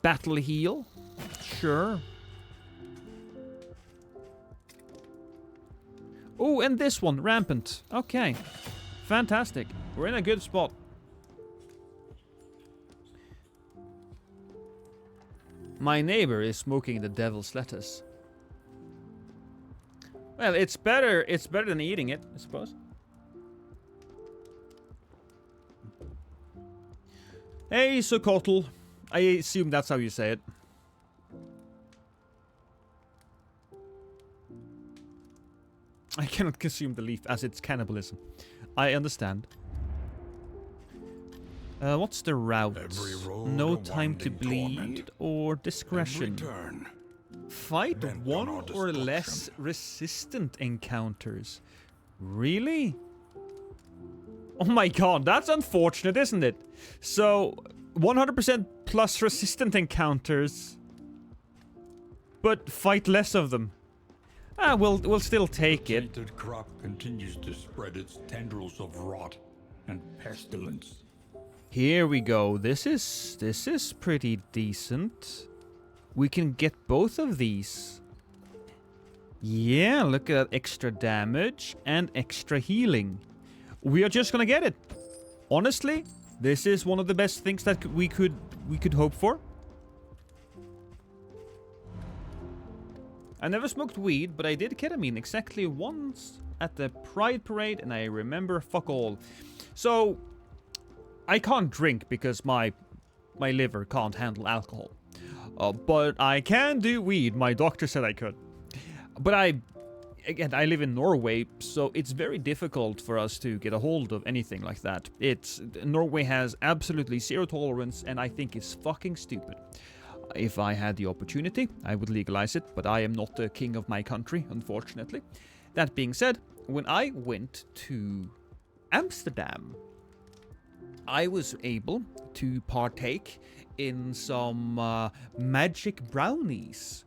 Battle heal, sure. Oh, and this one, rampant, okay. Fantastic, we're in a good spot. My neighbor is smoking the devil's lettuce. Well, it's better than eating it, I suppose. Hey, Sokotl. I assume that's how you say it. I cannot consume the leaf as it's cannibalism. I understand. What's the route? Every road No a time to winding bleed torment. or discretion? Every turn Fight Vent on one our or destruction. less resistant encounters. Really? Oh my god, that's unfortunate, isn't it? So, 100% plus resistant encounters, but fight less of them. Ah, we'll still take it. Tainted crop continues to spread its tendrils of rot and pestilence. Here we go. This is pretty decent. We can get both of these. Yeah, look at that extra damage and extra healing. We are just gonna get it. Honestly, this is one of the best things that we could hope for. I never smoked weed, but I did ketamine exactly once at the Pride Parade, and I remember fuck all. So, I can't drink because my liver can't handle alcohol. But I can do weed. My doctor said I could. But I live in Norway, so it's very difficult for us to get a hold of anything like that. Norway has absolutely zero tolerance, and I think it's fucking stupid. If I had the opportunity, I would legalize it, but I am not the king of my country, unfortunately. That being said, when I went to Amsterdam, I was able to partake in some magic brownies.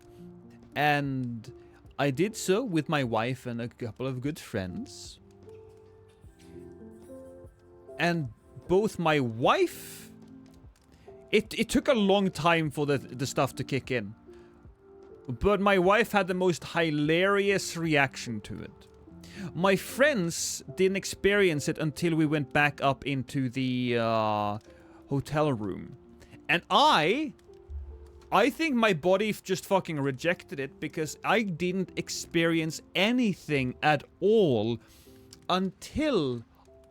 And I did so with my wife and a couple of good friends. And both my wife... It took a long time for the stuff to kick in. But my wife had the most hilarious reaction to it. My friends didn't experience it until we went back up into the hotel room. And I think my body just fucking rejected it because I didn't experience anything at all until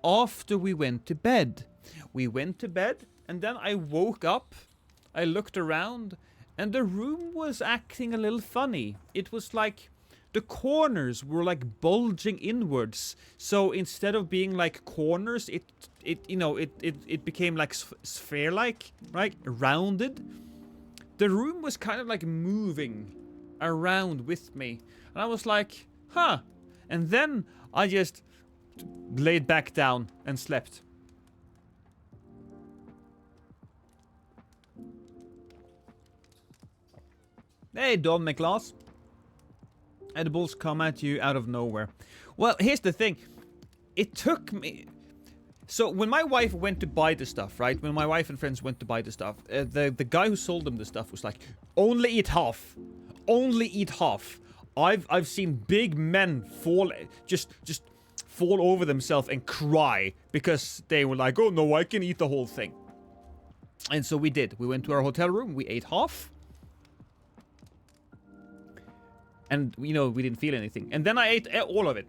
after we went to bed. We went to bed, and then I woke up, I looked around, and the room was acting a little funny. It was like the corners were like bulging inwards. So instead of being like corners, it became like sphere-like, right? Rounded. The room was kind of like moving around with me. And I was like, huh. And then I just laid back down and slept. Hey, Don McLaws. Edibles come at you out of nowhere. Well, here's the thing. It took me... So, when my wife went to buy the stuff, right? When my wife and friends went to buy the stuff, the guy who sold them the stuff was like, only eat half. Only eat half. I've seen big men fall... Just fall over themselves and cry because they were like, oh no, I can eat the whole thing. And so we did. We went to our hotel room. We ate half. And, we didn't feel anything. And then I ate all of it.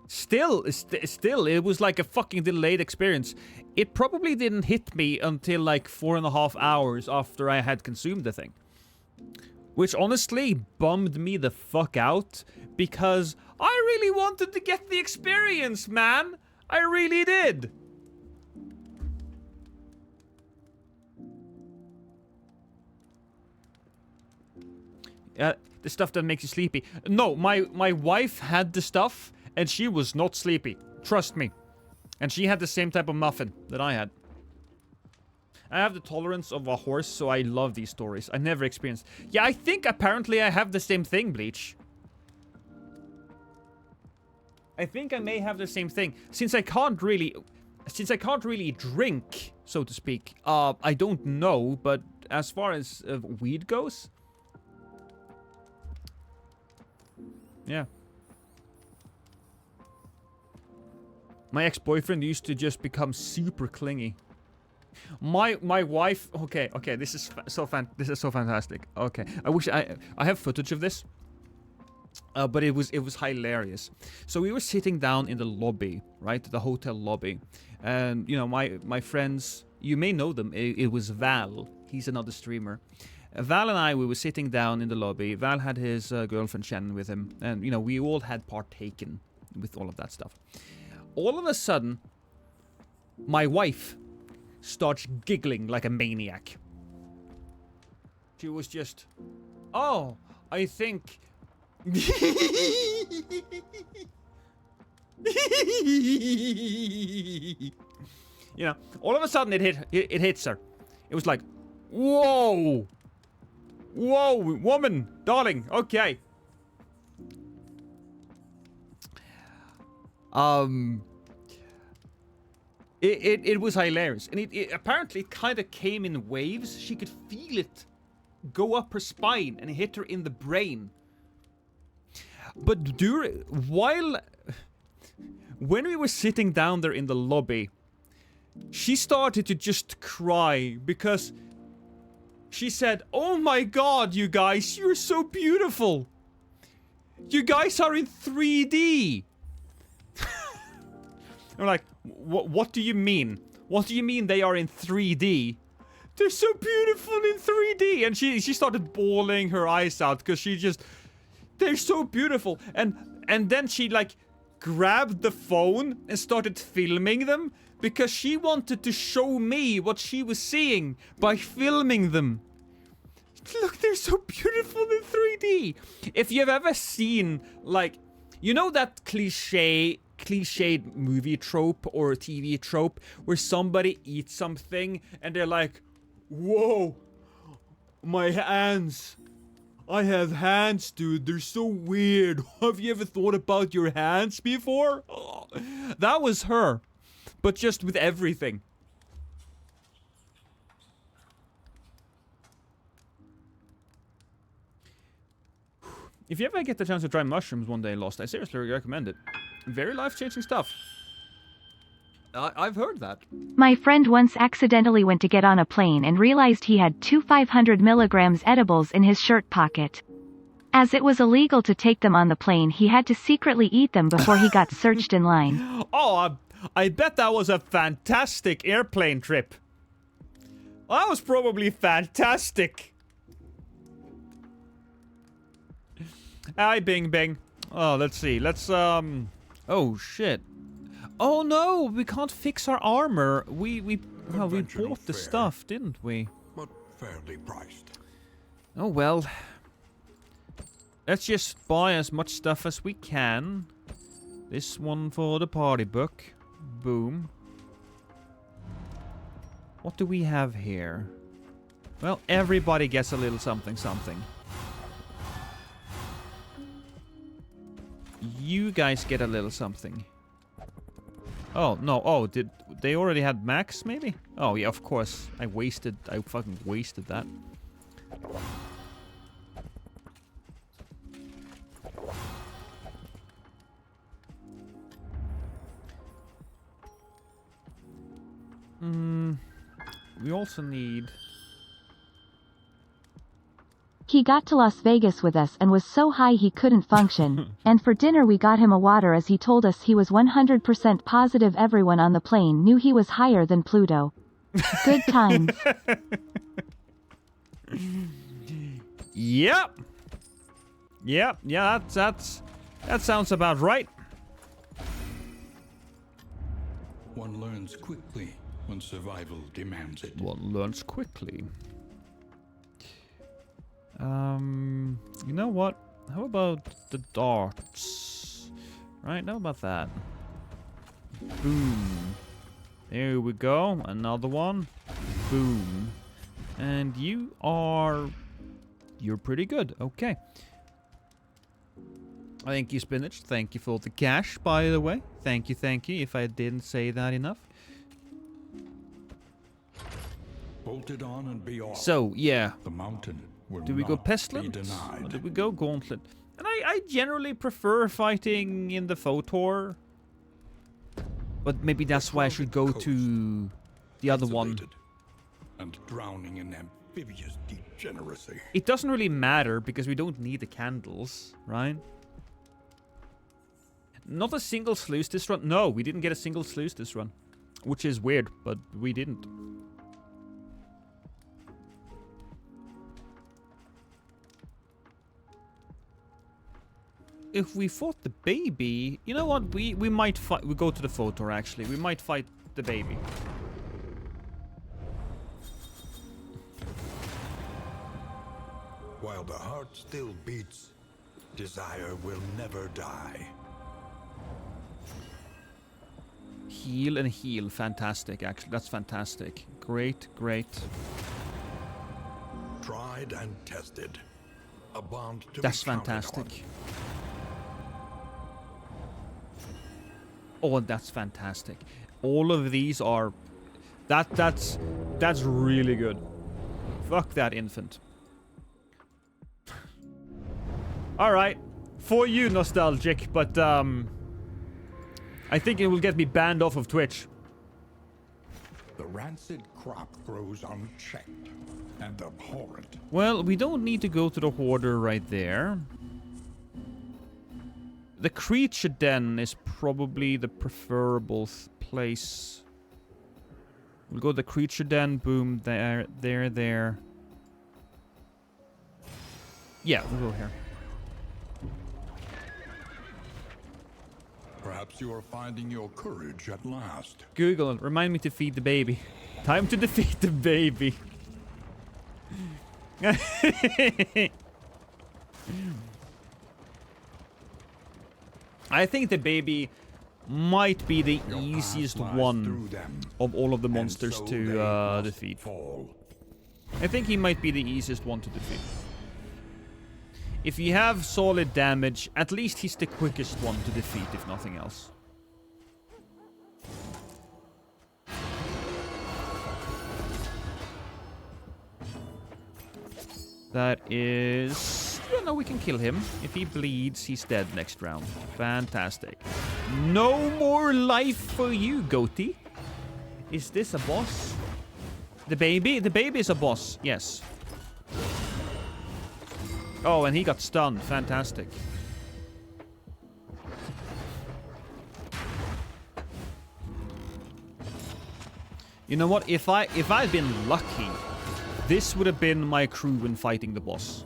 Still, it was like a fucking delayed experience. It probably didn't hit me until like 4.5 hours after I had consumed the thing. Which honestly bummed me the fuck out. Because I really wanted to get the experience, man. I really did. The stuff that makes you sleepy. No, my wife had the stuff, and she was not sleepy. Trust me. And she had the same type of muffin that I had. I have the tolerance of a horse, so I love these stories. I never experienced... Yeah, I think apparently I have the same thing, Bleach. I think I may have the same thing. Since I can't really drink, so to speak, I don't know, but as far as weed goes... Yeah. My ex-boyfriend used to just become super clingy. My wife... Okay, this is so fantastic. Okay, I wish I have footage of this. But it was hilarious. So we were sitting down in the lobby, right? The hotel lobby. And, my friends... You may know them. It was Val. He's another streamer. Val and I, we were sitting down in the lobby. Val had his girlfriend Shannon with him. And, we all had partaken with all of that stuff. All of a sudden, my wife starts giggling like a maniac. She was just Oh, I think... You know, all of a sudden it hits her. It was like, whoa! Whoa, woman, darling, okay. It was hilarious. And it apparently kind of came in waves. She could feel it go up her spine and hit her in the brain. But when we were sitting down there in the lobby, she started to just cry because she said, "Oh my god, you guys, you're so beautiful. You guys are in 3D." I'm like, what do you mean? What do you mean they are in 3D? They're so beautiful in 3D. And she started bawling her eyes out because they're so beautiful. And then she like grabbed the phone and started filming them because she wanted to show me what she was seeing by filming them. Look, they're so beautiful in 3D. If you've ever seen, like, you know that cliched movie trope or TV trope where somebody eats something and they're like, "Whoa, my hands. I have hands, dude. They're so weird. Have you ever thought about your hands before?" Oh, that was her, but just with everything. If you ever get the chance to try mushrooms one day, Lost, I seriously recommend it. Very life-changing stuff. I've heard that. My friend once accidentally went to get on a plane and realized he had 2 500 milligrams edibles in his shirt pocket. As it was illegal to take them on the plane, he had to secretly eat them before he got searched in line. Oh, I bet that was a fantastic airplane trip. That was probably fantastic. Hi, Bing Bing. Oh, let's see. Oh, shit. Oh, no. We can't fix our armor. We bought the stuff, didn't we? But fairly priced. Oh, well. Let's just buy as much stuff as we can. This one for the party book. Boom. What do we have here? Well, everybody gets a little something something. You guys get a little something. Oh, no. Oh, did they already had max, maybe? Oh, yeah, of course. I fucking wasted that. We also need... He got to Las Vegas with us and was so high he couldn't function, and for dinner we got him a water as he told us he was 100% positive everyone on the plane knew he was higher than Pluto. Good times. Yep. Yep. Yeah, that sounds about right. One learns quickly when survival demands it. One learns quickly. You know what? How about the darts? Right, how about that? Boom. There we go. Another one. Boom. And you're pretty good. Okay. Thank you, Spinach. Thank you for the cash, by the way. Thank you, if I didn't say that enough. Bolted on and be off. So, yeah. The mountain will Do we go not Pestilent? be denied. Or do we go Gauntlet? And I generally prefer fighting in the Photor. But maybe that's why I should go to the other one. Isolated and drowning in amphibious degeneracy. It doesn't really matter because we don't need the candles, right? Not a single sluice this run. No, we didn't get a single sluice this run. Which is weird, but we didn't. If we fought the baby, you know what? We might fight. We go to the Photor actually. We might fight the baby. While the heart still beats, desire will never die. Heal and heal. Fantastic, actually. That's fantastic. Great, great. Tried and tested. A bond to That's be counted fantastic. on. Oh, that's fantastic. All of these are... That's really good. Fuck that infant. Alright. For you, nostalgic, but I think it will get me banned off of Twitch. The rancid crop grows unchecked and abhorrent. Well, we don't need to go to the hoarder right there. The creature den is probably the preferable place. We'll go to the creature den. Boom. There. Yeah, we'll go here. Perhaps you are finding your courage at last. Google, remind me to feed the baby. Time to defeat the baby. I think the baby might be the Your easiest path lies one through them, of all of the and monsters so to they must defeat. fall. I think he might be the easiest one to defeat. If you have solid damage, at least he's the quickest one to defeat, if nothing else. That is... Yeah, no, we can kill him. If he bleeds, he's dead next round. Fantastic. No more life for you, goatee. Is this a boss? The baby? The baby is a boss, yes. Oh, and he got stunned. Fantastic. You know what? If I'd been lucky, this would have been my crew when fighting the boss.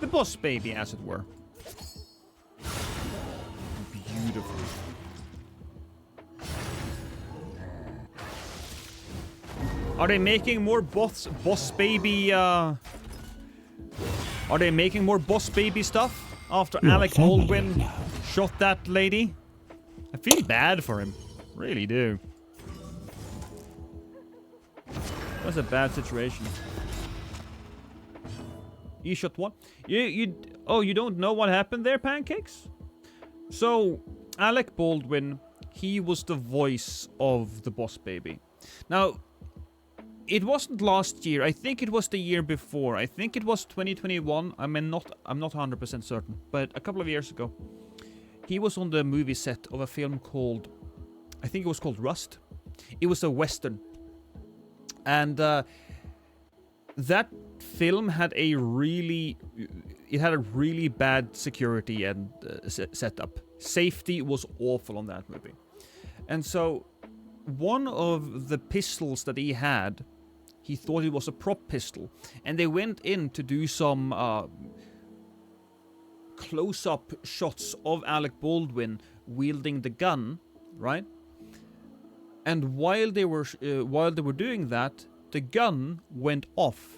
The boss baby, as it were. Beautiful. Are they making more boss baby, Are they making more boss baby stuff? After Alec Baldwin shot that lady? I feel bad for him. Really do. That's a bad situation. You shot what? Oh, you don't know what happened there, Pancakes? So, Alec Baldwin, he was the voice of the boss baby. Now, it wasn't last year. I think it was the year before. I think it was 2021. I'm not 100% certain, but a couple of years ago, he was on the movie set of a film called, I think it was called Rust. It was a western, and that film had a really bad security and setup. Safety was awful on that movie, and so one of the pistols that he had, he thought it was a prop pistol, and they went in to do some close-up shots of Alec Baldwin wielding the gun, right? And while they were doing that, the gun went off,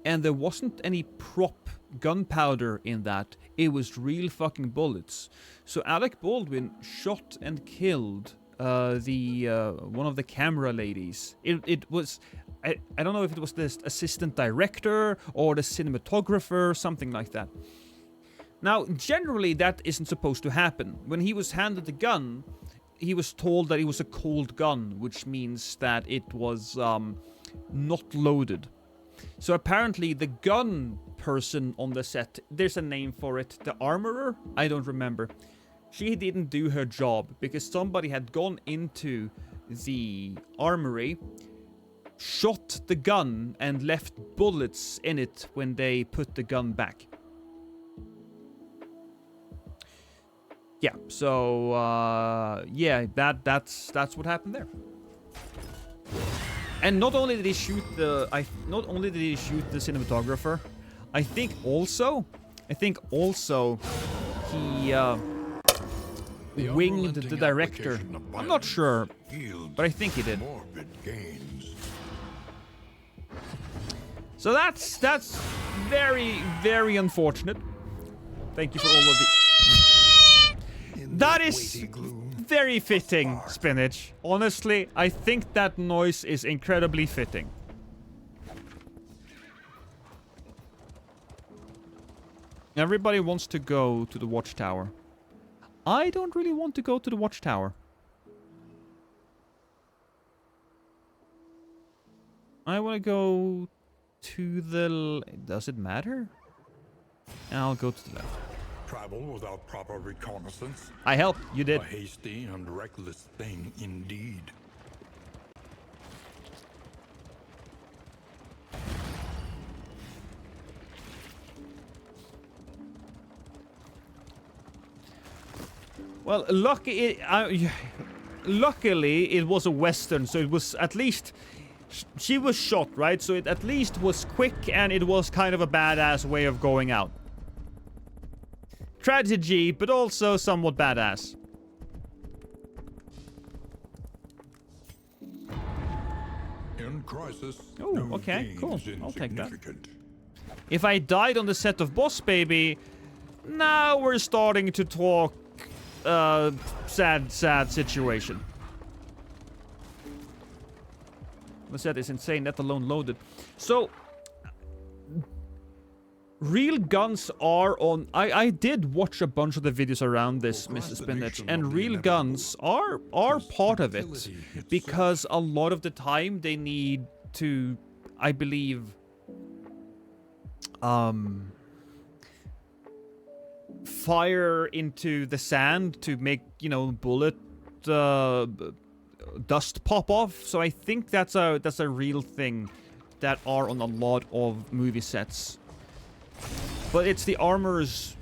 and there wasn't any prop gunpowder in that. It was real fucking bullets. So Alec Baldwin shot and killed one of the camera ladies. It was, I don't know if it was the assistant director or the cinematographer, something like that. Now, generally that isn't supposed to happen. When he was handed the gun, he was told that it was a cold gun, which means that it was not loaded. So apparently the gun person on the set, there's a name for it, the armorer? I don't remember. She didn't do her job because somebody had gone into the armory, shot the gun, and left bullets in it when they put the gun back. Yeah, so yeah, that's what happened there. And not only did he shoot the cinematographer, I think also he winged the director. I'm not sure, but I think he did. Morbid gains. So that's very, very unfortunate. Thank you for all of the... That is very fitting, Spinach. Honestly, I think that noise is incredibly fitting. Everybody wants to go to the watchtower. I don't really want to go to the watchtower. I want to go to the... Does it matter? I'll go to the left. Travel without proper reconnaissance. I helped. You did. A hasty and reckless thing indeed. Well, luckily it was a western, so it was at least... She was shot, right? So it at least was quick, and it was kind of a badass way of going out. Tragedy, but also somewhat badass. In crisis, Oh, no okay, gain cool. is I'll take that. insignificant. If I died on the set of Boss Baby, now we're starting to talk sad situation. The set is insane, let alone loaded. So, real guns are on... I did watch a bunch of the videos around this, Mrs. Spinach, and real guns are part of it. Because a lot of the time they need to, I believe... fire into the sand to make, you know, bullet dust pop off. So I think that's a real thing that are on a lot of movie sets. But it's the armor's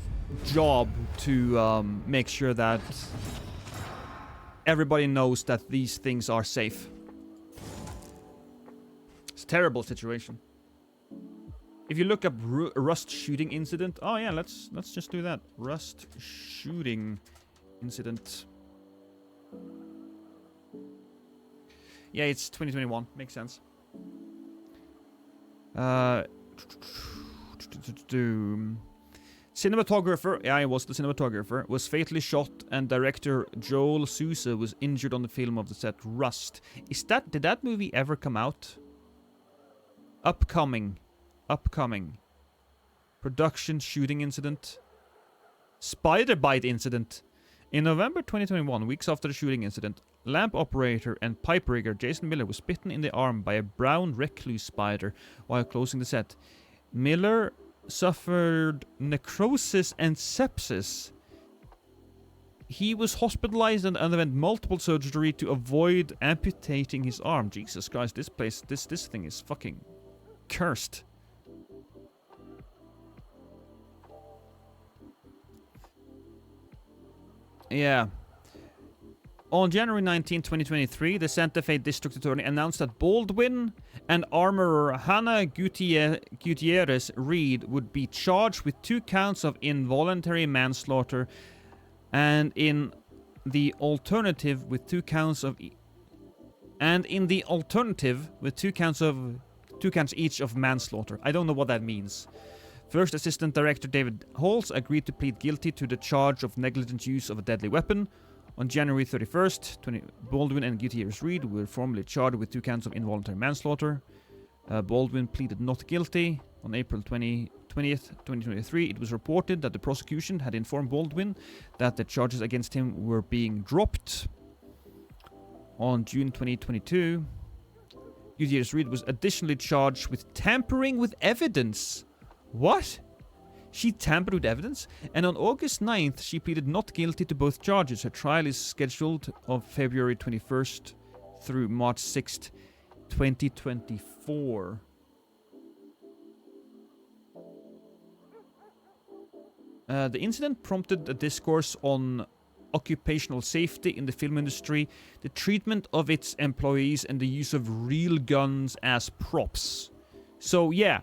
job to make sure that everybody knows that these things are safe. It's a terrible situation. If you look up Rust shooting incident, oh yeah, let's just do that. Rust shooting incident. Yeah, it's 2021. Makes sense. Cinematographer, yeah, I was the cinematographer, was fatally shot, and director Joel Sousa was injured on the film of the set Rust. Did that movie ever come out? Upcoming. Production shooting incident. Spider bite incident. In November 2021, weeks after the shooting incident, lamp operator and pipe rigger Jason Miller was bitten in the arm by a brown recluse spider while closing the set. Miller suffered necrosis and sepsis. He was hospitalized and underwent multiple surgery to avoid amputating his arm. Jesus Christ, this thing is fucking cursed. Yeah. On January 19, 2023, the Santa Fe District Attorney announced that Baldwin and armorer Hannah Gutierrez Reed would be charged with 2 counts of involuntary manslaughter, and in the alternative with 2 counts each of manslaughter. I don't know what that means. First Assistant Director David Halls agreed to plead guilty to the charge of negligent use of a deadly weapon. On January 31st, Baldwin and Gutierrez Reed were formally charged with 2 counts of involuntary manslaughter. Baldwin pleaded not guilty. On April 20th, 2023, it was reported that the prosecution had informed Baldwin that the charges against him were being dropped. On June 2022, Gutierrez Reed was additionally charged with tampering with evidence. What? She tampered with evidence? And on August 9th, she pleaded not guilty to both charges. Her trial is scheduled of February 21st through March 6th, 2024. The incident prompted a discourse on occupational safety in the film industry, the treatment of its employees, and the use of real guns as props. So yeah,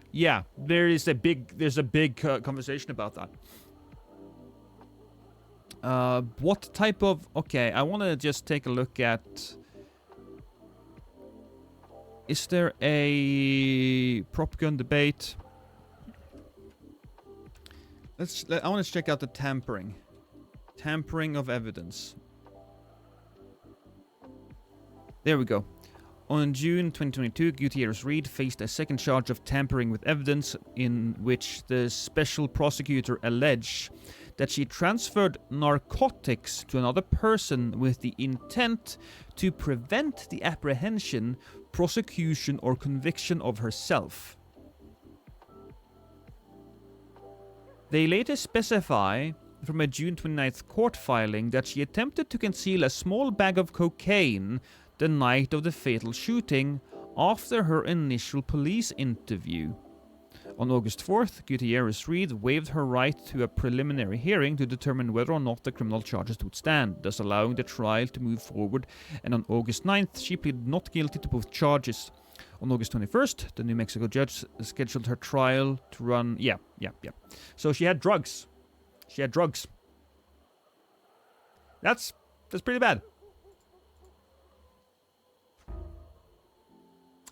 there's a big conversation about that. What type of... Okay, I want to just take a look at... Is there a prop gun debate? I want to check out the tampering. Tampering of evidence. There we go. On June 2022, Gutierrez-Reed faced a second charge of tampering with evidence in which the special prosecutor alleged that she transferred narcotics to another person with the intent to prevent the apprehension, prosecution, or conviction of herself. They later specify from a June 29th court filing that she attempted to conceal a small bag of cocaine the night of the fatal shooting after her initial police interview. On August 4th, Gutierrez-Reed waived her right to a preliminary hearing to determine whether or not the criminal charges would stand, thus allowing the trial to move forward, and on August 9th, she pleaded not guilty to both charges. On August 21st, the New Mexico judge scheduled her trial to run... Yeah. So she had drugs. That's pretty bad.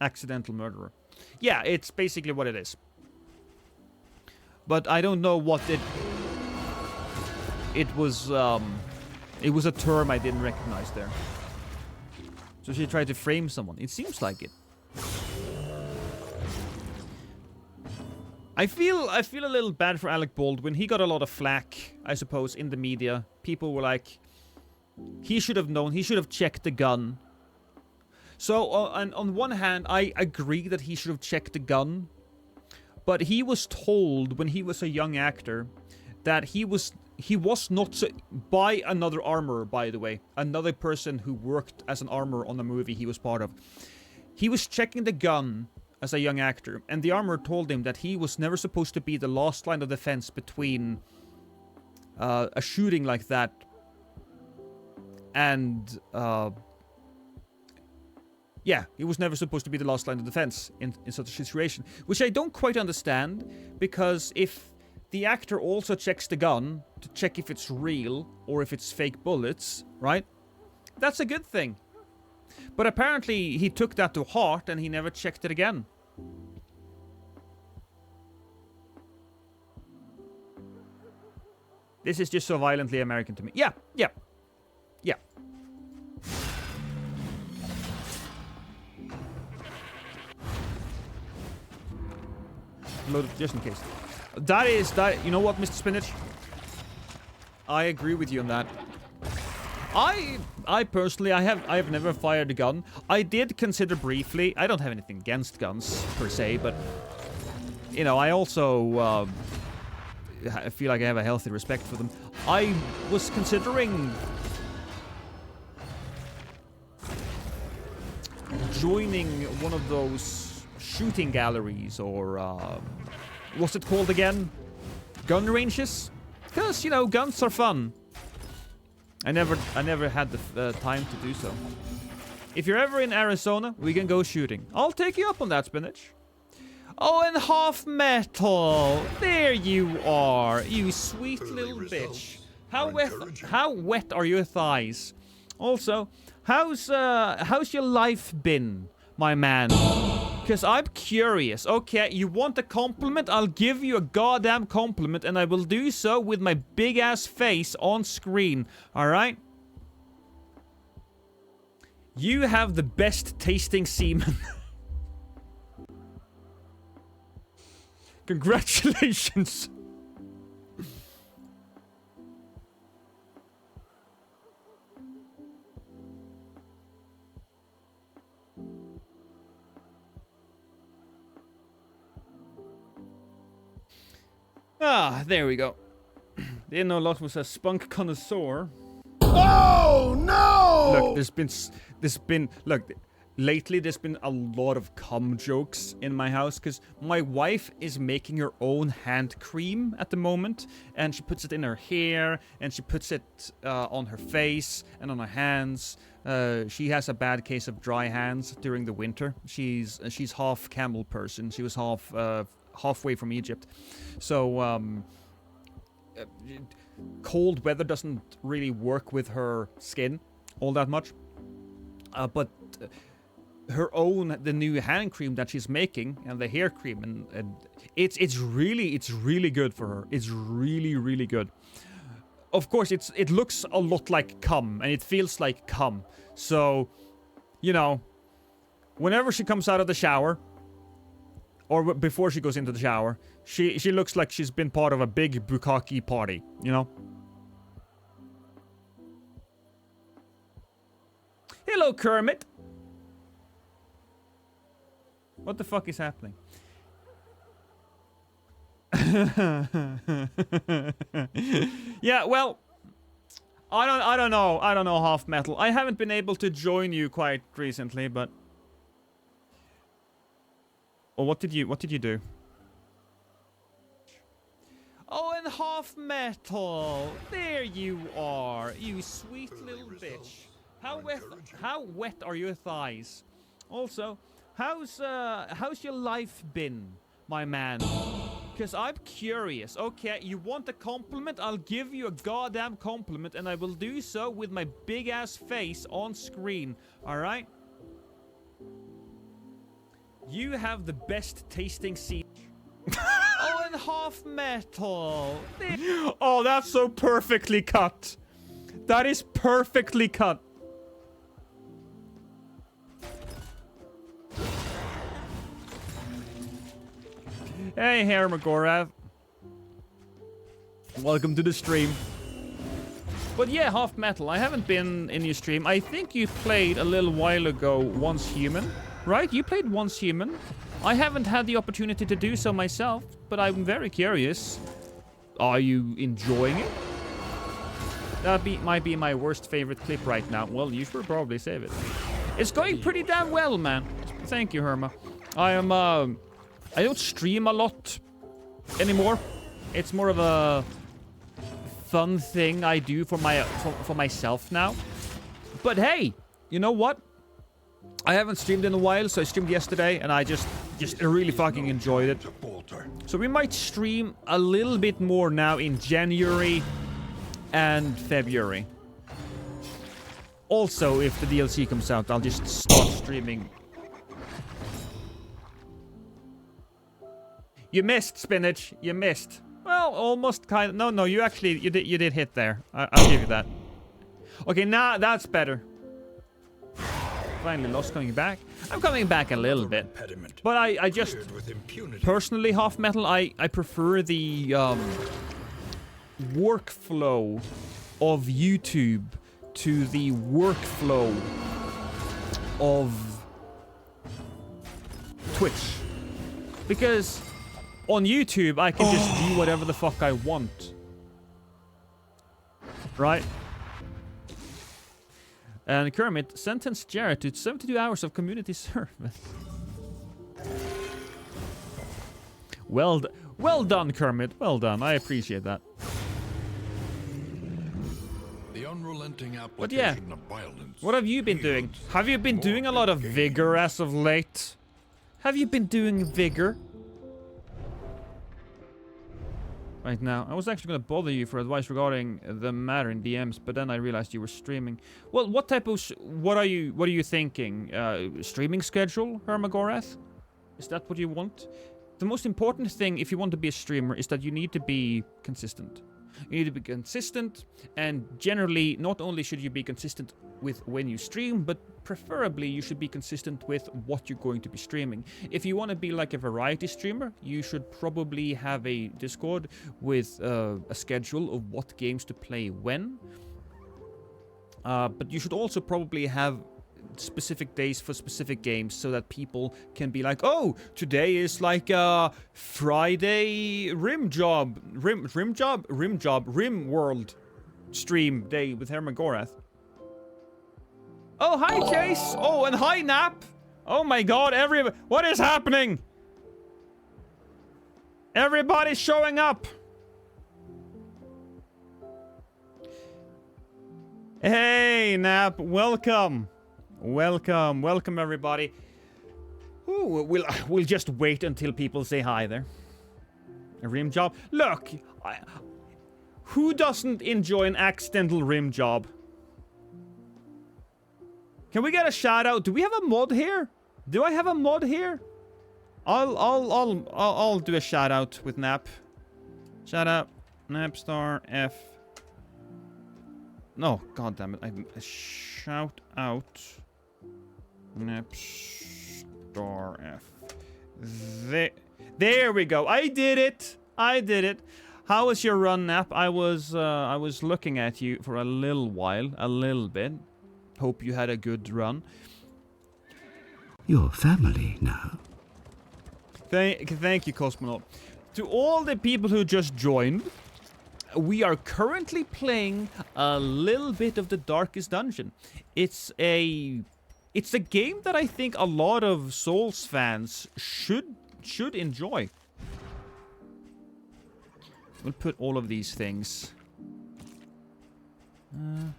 Accidental murderer. Yeah, it's basically what it is. But I don't know what it was a term I didn't recognize there. So she tried to frame someone. It seems like it. I feel a little bad for Alec Baldwin. He got a lot of flack, I suppose, in the media. People were like, he should have known. He should have checked the gun. So, on one hand, I agree that he should have checked the gun. But he was told when he was a young actor that he was not by another armorer, by the way. Another person who worked as an armorer on the movie he was part of. He was checking the gun as a young actor, and the armorer told him that he was never supposed to be the last line of defense between a shooting like that and yeah, he was never supposed to be the last line of defense in such a situation, which I don't quite understand, because if the actor also checks the gun to check if it's real or if it's fake bullets, right? That's a good thing. But apparently he took that to heart and he never checked it again. This is just so violently American to me. Yeah. Loaded just in case. That. You know what, Mr. Spinach? I agree with you on that. I personally, I have never fired a gun. I did consider briefly. I don't have anything against guns per se, but you know, I also I feel like I have a healthy respect for them. I was considering joining one of those shooting galleries, or what's it called again? Gun ranges? Because, you know, guns are fun. I never had the time to do so. If you're ever in Arizona, we can go shooting. I'll take you up on that, Spinach. Oh, and Half Metal! There you are, you sweet little bitch. How wet are your thighs? Also, how's your life been, my man? Because I'm curious. Okay, you want a compliment? I'll give you a goddamn compliment, and I will do so with my big-ass face on screen. Alright? You have the best tasting semen. Congratulations. Ah, there we go. Didn't know Lot was a spunk connoisseur. Oh no! Look, lately there's been a lot of cum jokes in my house because my wife is making her own hand cream at the moment, and she puts it in her hair and she puts it on her face and on her hands. She has a bad case of dry hands during the winter. She's half camel person. She was halfway from Egypt, so cold weather doesn't really work with her skin all that much. But the new hand cream that she's making, and the hair cream, and it's really good for her. It's really good. Of course, it looks a lot like cum, and it feels like cum. So, you know, whenever she comes out of the shower, or before she goes into the shower, she looks like she's been part of a big bukkake party, you know? Hello, Kermit! What the fuck is happening? Yeah, well, I don't know, Half Metal. I haven't been able to join you quite recently, but... Oh, what did you do? Oh, and Half Metal! There you are, you sweet little bitch. How wet are your thighs? Also, how's your life been, my man? Because I'm curious. Okay, you want a compliment? I'll give you a goddamn compliment, and I will do so with my big-ass face on screen. Alright? You have the best tasting seed. Oh, and Half Metal. Oh, that's so perfectly cut. That is perfectly cut. Hey, Hermagorath. Welcome to the stream. But yeah, Half Metal, I haven't been in your stream. I think you played a little while ago Once Human, right? You played Once Human. I haven't had the opportunity to do so myself, but I'm very curious. Are you enjoying it? That might be my worst favorite clip right now. Well, you should probably save it. It's going pretty damn well, man. Thank you, Herma. I don't stream a lot anymore. It's more of a fun thing I do for myself now. But hey, you know what? I haven't streamed in a while, so I streamed yesterday, and I just really fucking enjoyed it. So we might stream a little bit more now in January and February. Also, if the DLC comes out, I'll just start streaming. You missed, Spinach. You missed. Well, almost kind of. No, you actually, you did hit there. I'll give you that. Okay, now that's better. Finally, Lost coming back. I'm coming back a little bit, but I just personally, Half Metal, I prefer the workflow of YouTube to the workflow of Twitch, because on YouTube, I can just do whatever the fuck I want. Right? And Kermit sentenced Jared to 72 hours of community service. Well done, Kermit. Well done. I appreciate that. The unrelenting application But yeah, of violence. what have you been doing? Have you been doing a lot of Vigor as of late? Have you been doing Vigor? Right now, I was actually going to bother you for advice regarding the matter in DMs, but then I realized you were streaming. Well, what type of what are you thinking? Streaming schedule, Hermagorath? Is that what you want? The most important thing if you want to be a streamer is that you need to be consistent. You need to be consistent, and generally, not only should you be consistent with when you stream, but preferably you should be consistent with what you're going to be streaming. If you want to be like a variety streamer, you should probably have a Discord with a schedule of what games to play when. But you should also probably have specific days for specific games so that people can be like, oh, today is like a Friday Rim World stream day with Hermagorath. Oh, hi, Chase. Oh, and hi, Nap. Oh my god, what is happening? Everybody's showing up. Hey, Nap, welcome. Welcome everybody. Ooh, we'll just wait until people say hi there. A rim job. Look, Who doesn't enjoy an accidental rim job? Can we get a shout out? Do we have a mod here? Do I have a mod here? I'll do a shout out with Nap. Shout out Napstar F. No, god damn it! I shout out Napstar F. There we go. I did it. I did it. How was your run, Nap? I was looking at you for a little while, a little bit. Hope you had a good run. Your family now. Thank you, Cosmonaut. To all the people who just joined, we are currently playing a little bit of the Darkest Dungeon. It's a game that I think a lot of Souls fans should enjoy. We'll put all of these things. You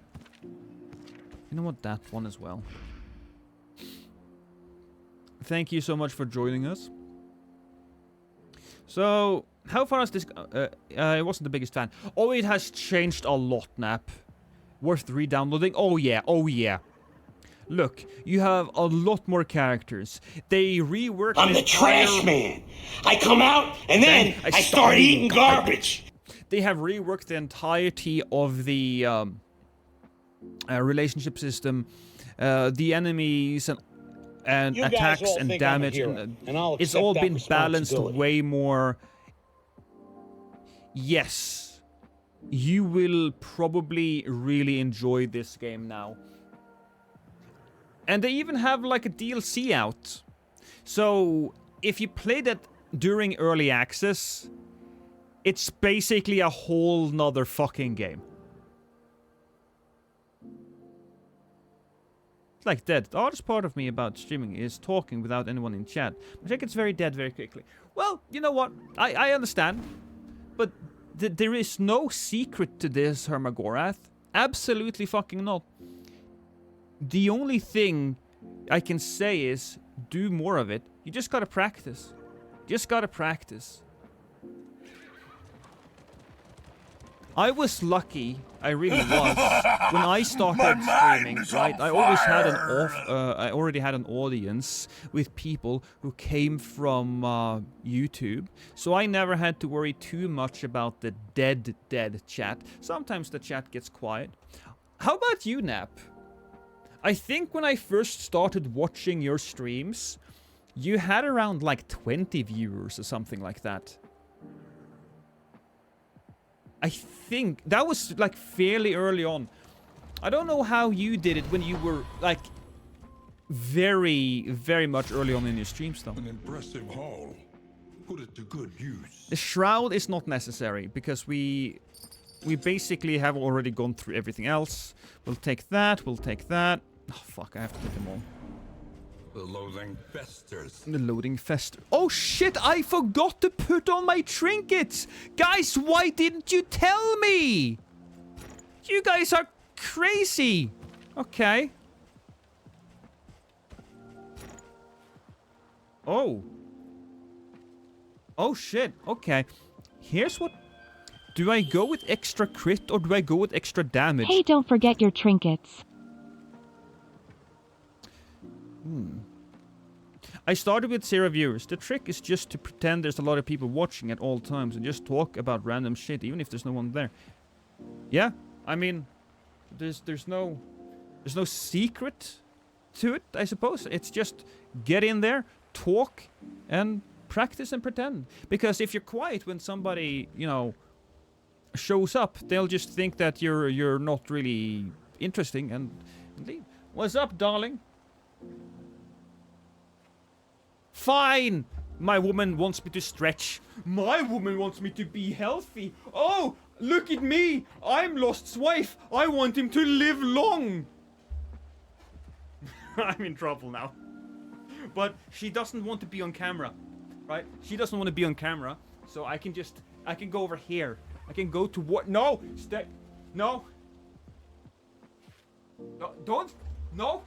know what? That one as well. Thank you so much for joining us. So, how far has this... I wasn't the biggest fan. Oh, it has changed a lot, Nap. Worth re-downloading? Oh, yeah. Oh, yeah. Look, you have a lot more characters. They reworked... I'm the trash man. I come out, and then I start eating garbage. They have reworked the entirety of the relationship system. The enemies and attacks and damage. And it's all been balanced way more. Yes. You will probably really enjoy this game now. And they even have like a DLC out. So if you play that during early access, it's basically a whole nother fucking game. It's like dead. The hardest part of me about streaming is talking without anyone in chat. I think it's very dead very quickly. Well, you know what? I understand. But there is no secret to this, Hermagorath. Absolutely fucking not. The only thing I can say is do more of it. You just gotta practice. Just gotta practice. I was lucky, I really was, when I started streaming, right? I already had an audience with people who came from YouTube, so I never had to worry too much about the dead chat. Sometimes the chat gets quiet. How about you, Nap? I think when I first started watching your streams, you had around like 20 viewers or something like that. I think that was like fairly early on. I don't know how you did it when you were like very much early on in your streams though. An impressive haul. Put it to good use. The shroud is not necessary because we basically have already gone through everything else. We'll take that, we'll take that. Oh fuck, I have to take them all. The loathing festers. The loading fester. Oh shit, I forgot to put on my trinkets! Guys, why didn't you tell me? You guys are crazy! Okay. Oh. Oh shit, okay. Here's what... Do I go with extra crit or do I go with extra damage? Hey, don't forget your trinkets. I started with 0 viewers. The trick is just to pretend there's a lot of people watching at all times and just talk about random shit, even if there's no one there. Yeah, I mean, there's no secret to it, I suppose. It's just get in there, talk, and practice and pretend. Because if you're quiet when somebody, you know, shows up, they'll just think that you're not really interesting and leave. What's up, darling? Fine! My woman wants me to stretch. My woman wants me to be healthy. Oh, look at me! I'm Lost's wife. I want him to live long. I'm in trouble now. But she doesn't want to be on camera, right? She doesn't want to be on camera, so I can go over here. I can go to what? No! Stay. No! No, don't! No!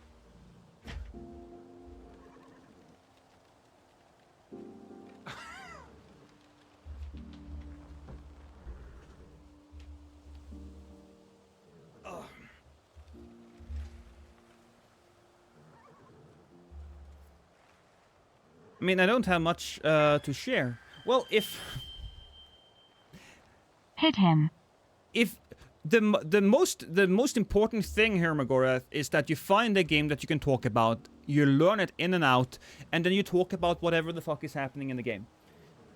I mean, I don't have much to share. Well, if Hit him. the most important thing here, Magorath, is that you find a game that you can talk about, you learn it in and out, and then you talk about whatever the fuck is happening in the game.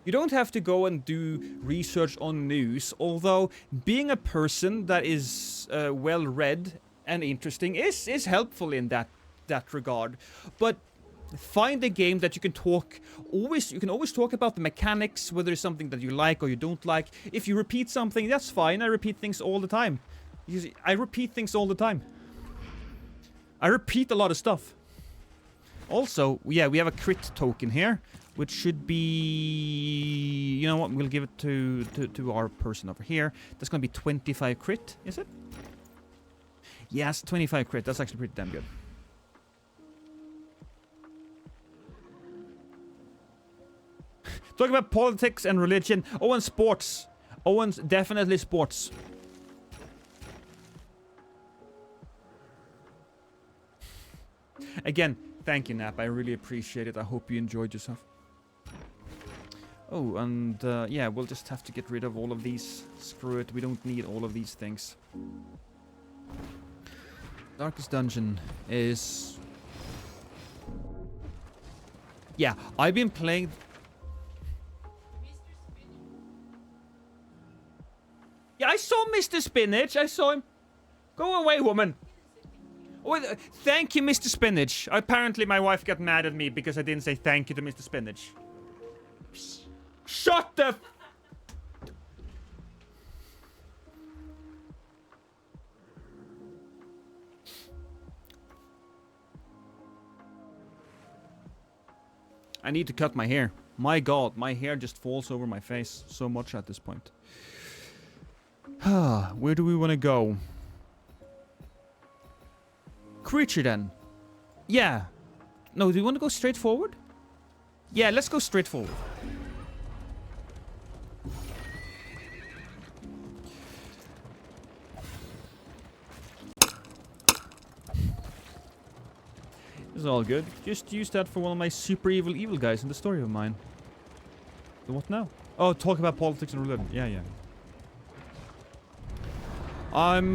You don't have to go and do research on news, although being a person that is well-read and interesting is helpful in that regard. But find a game that you can talk you can always talk about the mechanics, whether it's something that you like or you don't like. If you repeat something, that's fine. I repeat things all the time. I repeat things all the time. I repeat a lot of stuff. Also, yeah, we have a crit token here, which should be... You know what? We'll give it to our person over here. That's going to be 25 crit, is it? Yes, 25 crit. That's actually pretty damn good. Talk about politics and religion. Oh, and sports. Owen's definitely sports. Again, thank you, Nap. I really appreciate it. I hope you enjoyed yourself. Oh, and yeah, we'll just have to get rid of all of these. Screw it. We don't need all of these things. Darkest Dungeon is... Yeah, I've been playing... Yeah, I saw Mr. Spinach. I saw him. Go away, woman. Oh, thank you, Mr. Spinach. Apparently, my wife got mad at me because I didn't say thank you to Mr. Spinach. Shut the... I need to cut my hair. My god, my hair just falls over my face so much at this point. Where do we want to go? Creature then. Yeah. No, do you want to go straight forward? Yeah, let's go straight forward. This is all good. Just use that for one of my super evil guys in the story of mine. So what now? Oh, talk about politics and religion. Yeah, yeah. I'm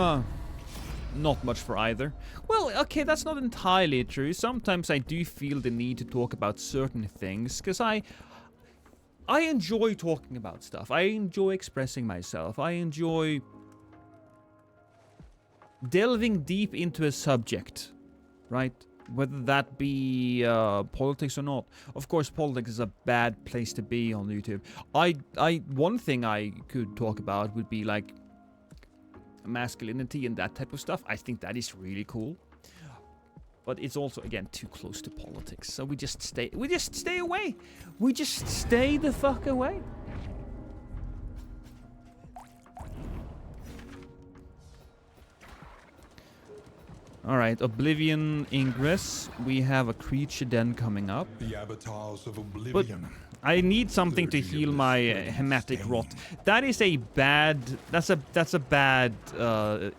not much for either. Well, okay, that's not entirely true. Sometimes I do feel the need to talk about certain things, because I enjoy talking about stuff. I enjoy expressing myself. I enjoy delving deep into a subject, right? Whether that be politics or not. Of course, politics is a bad place to be on YouTube. One thing I could talk about would be like masculinity and that type of stuff. I think that is really cool, but it's also again too close to politics, so we just stay away. We just stay the fuck away. Alright, Oblivion Ingress. We have a creature den coming up. The avatars of Oblivion. But I need something to heal my hematic rot. That is a bad... That's a bad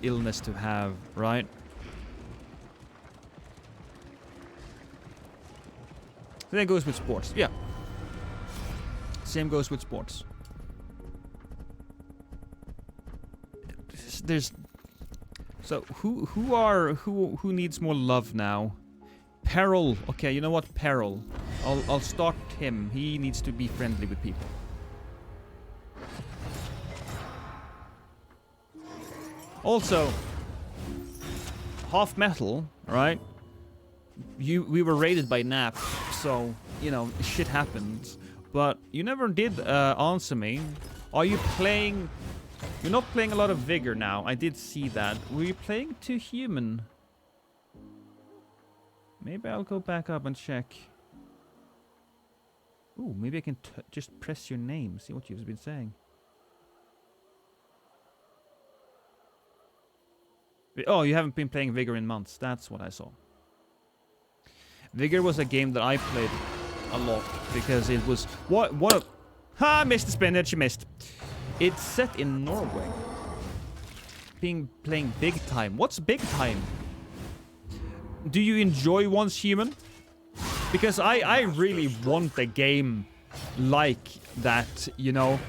illness to have, right? Same goes with sports. Yeah. Same goes with sports. There's... So who needs more love now? Peril. Okay, you know what? Peril. I'll start him. He needs to be friendly with people. Also, half metal, right? We were raided by Nap, so you know shit happens. But you never did answer me. Are you playing? You're not playing a lot of Vigor now. I did see that. Were you playing too human? Maybe I'll go back up and check. Ooh, maybe I can just press your name, see what you've been saying. Oh, you haven't been playing Vigor in months. That's what I saw. Vigor was a game that I played a lot because it was... What? Ha! Missed the spinach, you missed. It's set in Norway. Playing big time. What's big time? Do you enjoy Once Human? Because I really want a game like that, you know.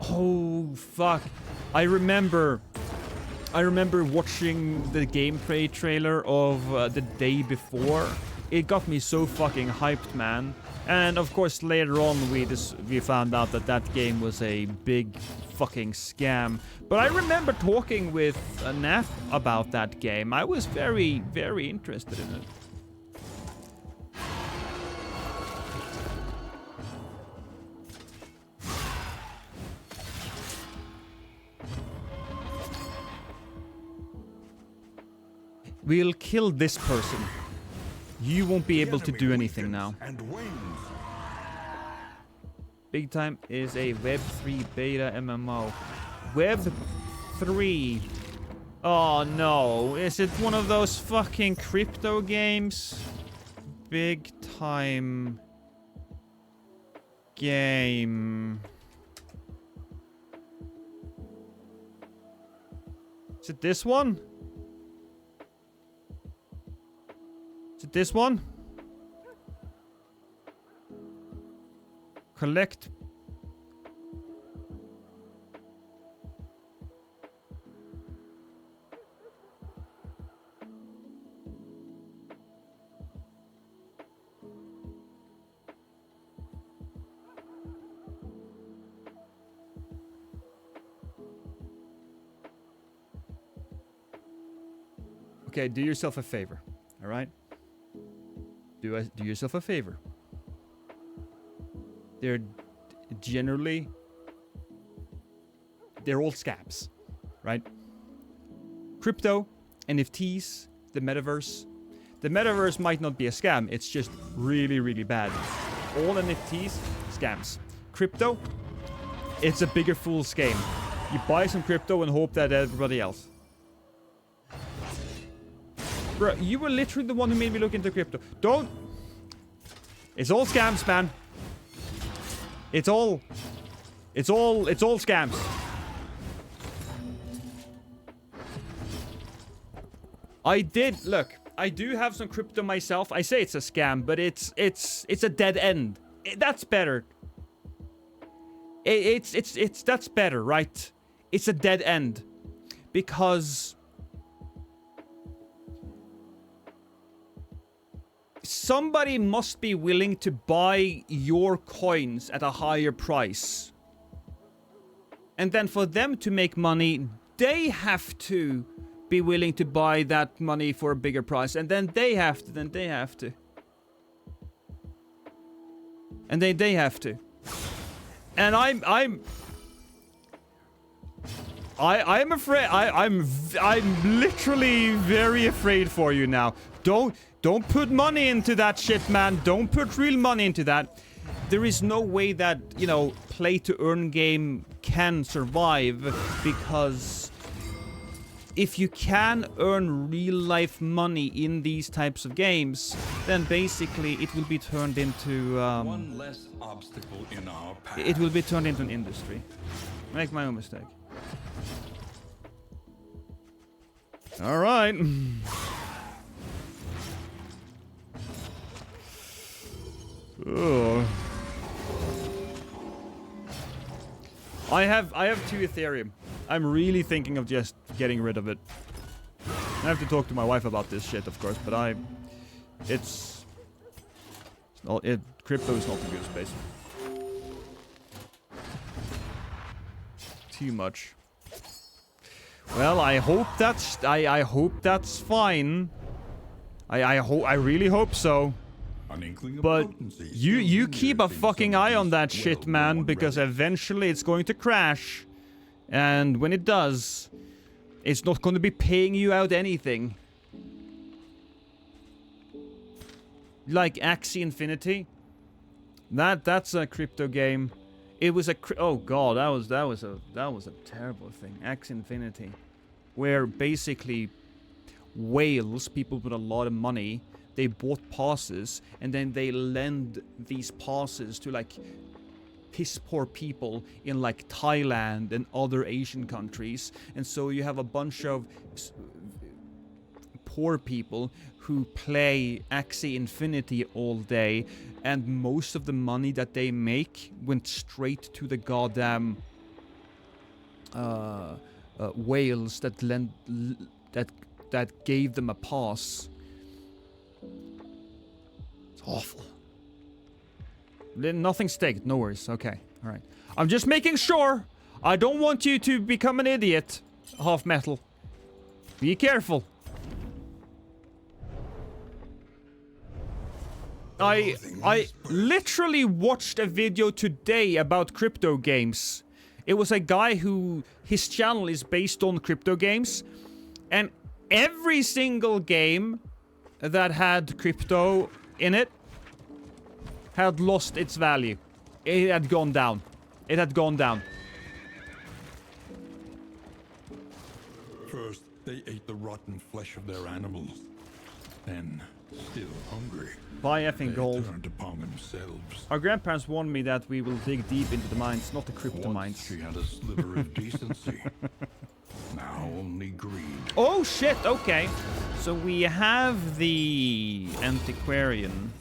Oh, fuck. I remember watching the gameplay trailer of the day before. It got me so fucking hyped, man. And of course, later on, we found out that that game was a big fucking scam. But I remember talking with Naf about that game. I was very, very interested in it. We'll kill this person. You won't be able to do anything now. And wings. Big Time is a Web 3 beta MMO. Web 3. Oh no, is it one of those fucking crypto games? Big Time game. Is it this one? Is it this one? Collect. Okay, do yourself a favor, all right? Do yourself a favor. They're all scams, right? Crypto, NFTs, the metaverse. The metaverse might not be a scam, it's just really, really bad. All NFTs, scams. Crypto, it's a bigger fool's game. You buy some crypto and hope that everybody else. Bro, you were literally the one who made me look into crypto. Don't. It's all scams, man. It's all scams. Look, I do have some crypto myself. I say it's a scam, but it's a dead end. That's better. That's better, right? It's a dead end. Because somebody must be willing to buy your coins at a higher price. And then for them to make money, they have to be willing to buy that money for a bigger price. And then they have to, And they have to. And I'm afraid. I'm literally very afraid for you now. Don't put money into that shit, man. Don't put real money into that. There is no way that, you know, play-to-earn game can survive, because if you can earn real-life money in these types of games, then basically it will be turned into One less obstacle in our path. it will be turned into an industry. Make my own mistake. All right. Ugh. I have 2 Ethereum. I'm really thinking of just getting rid of it. I have to talk to my wife about this shit, of course, but crypto is not a good space. Too much. Well, I hope that's fine. I really hope so. An inkling of But potency you still keep a lingers in fucking some of eye on these that shit, man, well-worn because relics. eventually it's going to crash. And when it does, it's not going to be paying you out anything. Like Axie Infinity. That's a crypto game. It was oh god, that was a terrible thing. Axie Infinity, where basically whales, people with a lot of money, they bought passes and then they lend these passes to like piss poor people in like Thailand and other Asian countries. And so you have a bunch of poor people who play Axie Infinity all day, and most of the money that they make went straight to the goddamn whales that gave them a pass. It's awful. Nothing staked. No worries. Okay. All right. I'm just making sure. I don't want you to become an idiot, Half Metal. Be careful. I literally watched a video today about crypto games. It was a guy who, his channel is based on crypto games, and every single game that had crypto in it had lost its value. It had gone down. It had gone down. First, they ate the rotten flesh of their animals. Then, still hungry, Buy effing they gold. turned upon themselves. Our grandparents warned me that we will dig deep into the mines, not the crypto Once mines. she had a sliver of decency. Now only greed. Oh shit, okay. So we have the antiquarian.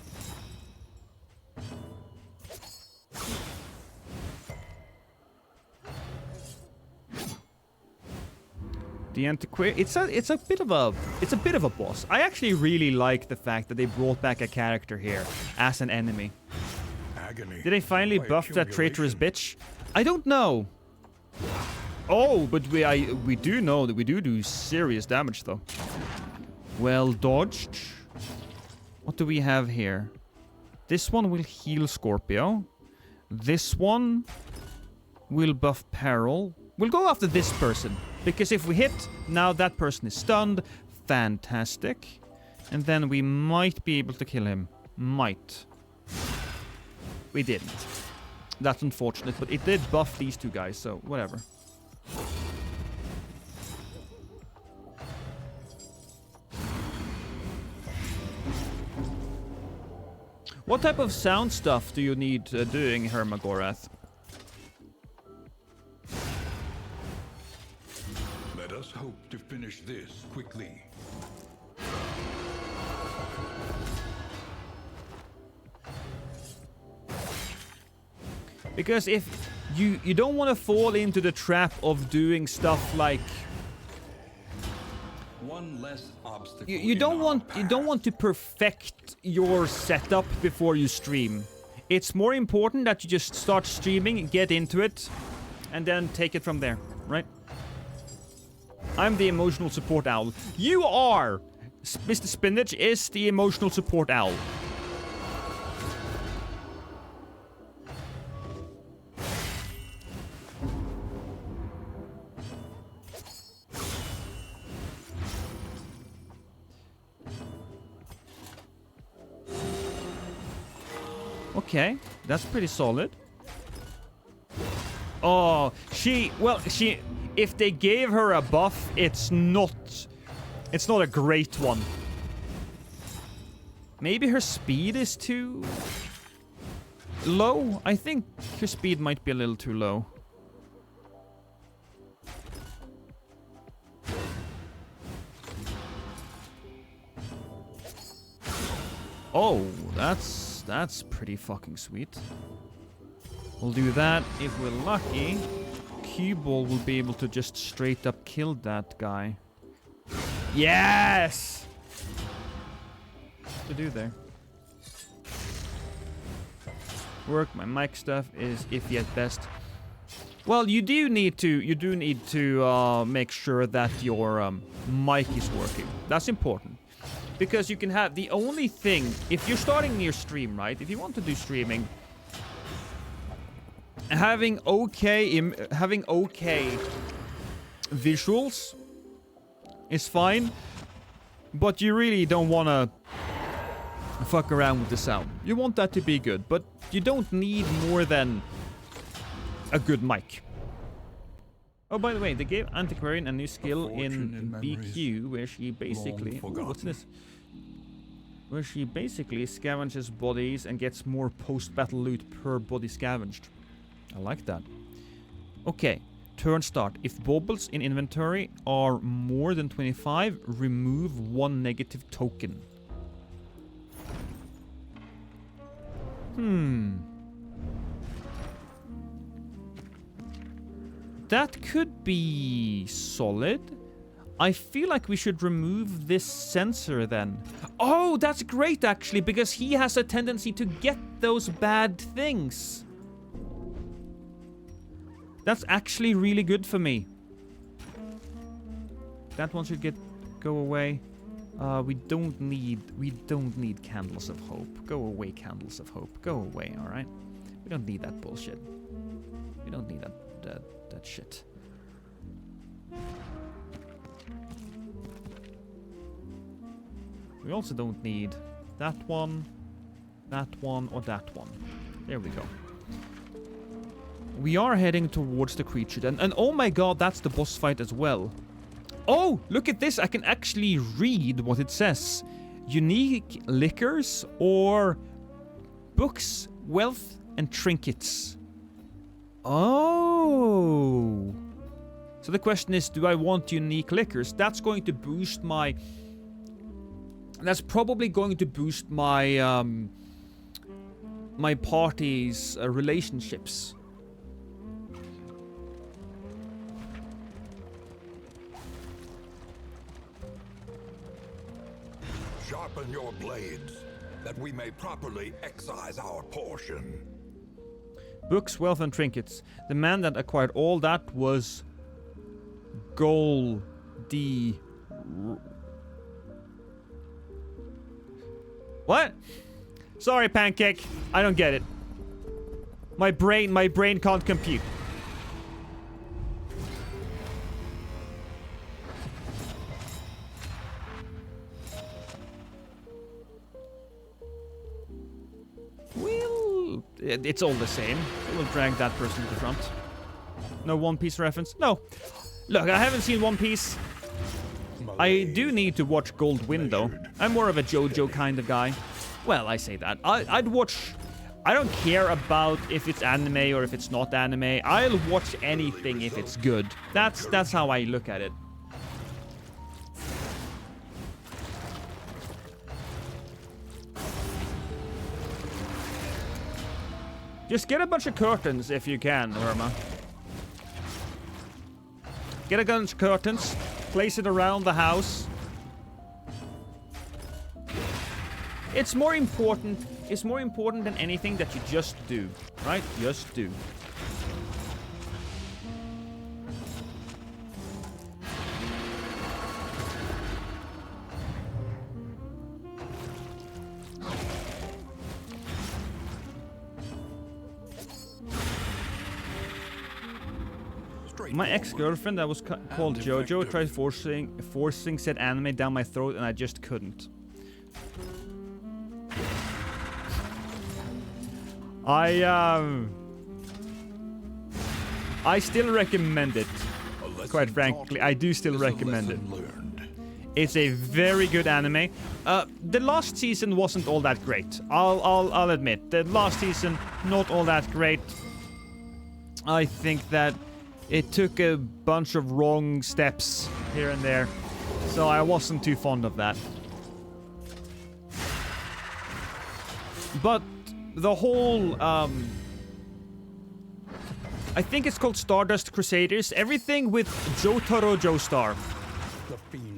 The antiquarian, it's a bit of a boss. I actually really like the fact that they brought back a character here as an enemy. Agony. Did they finally by buff that traitorous accumulation. bitch? I don't know. Oh, but we do know that we do serious damage though. Well dodged. What do we have here? This one will heal Scorpio. This one will buff Peril. We'll go after this person, because if we hit, now that person is stunned. Fantastic. And then we might be able to kill him. Might. We didn't. That's unfortunate, but it did buff these two guys, so whatever. What type of sound stuff do you need doing, Hermagorath? Let us hope to finish this quickly. Because if you don't want to fall into the trap of doing stuff like One less obstacle. you don't want to perfect your setup before you stream. It's more important that you just start streaming, get into it, and then take it from there, right? I'm the emotional support owl. You are! Mr. Spinach is the emotional support owl. Okay, that's pretty solid. Oh, if they gave her a buff, it's not a great one. Maybe her speed is too low? I think her speed might be a little too low. Oh, that's pretty fucking sweet. We'll do that. If we're lucky, Cue-Ball will be able to just straight up kill that guy. Yes! What to do there? Work, my mic stuff is iffy at best. Well, you do need to make sure that your mic is working. That's important. Because you can have the only thing, if you're starting your stream, right? If you want to do streaming, having okay visuals is fine, but you really don't want to fuck around with the sound. You want that to be good, but you don't need more than a good mic. Oh, by the way, they gave Antiquarian a new skill in BQ, where she basically... Ooh, what's this? Where she basically scavenges bodies and gets more post-battle loot per body scavenged. I like that. Okay, Turn start. If baubles in inventory are more than 25, remove 1 negative token. That could be solid. I feel like we should remove this sensor then. Oh, that's great actually, because he has a tendency to get those bad things. That's actually really good for me. That one should go away. We don't need Candles of Hope. Go away, Candles of Hope. Go away, all right? We don't need that bullshit. We don't need that shit. We also don't need that one, or that one. There we go. We are heading towards the creature then. And oh my god, that's the boss fight as well. Oh, look at this. I can actually read what it says. Unique liquors or books, wealth, and trinkets. Oh. So the question is, do I want unique liquors? That's going to boost my... That's probably going to boost my, my party's relationships. Sharpen your blades, that we may properly excise our portion. Books, wealth, and trinkets. The man that acquired all that was Goldie. What? Sorry, Pancake. I don't get it. My brain can't compute. Well, it's all the same. We'll drag that person to the front. No One Piece reference? No. Look, I haven't seen One Piece. I do need to watch Gold Wind, though. I'm more of a JoJo kind of guy. Well, I say that. I'd watch... I don't care about if it's anime or if it's not anime. I'll watch anything if it's good. That's how I look at it. Just get a bunch of curtains if you can, Irma. Get a bunch of curtains. Place it around the house. It's more important than anything that you just do, right? Just do. My ex-girlfriend that was called JoJo tried forcing said anime down my throat, and I just couldn't. I still recommend it. Quite frankly, I do still recommend it. It's a very good anime. The last season wasn't all that great. I'll admit, the last season not all that great. I think that it took a bunch of wrong steps here and there, so I wasn't too fond of that. But the whole, I think it's called Stardust Crusaders. Everything with Jotaro Joestar.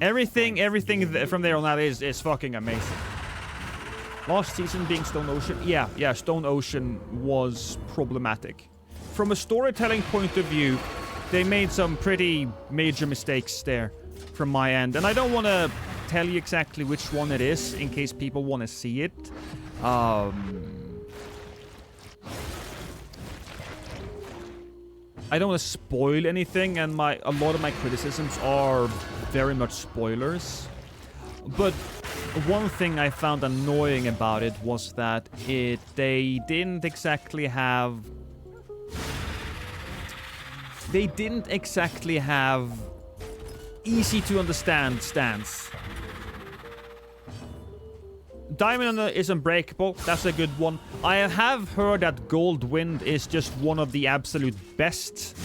Everything from there on out is fucking amazing. Last season being Stone Ocean. Yeah, Stone Ocean was problematic. From a storytelling point of view, they made some pretty major mistakes there from my end. And I don't want to tell you exactly which one it is in case people want to see it. I don't want to spoil anything, and a lot of my criticisms are very much spoilers. But one thing I found annoying about it was that they didn't exactly have easy to understand stance. Diamond is Unbreakable. That's a good one. I have heard that Gold Wind is just one of the absolute best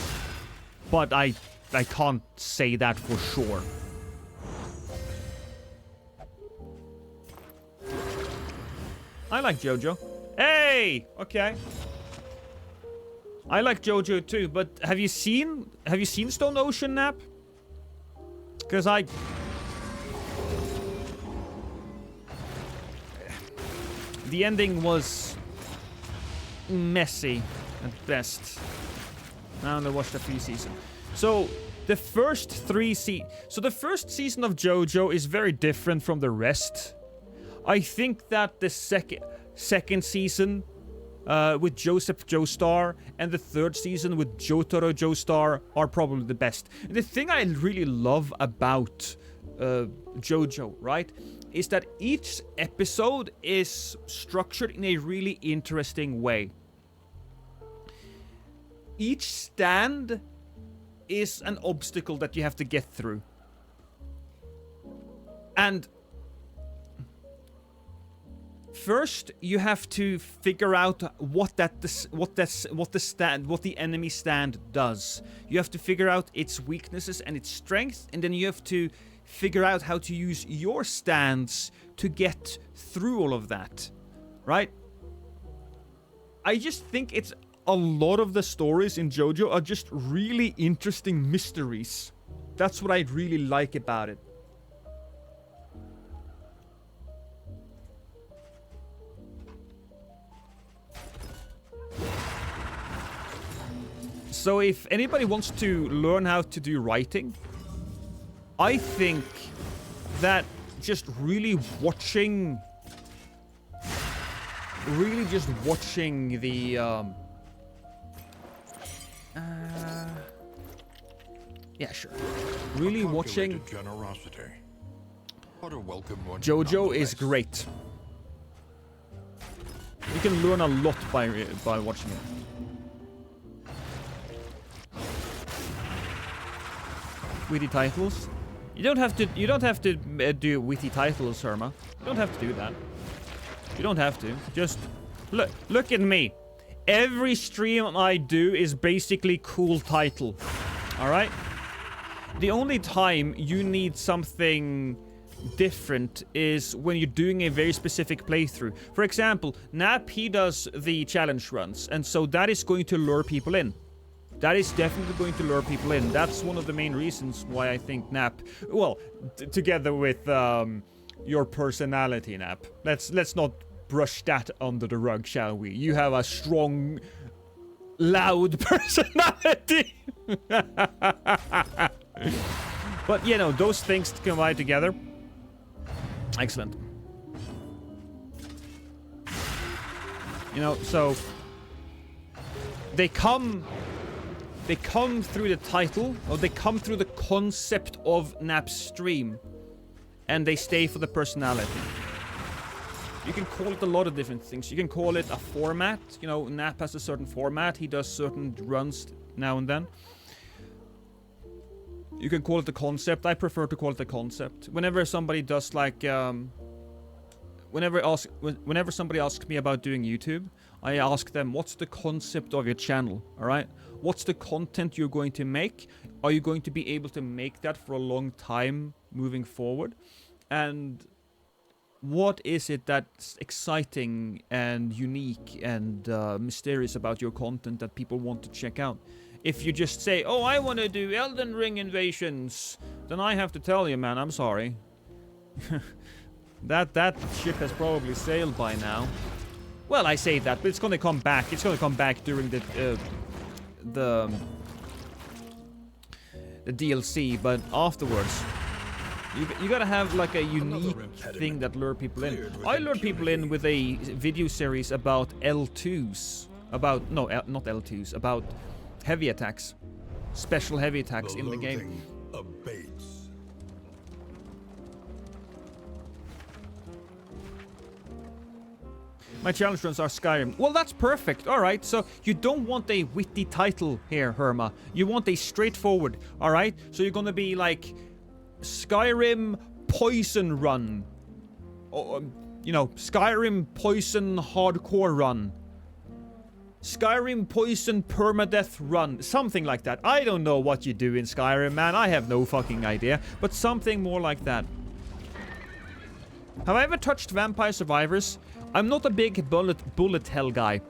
but I can't say that for sure. I like JoJo. Hey! Okay. I like JoJo too, but have you seen Stone Ocean, Nap? Because the ending was messy at best. I only watched a few seasons. So the first the first season of JoJo is very different from the rest. I think that the second season with Joseph Joestar and the third season with Jotaro Joestar are probably the best. The thing I really love about JoJo, right, is that each episode is structured in a really interesting way. Each stand is an obstacle that you have to get through. And first, you have to figure out what the enemy stand does. You have to figure out its weaknesses and its strengths, and then you have to figure out how to use your stands to get through all of that, right? I just think it's a lot of the stories in JoJo are just really interesting mysteries. That's what I really like about it. So if anybody wants to learn how to do writing, I think that just really watching the yeah, sure. Really watching generosity. What a welcome one, JoJo is great. You can learn a lot by watching it. Witty titles. You don't have to do witty titles, Herma. You don't have to do that. You don't have to. Just look at me. Every stream I do is basically cool title. All right? The only time you need something different is when you're doing a very specific playthrough. For example, Nap, he does the challenge runs, and so that is going to lure people in. That is definitely going to lure people in. That's one of the main reasons why I think Nap, well, together with your personality, Nap. Let's not brush that under the rug, shall we? You have a strong, loud personality. But, you know, those things combine together. Excellent. You know, so they come through the title, or they come through the concept of Nap's stream, and they stay for the personality. You can call it a lot of different things. You can call it a format. You know, Nap has a certain format. He does certain runs now and then. You can call it the concept. I prefer to call it the concept. Whenever somebody does like, whenever somebody asks me about doing YouTube, I ask them, what's the concept of your channel, alright? What's the content you're going to make? Are you going to be able to make that for a long time moving forward? And what is it that's exciting and unique and mysterious about your content that people want to check out? If you just say, oh, I want to do Elden Ring invasions, then I have to tell you, man, I'm sorry. That ship has probably sailed by now. Well, I say that, but it's gonna come back. It's gonna come back during the DLC, but afterwards, you gotta have like a unique thing that lure people in. I lure people in with a video series about L2s, about not L2s, about heavy attacks, special heavy attacks in the game. Abates. My challenge runs are Skyrim. Well, that's perfect. All right, so you don't want a witty title here, Herma. You want a straightforward. All right, so you're gonna be like Skyrim Poison Run, or you know, Skyrim Poison Hardcore Run. Skyrim poison permadeath run. Something like that. I don't know what you do in Skyrim, man. I have no fucking idea. But something more like that. Have I ever touched Vampire Survivors? I'm not a big bullet hell guy.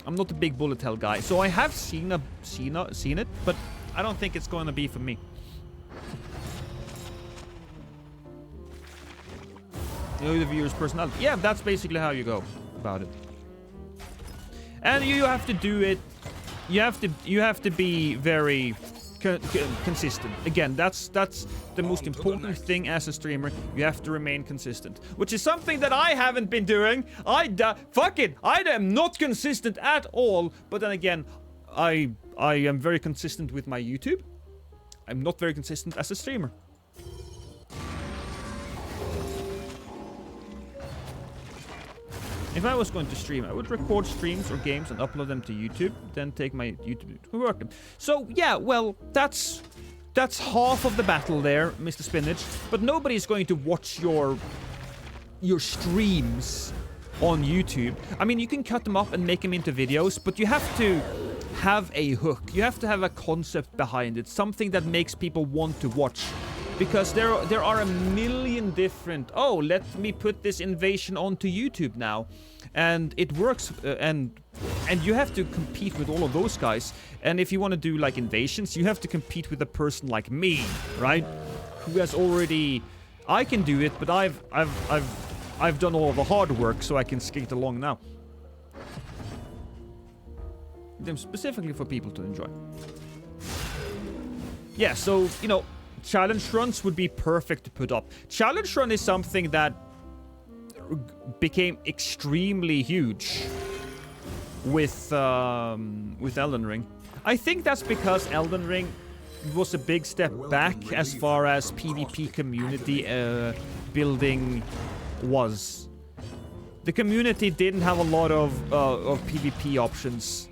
I'm not a big bullet hell guy. So I have seen it, but I don't think it's going to be for me. You know the viewer's personality. Yeah, that's basically how you go about it. And you have to do it. You have to be very consistent. Again, that's the most important thing as a streamer. You have to remain consistent, which is something that I haven't been doing. I am not consistent at all. But then again, I am very consistent with my YouTube. I'm not very consistent as a streamer. If I was going to stream, I would record streams or games and upload them to YouTube, then take my YouTube to work them. So yeah, well, that's half of the battle there, Mr. Spinach. But nobody's going to watch your streams on YouTube. I mean, you can cut them up and make them into videos, but you have to have a hook. You have to have a concept behind it, something that makes people want to watch. Because there are a million different, oh, let me put this invasion onto YouTube now. And it works, and you have to compete with all of those guys. And if you want to do like invasions, you have to compete with a person like me, right? Who has already, I can do it, but I've done all of the hard work, so I can skate along now. Them specifically for people to enjoy. Yeah, so, you know, challenge runs would be perfect to put up. Challenge run is something that became extremely huge with Elden Ring. I think that's because Elden Ring was a big step back as far as PvP community building was. The community didn't have a lot of PvP options,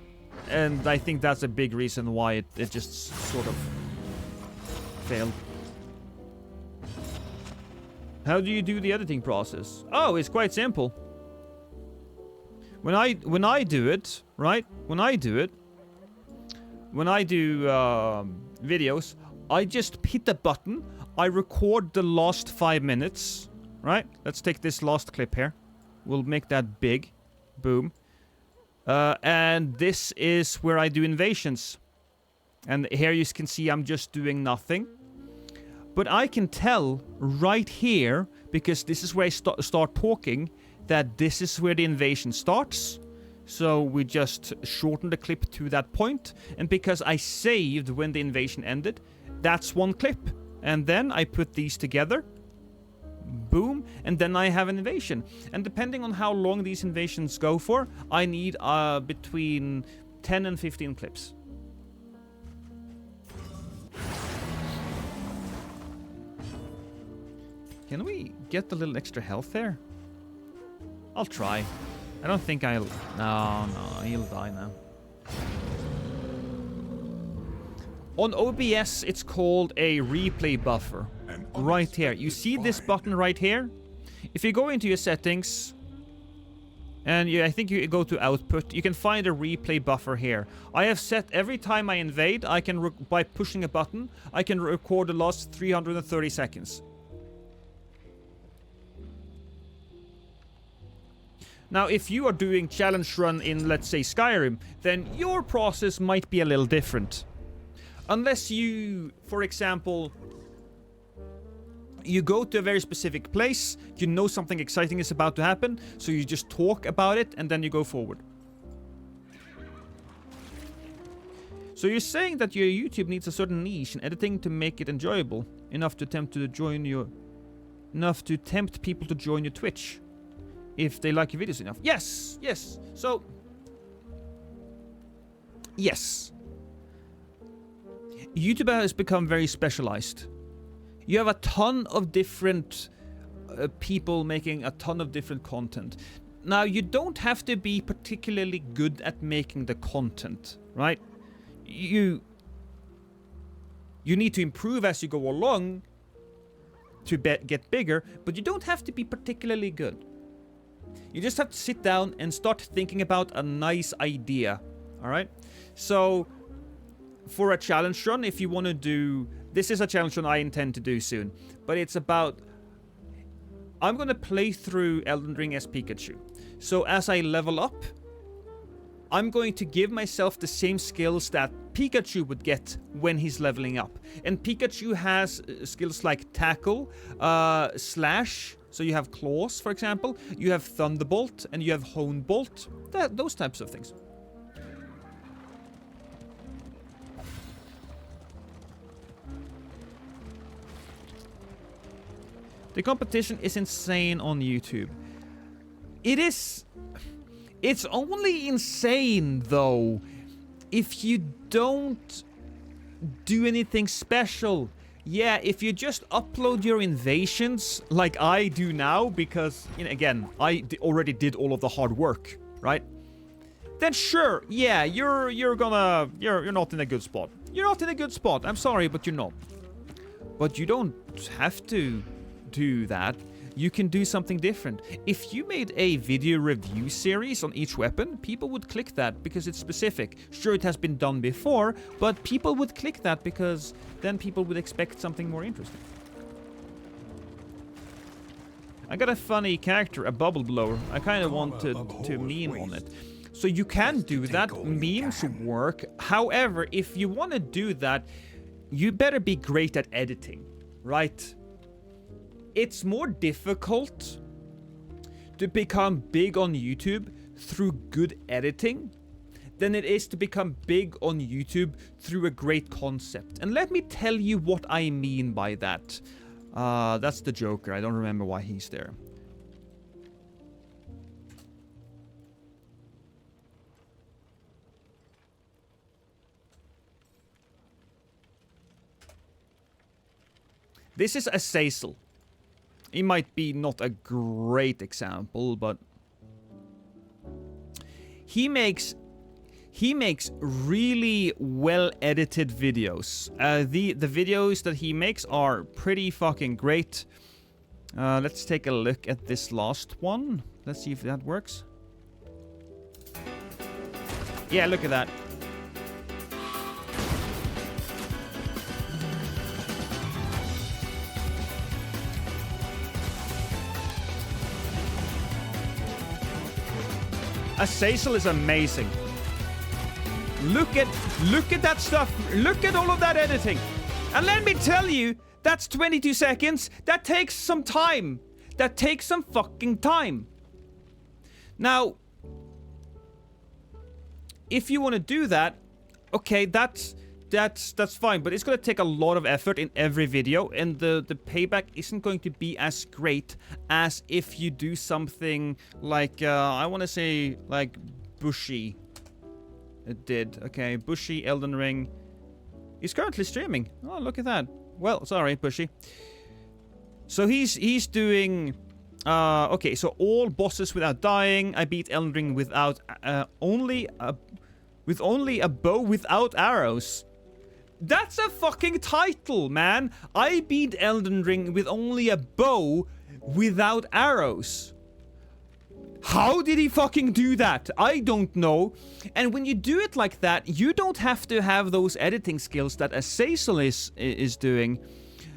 and I think that's a big reason why it just sort of failed. How do you do the editing process? Oh, it's quite simple. When I do it, right? When I do videos, I just hit the button. I record the last 5 minutes, right? Let's take this last clip here. We'll make that big. Boom. And this is where I do invasions. And here you can see I'm just doing nothing. But I can tell right here, because this is where I start talking, that this is where the invasion starts. So we just shorten the clip to that point. And because I saved when the invasion ended, that's one clip. And then I put these together. Boom. And then I have an invasion. And depending on how long these invasions go for, I need between 10 and 15 clips. Can we get a little extra health there? I'll try. I don't think I'll... No, he'll die now. On OBS, it's called a replay buffer. Right here. You see this button right here? If you go into your settings, and I think you go to output, you can find a replay buffer here. I have set every time I invade, I can, by pushing a button, I can record the last 330 seconds. Now, if you are doing challenge run in, let's say, Skyrim, then your process might be a little different. Unless you, for example, you go to a very specific place, you know something exciting is about to happen, so you just talk about it, and then you go forward. So you're saying that your YouTube needs a certain niche in editing to make it enjoyable, enough to tempt people to join your Twitch. If they like your videos enough. Yes, yes. So, yes. YouTube has become very specialized. You have a ton of different people making a ton of different content. Now, you don't have to be particularly good at making the content, right? You need to improve as you go along to get bigger, but you don't have to be particularly good. You just have to sit down and start thinking about a nice idea. Alright? So, for a challenge run, if you want to do... This is a challenge run I intend to do soon. But it's about... I'm going to play through Elden Ring as Pikachu. So as I level up, I'm going to give myself the same skills that Pikachu would get when he's leveling up. And Pikachu has skills like Tackle, Slash, so you have Claws, for example. You have Thunderbolt, and you have Hone Bolt. Those types of things. The competition is insane on YouTube. It is... It's only insane, though, if you don't do anything special. Yeah, if you just upload your invasions, like I do now, because, you know, again, I already did all of the hard work, right? Then sure, yeah, you're not in a good spot. You're not in a good spot. I'm sorry, but you're not. But you don't have to do that. You can do something different. If you made a video review series on each weapon, people would click that because it's specific. Sure, it has been done before, but people would click that because then people would expect something more interesting. I got a funny character, a bubble blower. I kind of wanted to meme on it. So you can do that. Memes work. However, if you want to do that, you better be great at editing, right? It's more difficult to become big on YouTube through good editing than it is to become big on YouTube through a great concept. And let me tell you what I mean by that. That's the Joker. I don't remember why he's there. This is Azazel. He might be not a great example, but he makes really well edited videos. The videos that he makes are pretty fucking great. Let's take a look at this last one. Let's see if that works. Yeah, look at that. Azazel is amazing. Look at that stuff. Look at all of that editing. And let me tell you, that's 22 seconds. That takes some time. That takes some fucking time. Now, if you want to do that, okay, that's fine, but it's going to take a lot of effort in every video, and the payback isn't going to be as great as if you do something like, I want to say, like Bushy did. Okay, Bushy, Elden Ring. He's currently streaming. Oh, look at that. Well, sorry, Bushy. So he's doing... okay, so all bosses without dying. I beat Elden Ring without... with only a bow without arrows. That's a fucking title, man. I beat Elden Ring with only a bow without arrows. How did he fucking do that? I don't know. And when you do it like that, you don't have to have those editing skills that Azazel is doing.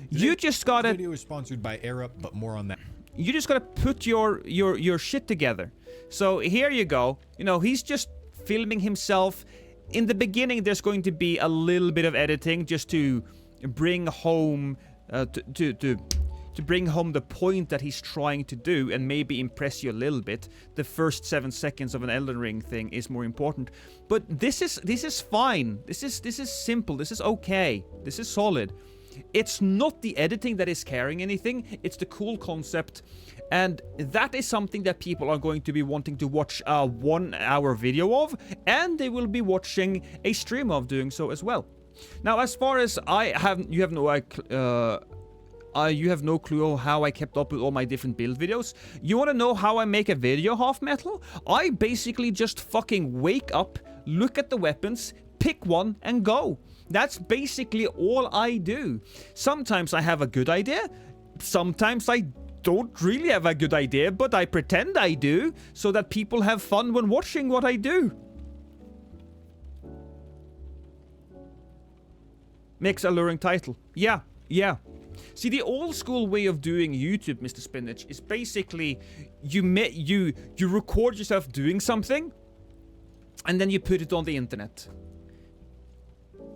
You just gotta... This video is sponsored by AirUp, but more on that. You just gotta put your shit together. So here you go. You know, he's just filming himself. In the beginning, there's going to be a little bit of editing just to bring home to bring home the point that he's trying to do and maybe impress you a little bit. The first 7 seconds of an Elden Ring thing is more important. But this is fine. This is simple. This is okay. This is solid. It's not the editing that is carrying anything. It's the cool concept. And that is something that people are going to be wanting to watch a 1 hour video of, and they will be watching a stream of doing so as well. Now, as far as you have no clue how I kept up with all my different build videos. You want to know how I make a video, Half Metal? I basically just fucking wake up, look at the weapons, pick one, and go. That's basically all I do. Sometimes I have a good idea. Sometimes I don't really have a good idea, but I pretend I do, so that people have fun when watching what I do. Makes alluring title. Yeah. See, the old school way of doing YouTube, Mr. Spinach, is basically you record yourself doing something, and then you put it on the internet.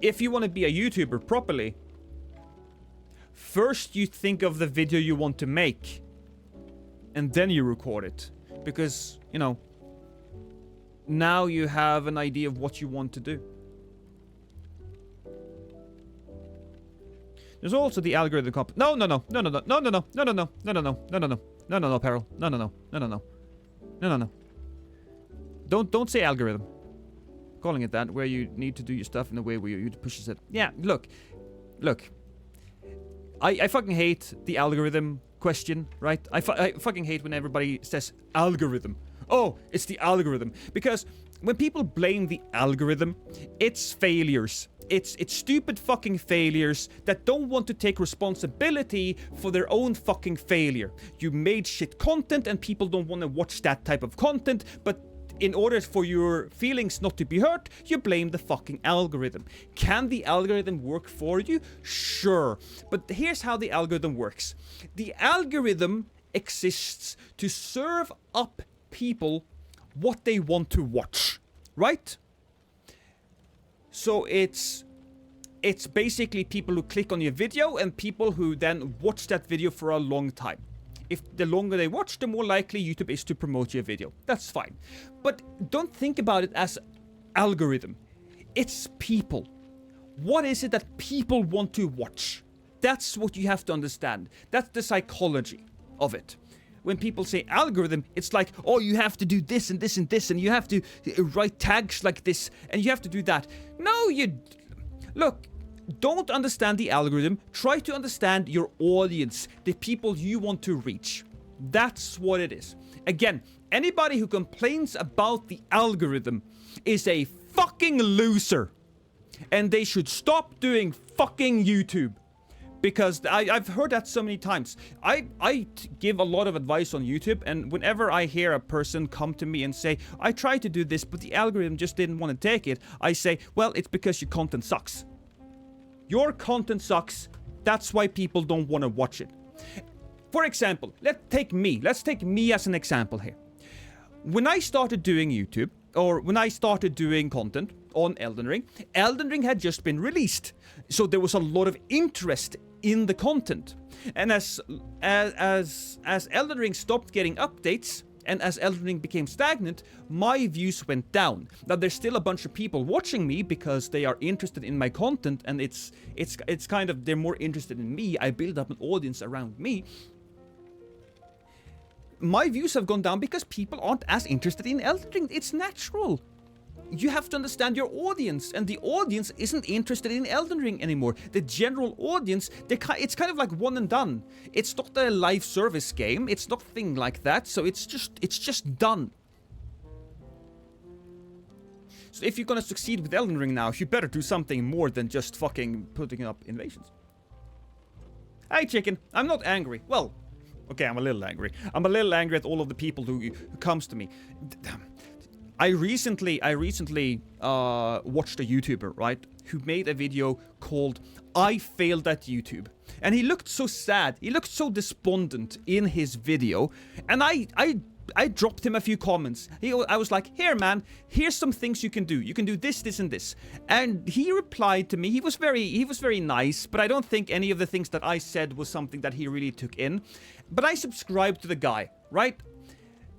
If you want to be a YouTuber properly, first you think of the video you want to make, and then you record it. Because, you know, now you have an idea of what you want to do. There's also the algorithm comp. No, Peril. No. Don't say algorithm. Calling it that, where you need to do your stuff in a way where you pushes it. Yeah, look. I fucking hate the algorithm question, right? I fucking hate when everybody says algorithm. Oh, it's the algorithm. Because when people blame the algorithm, it's failures. It's stupid fucking failures that don't want to take responsibility for their own fucking failure. You made shit content and people don't want to watch that type of content, but in order for your feelings not to be hurt, you blame the fucking algorithm. Can the algorithm work for you? Sure. But here's how the algorithm works. The algorithm exists to serve up people what they want to watch, right? So it's basically people who click on your video and people who then watch that video for a long time. If the longer they watch, the more likely YouTube is to promote your video. That's fine. But don't think about it as algorithm. It's people. What is it that people want to watch? That's what you have to understand. That's the psychology of it. When people say algorithm, it's like, oh, you have to do this and this and this, and you have to write tags like this, and you have to do that. No, look, don't understand the algorithm. Try to understand your audience, the people you want to reach. That's what it is. Again, anybody who complains about the algorithm is a fucking loser. And they should stop doing fucking YouTube. Because I've heard that so many times. I give a lot of advice on YouTube, and whenever I hear a person come to me and say, I tried to do this, but the algorithm just didn't want to take it, I say, well, it's because your content sucks. Your content sucks. That's why people don't want to watch it. For example, let's take me as an example here. When I started doing YouTube, or when I started doing content on Elden Ring had just been released. So there was a lot of interest in the content. And as Elden Ring stopped getting updates, and as Elden Ring became stagnant, my views went down. Now there's still a bunch of people watching me because they are interested in my content, and it's kind of, they're more interested in me. I build up an audience around me. My views have gone down because people aren't as interested in Elden Ring. It's natural. You have to understand your audience, and the audience isn't interested in Elden Ring anymore. The general audience, it's kind of like one and done. It's not a live service game. It's nothing like that. So it's just done. So if you're gonna succeed with Elden Ring now, you better do something more than just fucking putting up invasions. Hey, chicken. I'm not angry. Well, okay, I'm a little angry. I'm a little angry at all of the people who comes to me. I recently watched a YouTuber, right, who made a video called I Failed at YouTube. And he looked so sad. He looked so despondent in his video. And I dropped him a few comments. I was like, here, man, here's some things you can do. You can do this, this, and this. And he replied to me. He was very nice, but I don't think any of the things that I said was something that he really took in. But I subscribed to the guy, right?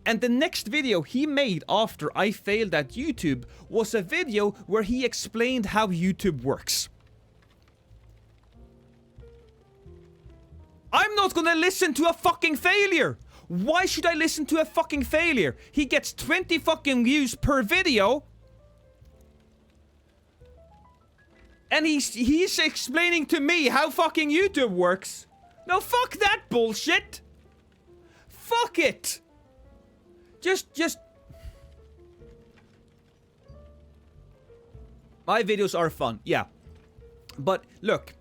And the next video he made after I failed at YouTube was a video where he explained how YouTube works. I'm not gonna listen to a fucking failure! Why should I listen to a fucking failure? He gets 20 fucking views per video. And he's explaining to me how fucking YouTube works. No, fuck that bullshit! Fuck it! Just... My videos are fun, yeah. But, look.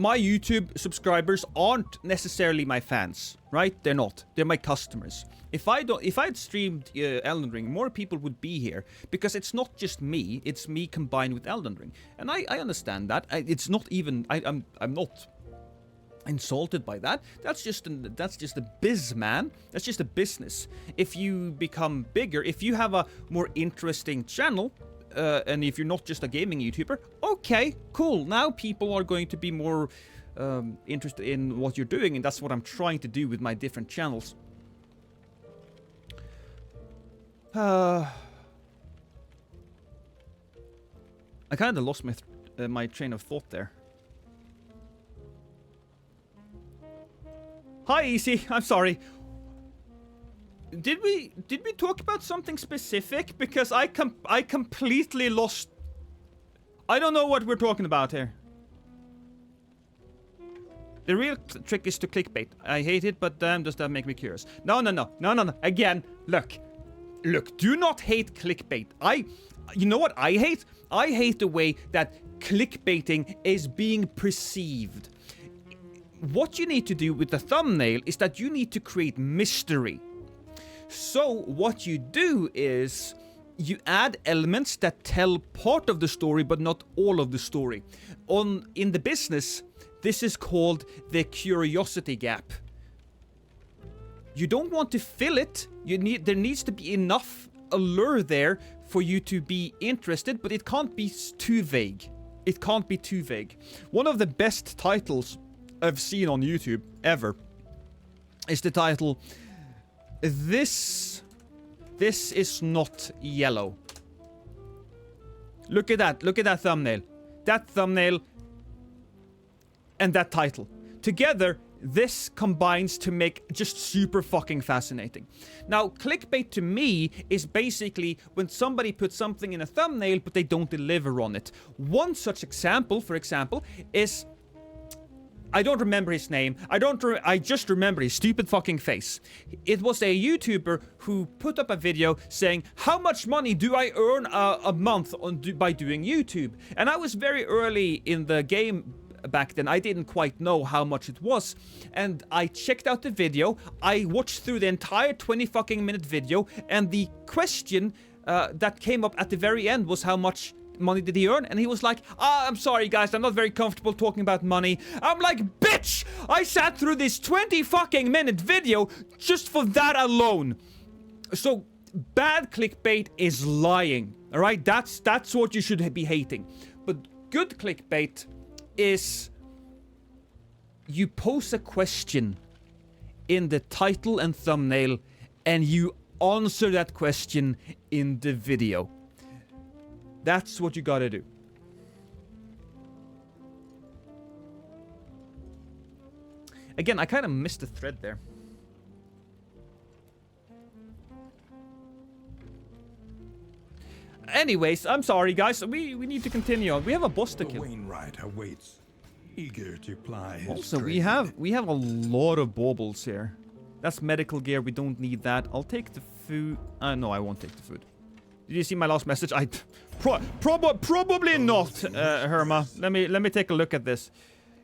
my YouTube subscribers aren't necessarily my fans, right? They're not. They're my customers. If I'd streamed Elden Ring, more people would be here because it's not just me. It's me combined with Elden Ring, and I understand that. It's not even. I'm not insulted by that. That's just a biz, man. That's just a business. If you become bigger, if you have a more interesting channel, and if you're not just a gaming YouTuber, okay, cool. Now people are going to be more interested in what you're doing, and that's what I'm trying to do with my different channels. I kind of lost my train of thought there. Hi, Easy. I'm sorry. Did we talk about something specific? Because I completely lost. I don't know what we're talking about here. The real trick is to clickbait. I hate it, but damn, does that make me curious? No. Again, look. Do not hate clickbait. You know what I hate? I hate the way that clickbaiting is being perceived. What you need to do with the thumbnail is that you need to create mystery. So what you do is you add elements that tell part of the story but not all of the story. In the business, this is called the curiosity gap. You don't want to fill it. There needs to be enough allure there for you to be interested, but it can't be too vague. It can't be too vague. One of the best titles I've seen on YouTube ever is the title This is not yellow. Look at that thumbnail. That thumbnail and that title. Together, this combines to make just super fucking fascinating. Now, clickbait to me is basically when somebody puts something in a thumbnail but they don't deliver on it. One such example, for example, is I don't remember his name. I just remember his stupid fucking face. It was a YouTuber who put up a video saying, how much money do I earn a month by doing YouTube? And I was very early in the game back then. I didn't quite know how much it was. And I checked out the video. I watched through the entire 20 fucking minute video. And the question that came up at the very end was how much money did he earn? And he was like, I'm sorry guys, I'm not very comfortable talking about money. I'm like, bitch! I sat through this 20 fucking minute video just for that alone. So bad clickbait is lying. Alright? That's what you should be hating. But good clickbait is you pose a question in the title and thumbnail and you answer that question in the video. That's what you gotta do. Again, I kind of missed the thread there. Anyways, I'm sorry, guys. We need to continue on. We have a boss to kill. Wainwright awaits, eager to ply his Also, trade. we have a lot of baubles here. That's medical gear. We don't need that. I'll take the food. No, I won't take the food. Did you see my last message? Probably not, Herma. Let me take a look at this.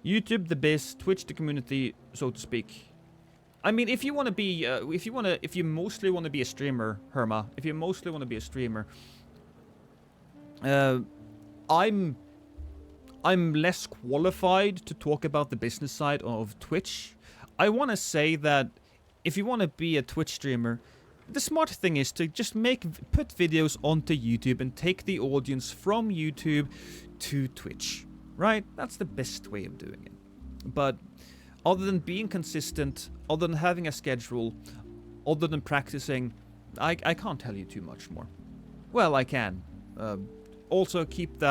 YouTube the biz, Twitch the community, so to speak. I mean, if you want to be, if you mostly want to be a streamer, Herma, if you mostly want to be a streamer, I'm less qualified to talk about the business side of Twitch. I want to say that if you want to be a Twitch streamer, the smart thing is to just put videos onto YouTube and take the audience from YouTube to Twitch, right? That's the best way of doing it. But other than being consistent, other than having a schedule, other than practicing, I can't tell you too much more. Well, I can. Also keep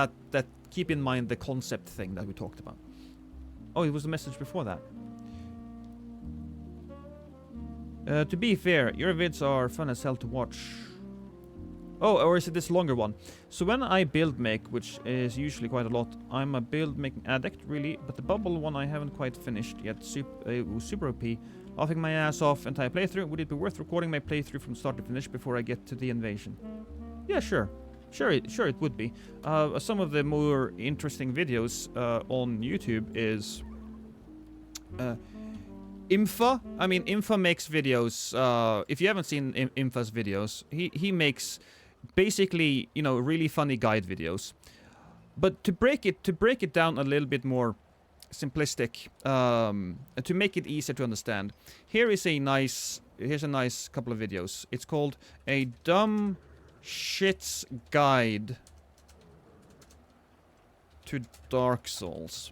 keep in mind the concept thing that we talked about. Oh, it was a message before that. To be fair, your vids are fun as hell to watch. Oh, or is it this longer one? So when I build make, which is usually quite a lot, I'm a build making addict, really, but the bubble one I haven't quite finished yet. It was super OP. Laughing my ass off entire playthrough. Would it be worth recording my playthrough from start to finish before I get to the invasion? Yeah, sure. Sure it would be. Some of the more interesting videos on YouTube is Infa. I mean, Infa makes videos. If you haven't seen Infa's videos, he makes basically, you know, really funny guide videos. But to break it down a little bit more simplistic, to make it easier to understand, here's a nice couple of videos. It's called A Dumb Shit's Guide to Dark Souls.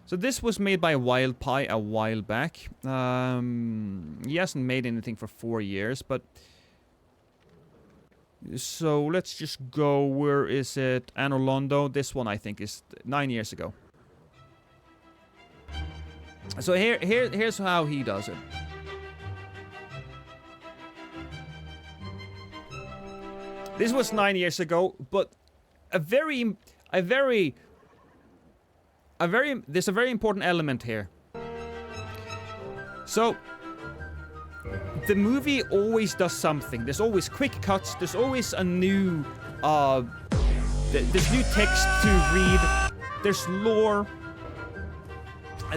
So this was made by Wildpie a while back. He hasn't made anything for 4 years, but... So let's just go, where is it? Anor Londo. This one I think is 9 years ago. So here's how he does it. This was 9 years ago, but there's a very important element here. So the movie always does something. There's always quick cuts. There's always a new there's new text to read. There's lore.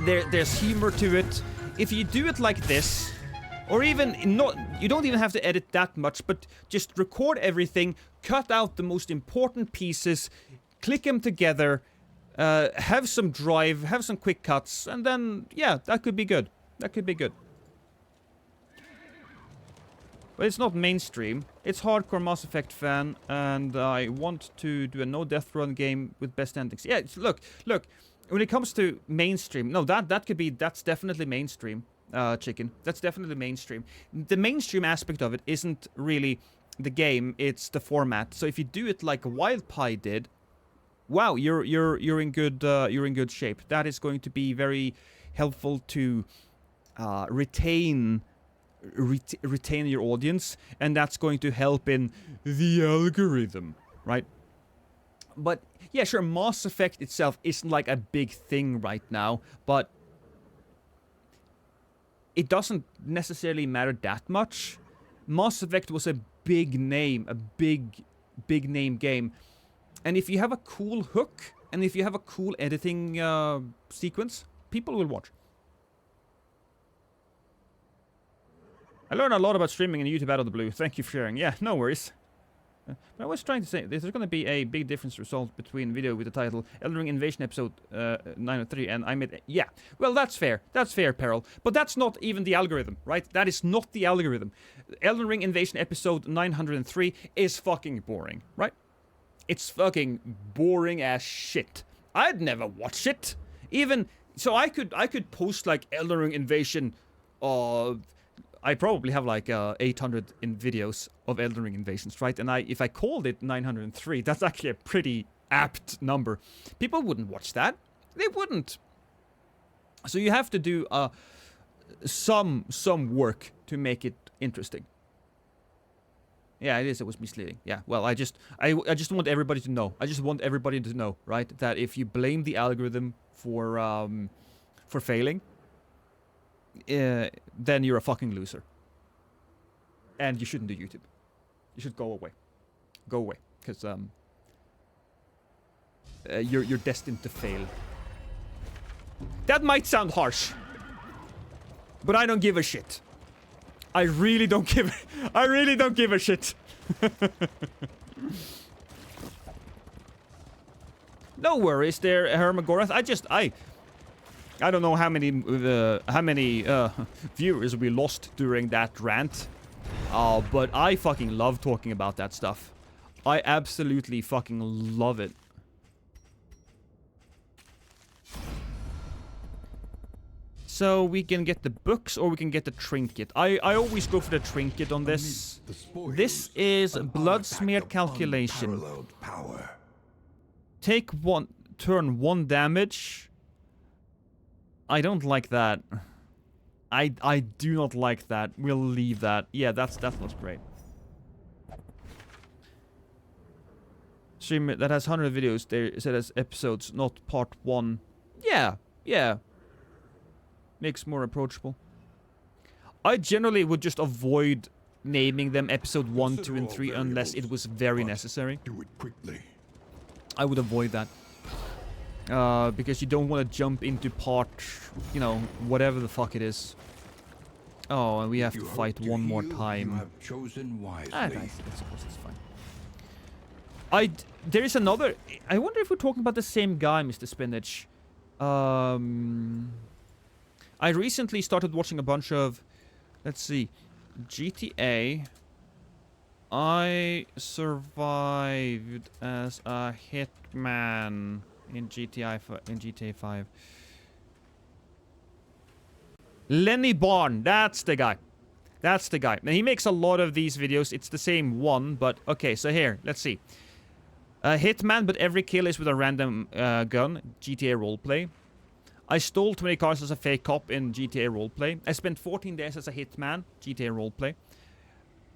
There's humor to it. If you do it like this, or even not, you don't even have to edit that much, but just record everything, cut out the most important pieces, click them together, have some drive, have some quick cuts, and then, yeah, that could be good. That could be good. But it's not mainstream. It's hardcore Mass Effect fan, and I want to do a no death run game with best endings. Yeah, look. When it comes to mainstream, no, that's definitely mainstream, Chicken. That's definitely mainstream. The mainstream aspect of it isn't really the game; it's the format. So if you do it like Wildpie did, wow, you're in good shape. That is going to be very helpful to retain your audience, and that's going to help in the algorithm, right? But yeah, sure, Mass Effect itself isn't like a big thing right now, but it doesn't necessarily matter that much. Mass Effect was a big name, a big name game, and if you have a cool hook and if you have a cool editing sequence, people will watch. I learned a lot about streaming and YouTube out of the blue. Thank you for sharing. Yeah, no worries. But I was trying to say, there's going to be a big difference result between video with the title Elden Ring Invasion Episode 903 and I made... Yeah, well, that's fair. That's fair, Peril. But that's not even the algorithm, right? That is not the algorithm. Elden Ring Invasion Episode 903 is fucking boring, right? It's fucking boring as shit. I'd never watch it. Even... So I could post, like, Elden Ring Invasion... I probably have like 800 in videos of Elden Ring invasions, right? And if I called it 903, that's actually a pretty apt number. People wouldn't watch that. They wouldn't. So you have to do some work to make it interesting. Yeah, it is. It was misleading. Yeah. Well, I just want everybody to know. I just want everybody to know, right? That if you blame the algorithm for failing, then you're a fucking loser. And you shouldn't do YouTube. You should go away. Go away. Because you're destined to fail. That might sound harsh, but I don't give a shit. I really don't give a shit. No worries there, Hermagorath. I don't know how many viewers we lost during that rant, but I fucking love talking about that stuff. I absolutely fucking love it. So we can get the books or we can get the trinket. I always go for the trinket on this. This is blood smear calculation. Take turn 1 damage. I don't like that. I do not like that. We'll leave that. Yeah, that's not great. Stream that has 100 videos. There it says episodes, not part 1. Yeah. Makes more approachable. I generally would just avoid naming them episode 1, 2, and 3 unless it was very necessary. Do it quickly. I would avoid that. Because you don't want to jump into part, you know, whatever the fuck it is. Oh, and we have to fight one more time. You have chosen wisely. Ah, nice. I suppose it's fine. There is another... I wonder if we're talking about the same guy, Mr. Spinach. I recently started watching a bunch of... Let's see. GTA. I survived as a hitman in GTA 5. Lenny Barn, that's the guy. That's the guy. Now, he makes a lot of these videos. It's the same one, but okay, so here, let's see. Hitman, but every kill is with a random gun. GTA roleplay. I stole 20 cars as a fake cop in GTA roleplay. I spent 14 days as a hitman. GTA roleplay.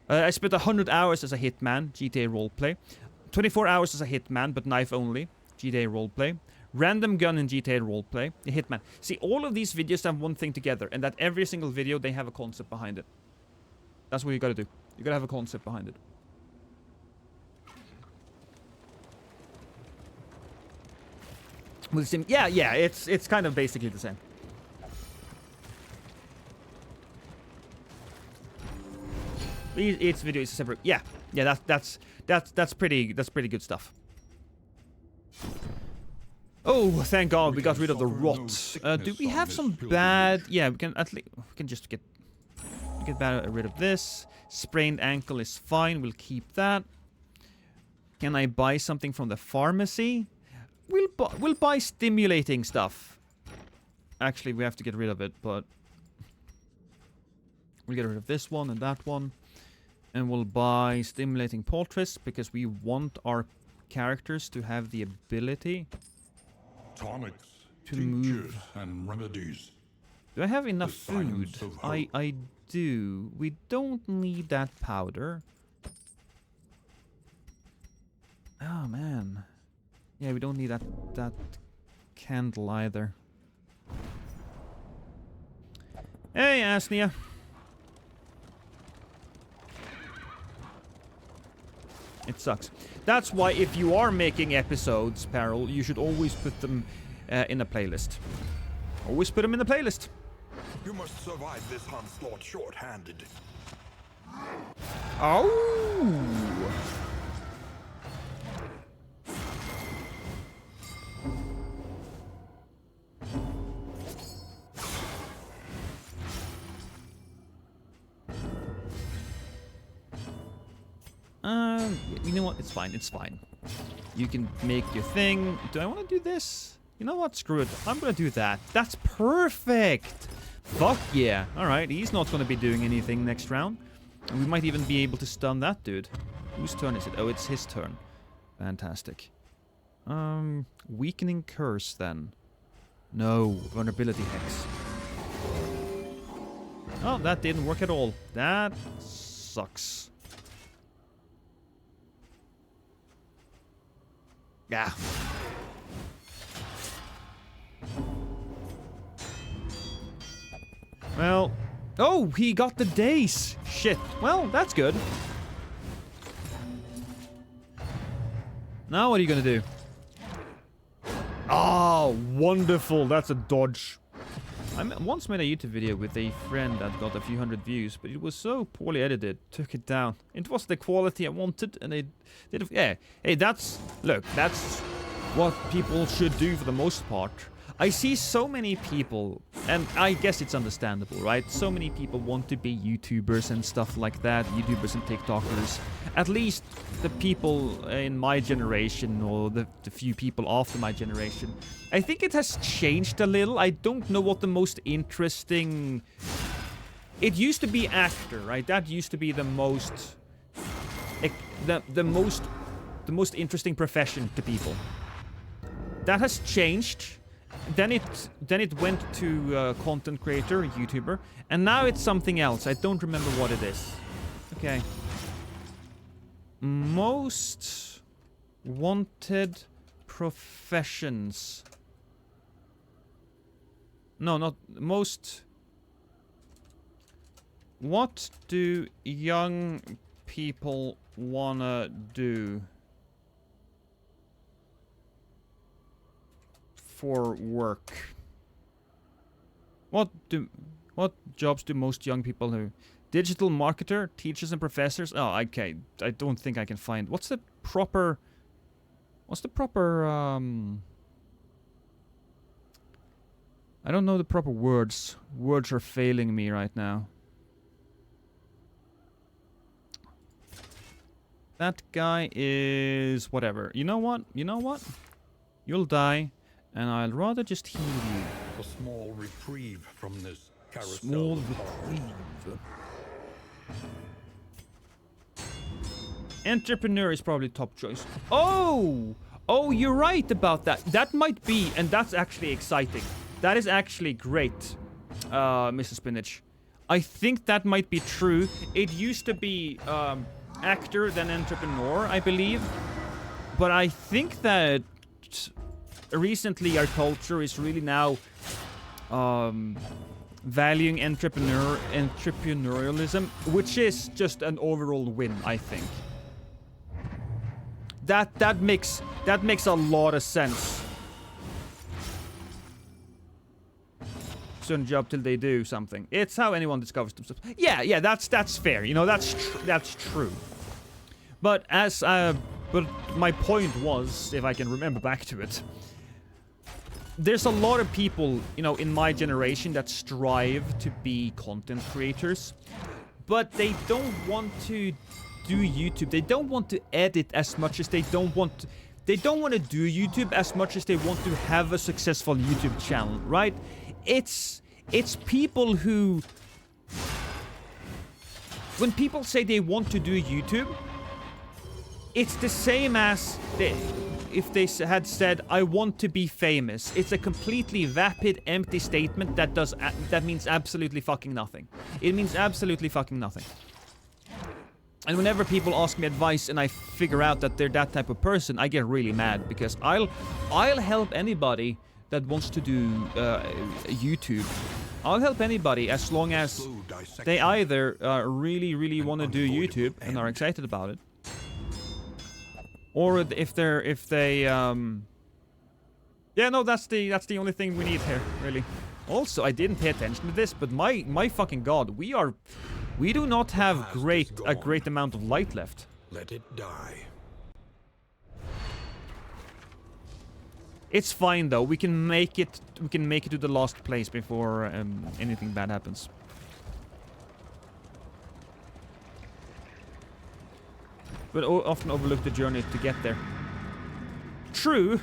I spent 100 hours as a hitman. GTA roleplay. 24 hours as a hitman, but knife only. GTA roleplay. Random gun in GTA roleplay. The hitman. See, all of these videos have one thing together, and that every single video, they have a concept behind it. That's what you gotta do. You gotta have a concept behind it. With the same, yeah, it's kind of basically the same. Each video is separate. Yeah, that's pretty good stuff. Oh, thank God we got rid of the rot. Do we have some bad? Yeah, we can at least just get rid of this. Sprained ankle is fine. We'll keep that. Can I buy something from the pharmacy? We'll buy stimulating stuff. Actually, we have to get rid of it, but we'll get rid of this one and that one, and we'll buy stimulating poultice because we want our characters to have the ability Tonics, to tinctures, move. and remedies. Do I have enough The food? science of I do. We don't need that powder. Oh man. Yeah, we don't need that candle either. Hey, Asnia. It sucks. That's why if you are making episodes, Peril, you should always put them in a playlist. Always put them in the playlist. You must survive this onslaught short-handed. Oh! You know what? It's fine. It's fine. You can make your thing. Do I want to do this? You know what? Screw it. I'm going to do that. That's perfect. Fuck yeah. Alright, he's not going to be doing anything next round. And we might even be able to stun that dude. Whose turn is it? Oh, it's his turn. Fantastic. Weakening curse then. No, vulnerability hex. Oh, that didn't work at all. That sucks. Yeah. Well, oh, he got the dace. Shit. Well, that's good. Now what are you gonna do? Oh, wonderful. That's a dodge. I once made a YouTube video with a friend that got a few hundred views, but it was so poorly edited, took it down. It was the quality I wanted, and they did. Yeah, hey, that's what people should do for the most part. I see so many people, and I guess it's understandable, right? So many people want to be YouTubers and stuff like that, YouTubers and TikTokers. At least the people in my generation, or the few people after my generation. I think it has changed a little. I don't know what the most interesting... It used to be actor, right? That used to be the most... the most interesting profession to people. That has changed. Then it went to content creator, YouTuber, and now it's something else. I don't remember what it is. Okay. Most wanted professions. No, not most. What do young people wanna do? for work. What jobs do most young people do? Digital marketer, teachers and professors. Oh, okay. I don't think I can find. What's the proper? I don't know the proper words. Words are failing me right now. That guy is whatever. You know what? You'll die, and I'll rather just heal you. A small reprieve from this carousel. Small of horror. reprieve. Entrepreneur is probably top choice. Oh, you're right about that. That might be, and that's actually exciting. That is actually great, Mr. Spinach. I think that might be true. It used to be actor then entrepreneur, I believe. But I think that recently our culture is really now valuing entrepreneurialism, which is just an overall win, I think. That makes a lot of sense. Certain job till they do something. It's how anyone discovers themselves. Yeah, that's fair. You know, that's true. But but my point was, if I can remember back to it, there's a lot of people, you know, in my generation that strive to be content creators, but they don't want to do YouTube. They don't want to edit as much as they don't want to. They don't want to do YouTube as much as they want to have a successful YouTube channel, right? It's people who, when people say they want to do YouTube, it's the same as if they had said, I want to be famous. It's a completely vapid, empty statement that means absolutely fucking nothing. It means absolutely fucking nothing. And whenever people ask me advice and I figure out that they're that type of person, I get really mad, because I'll help anybody that wants to do YouTube. I'll help anybody as long as they either really want to do YouTube and are excited about it, or if they yeah, no, that's the only thing we need here, really. Also, I didn't pay attention to this, but my fucking god, we do not have a great amount of light left. Let it die. It's fine though. We can make it to the last place before anything bad happens. But often overlook the journey to get there. True.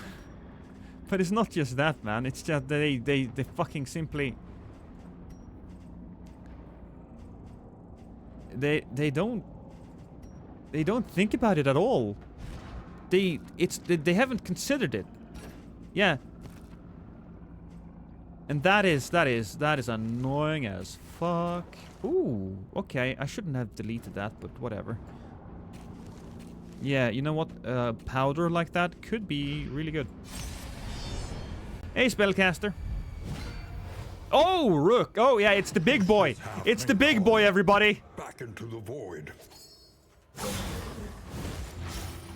But it's not just that, man. It's just they fucking simply they don't think about it at all. They haven't considered it. Yeah. And that is annoying as fuck. Ooh, okay. I shouldn't have deleted that, but whatever. Yeah, you know what? Powder like that could be really good. Hey, spellcaster. Oh, Rook. Oh, yeah, it's the big boy. It's the big boy, everybody. Back into the void.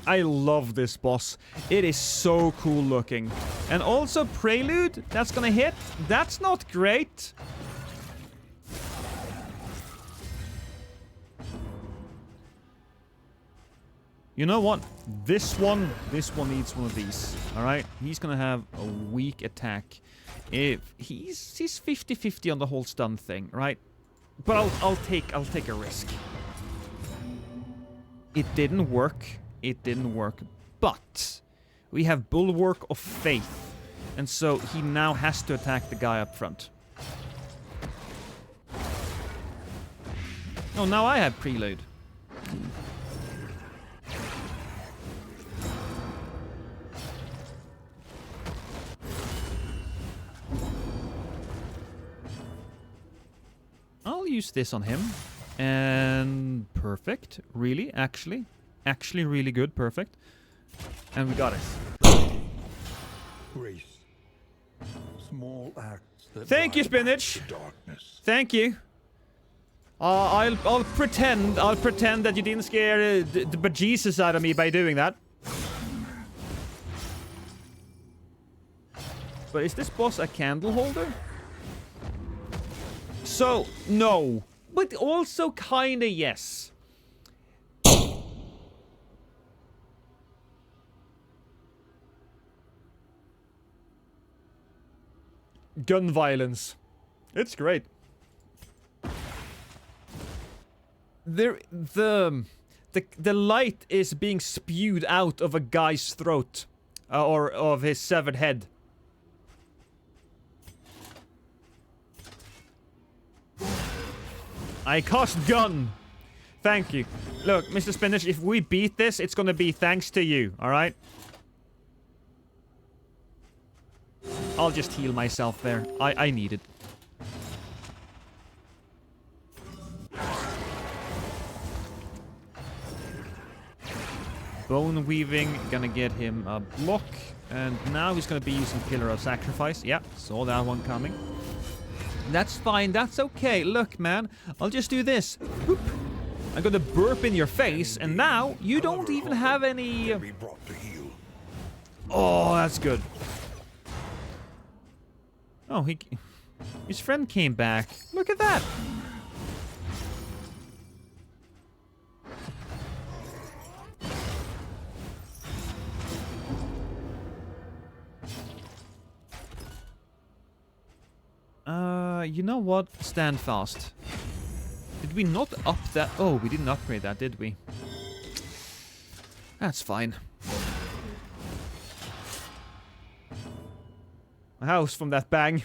I love this boss. It is so cool looking. And also Prelude, that's gonna hit. That's not great. You know what? This one needs one of these. All right? He's gonna have a weak attack. If he's 50-50 on the whole stun thing, right? But I'll take a risk. It didn't work. It didn't work. But we have Bulwark of Faith. And so he now has to attack the guy up front. Oh, now I have Prelude. I'll use this on him. And perfect. Really, actually really good. Perfect. And we got it. Grace. Small acts that Thank you, light Spinach. the darkness. Thank you. I'll pretend that you didn't scare the bejesus out of me by doing that. But is this boss a candle holder? So, no. But also kinda yes. Gun violence. It's great. The light is being spewed out of a guy's throat. Or of his severed head. I cast gun. Thank you. Look, Mr. Spinach, if we beat this, it's gonna be thanks to you, alright? I'll just heal myself there. I need it. Bone weaving, gonna get him a block. And now he's gonna be using Pillar of Sacrifice. Yeah, saw that one coming. That's fine, that's okay. Look, man, I'll just do this. Boop. I'm gonna burp in your face, and now you don't even have any... Oh, that's good. Oh, his friend came back. Look at that. You know what? Stand fast. Did we not up that? Oh, we didn't upgrade that, did we? That's fine. A house from that bang.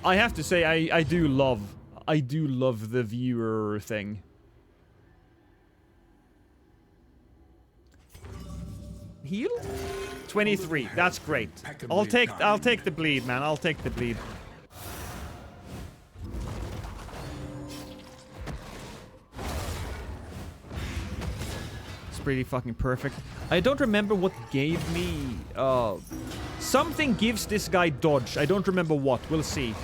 I have to say, I do love the viewer thing. Heal? 23. That's great. I'll take the bleed, man. I'll take the bleed. It's pretty fucking perfect. I don't remember what gave me something gives this guy dodge. I don't remember what. We'll see.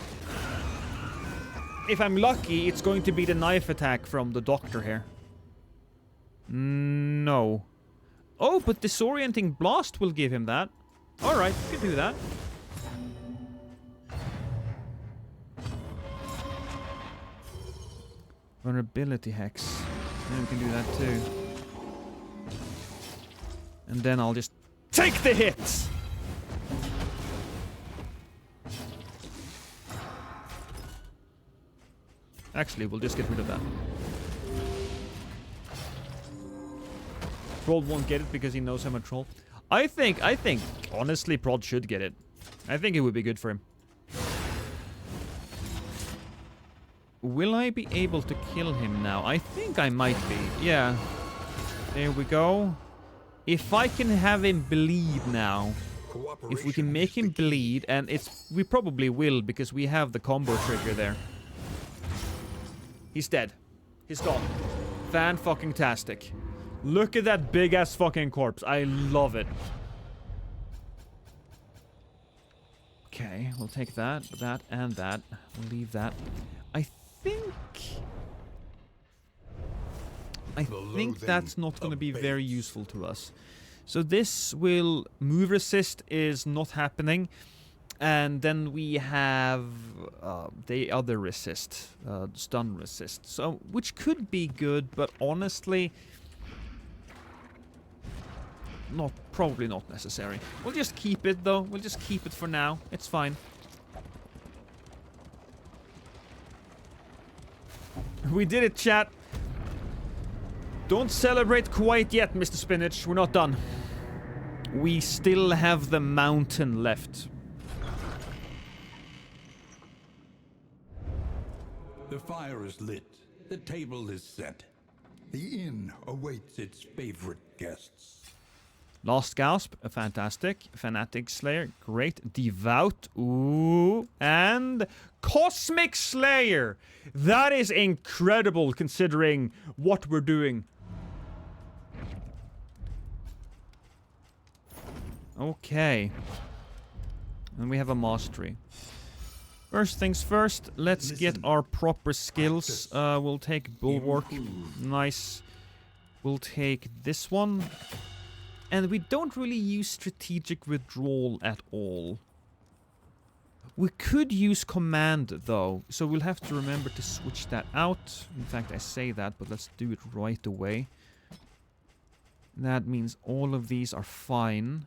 If I'm lucky, it's going to be the knife attack from the doctor here. No. Oh, but Disorienting Blast will give him that. Alright, you can do that. Vulnerability Hex. Yeah, we can do that too. And then I'll just take the hits! Actually, we'll just get rid of that. Prod won't get it because he knows I'm a troll. I think, honestly, Prod should get it. I think it would be good for him. Will I be able to kill him now? I think I might be. Yeah. There we go. If I can have him bleed now. If we can make him bleed, and we probably will because we have the combo trigger there. He's dead. He's gone. Fan-fucking-tastic. Look at that big-ass fucking corpse. I love it. Okay, we'll take that, and that. We'll leave that. I think that's not going to be very useful to us. So this will... Move resist is not happening. And then we have the other resist. Stun resist. So, which could be good, but honestly... Probably not necessary. We'll just keep it, though. We'll just keep it for now. It's fine. We did it, chat. Don't celebrate quite yet, Mr. Spinach. We're not done. We still have the mountain left. The fire is lit. The table is set. The inn awaits its favorite guests. Last Gasp, fantastic. Fanatic Slayer, great. Devout, ooh. And Cosmic Slayer. That is incredible considering what we're doing. Okay. And we have a mastery. First things first, let's get our proper skills. We'll take Bulwark. Nice. We'll take this one. And we don't really use strategic withdrawal at all. We could use command though, so we'll have to remember to switch that out. In fact, I say that, but let's do it right away. That means all of these are fine.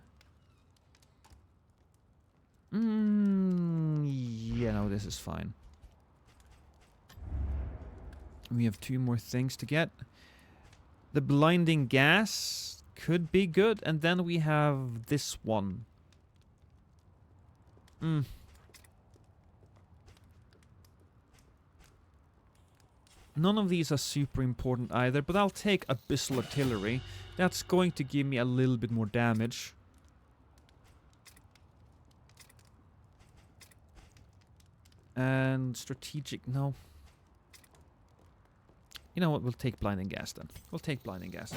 Yeah, no, this is fine. We have 2 more things to get. The blinding gas could be good, and then we have this one. None of these are super important either, but I'll take Abyssal Artillery. That's going to give me a little bit more damage. And strategic, no. You know what, we'll take Blinding Gas then. We'll take Blinding Gas.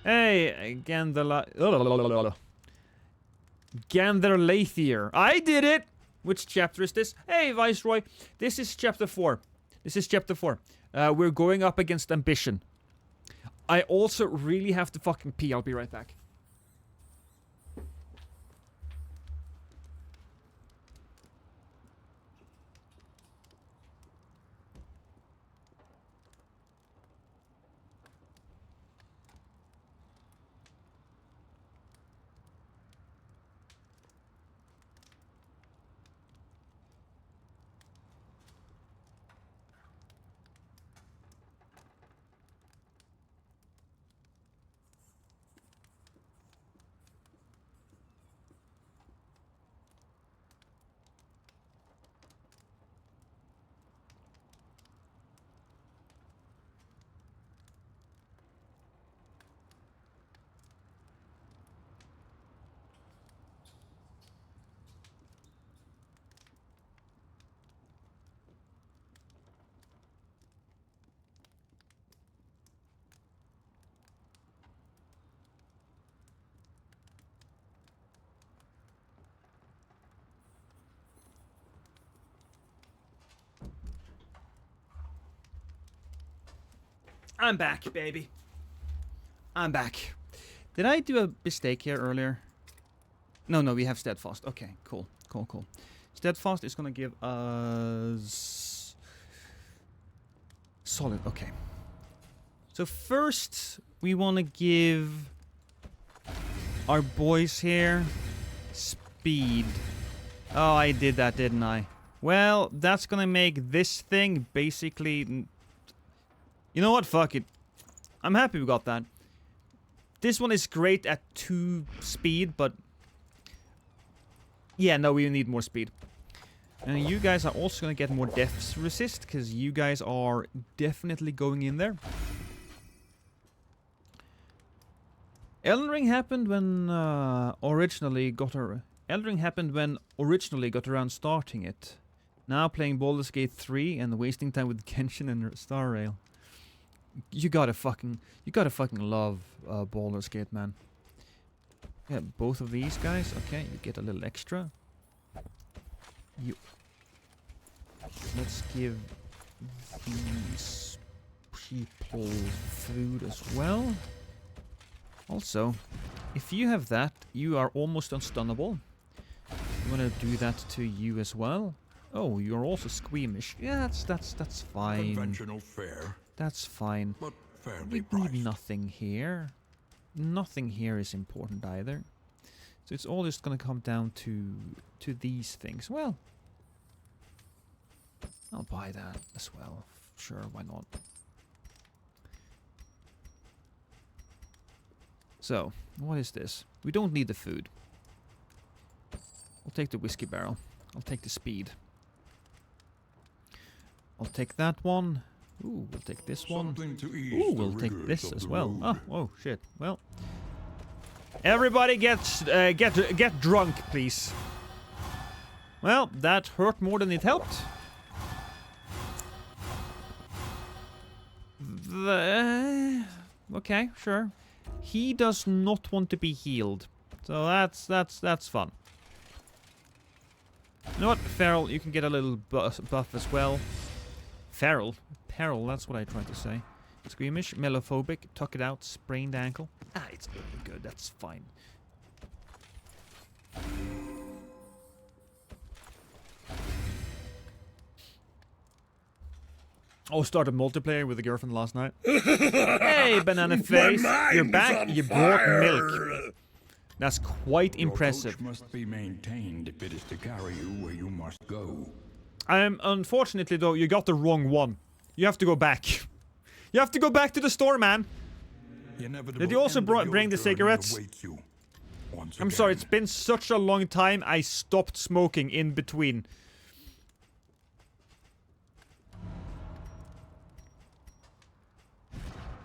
Hey, Gandharlathier. I did it! Which chapter is this? Hey, Viceroy. This is chapter 4. This is chapter 4. We're going up against Ambition. I also really have to fucking pee. I'll be right back. I'm back, baby. I'm back. Did I do a mistake here earlier? No, we have Steadfast. Okay, cool. Steadfast is gonna give us... Solid, okay. So first, we want to give our boys here speed. Oh, I did that, didn't I? Well, that's gonna make this thing basically... You know what? Fuck it. I'm happy we got that. This one is great at 2 speed, but... Yeah, no, we need more speed. And you guys are also gonna get more deaths resist, because you guys are definitely going in there. Elden Ring happened when originally got around starting it. Now playing Baldur's Gate 3 and wasting time with Genshin and Star Rail. You gotta fucking love Baldur's Gate, man. Yeah, both of these guys. Okay, you get a little extra. Let's give these people food as well. Also, if you have that, you are almost unstunnable. I'm gonna do that to you as well. Oh, you're also squeamish. Yeah, that's fine. Conventional fare. That's fine. But fairly We priced. need nothing here. Nothing here is important either. So it's all just gonna come down to these things. Well, I'll buy that as well. Sure, why not? So, what is this? We don't need the food. I'll take the whiskey barrel. I'll take the speed. I'll take that one. Ooh, we'll take this one. Something to ease Ooh, the we'll take rigors this of as the well. road. Oh shit. Well, everybody get drunk, please. Well, that hurt more than it helped. Okay, sure. He does not want to be healed, so that's fun. You know what, Feral, you can get a little buff as well. Feral? Peril, that's what I tried to say. Squeamish, mellophobic, tuck it out, sprained ankle. Ah, it's good. That's fine. Oh, started multiplayer with a girlfriend last night. Hey, banana face, you're back. You brought milk. That's quite impressive. Your coach must be maintained if it is to carry you where you must go. Unfortunately, though, you got the wrong one. You have to go back. You have to go back to the store, man. Did you also bring the cigarettes? I'm sorry, it's been such a long time. I stopped smoking in between.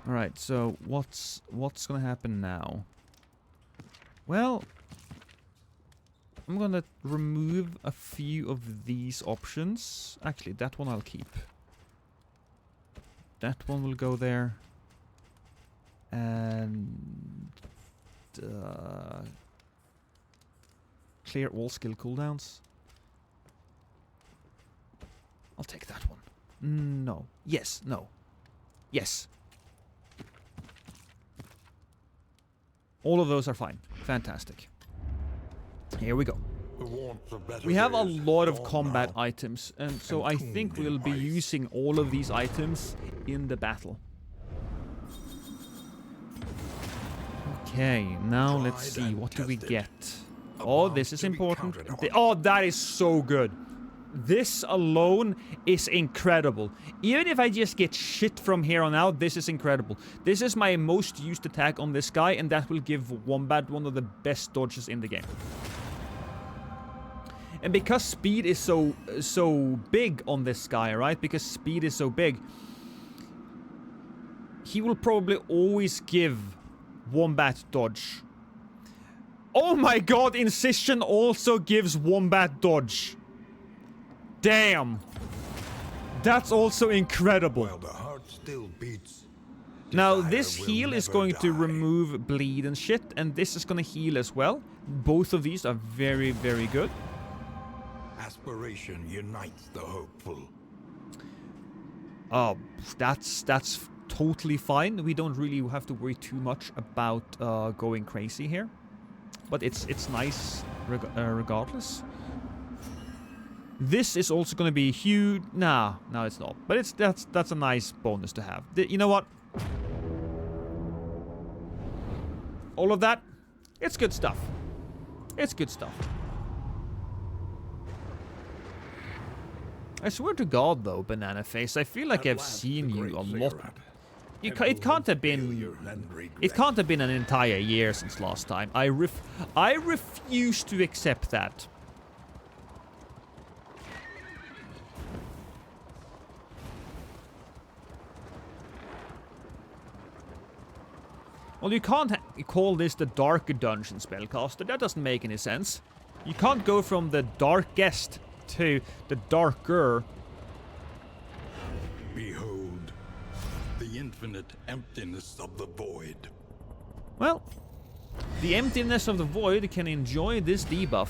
All right, so what's gonna happen now? Well, I'm gonna remove a few of these options. Actually, that one I'll keep. That one will go there. And clear all skill cooldowns. I'll take that one. No. Yes. No. Yes. All of those are fine. Fantastic. Here we go. We have a lot of combat items, and so I think we'll be using all of these items in the battle. Okay, now let's see. What do we get? Oh, this is important. Oh, that is so good. This alone is incredible. Even if I just get shit from here on out, this is incredible. This is my most used attack on this guy, and that will give Wombat one of the best dodges in the game. And because speed is so big on this guy, right? Because speed is so big, he will probably always give Wombat dodge. Oh my god, Incision also gives Wombat dodge. Damn. That's also incredible. Well, the heart still beats. Now, this heal is going to remove bleed and shit, and this is going to heal as well. Both of these are very, very good. Aspiration unites the hopeful. Oh, that's totally fine. We don't really have to worry too much about going crazy here. But it's nice regardless. This is also going to be huge. Nah, no, it's not. But that's a nice bonus to have. You know what? All of that, it's good stuff. It's good stuff. I swear to God, though, Banana Face, I feel like I've seen you a lot. It can't have been. It can't have been an entire year since last time. I refuse to accept that. Well, you can't call this the Darker Dungeon Spellcaster. That doesn't make any sense. You can't go from the darkest to the darker. Behold, the infinite emptiness of the void. Well, the emptiness of the void can enjoy this debuff,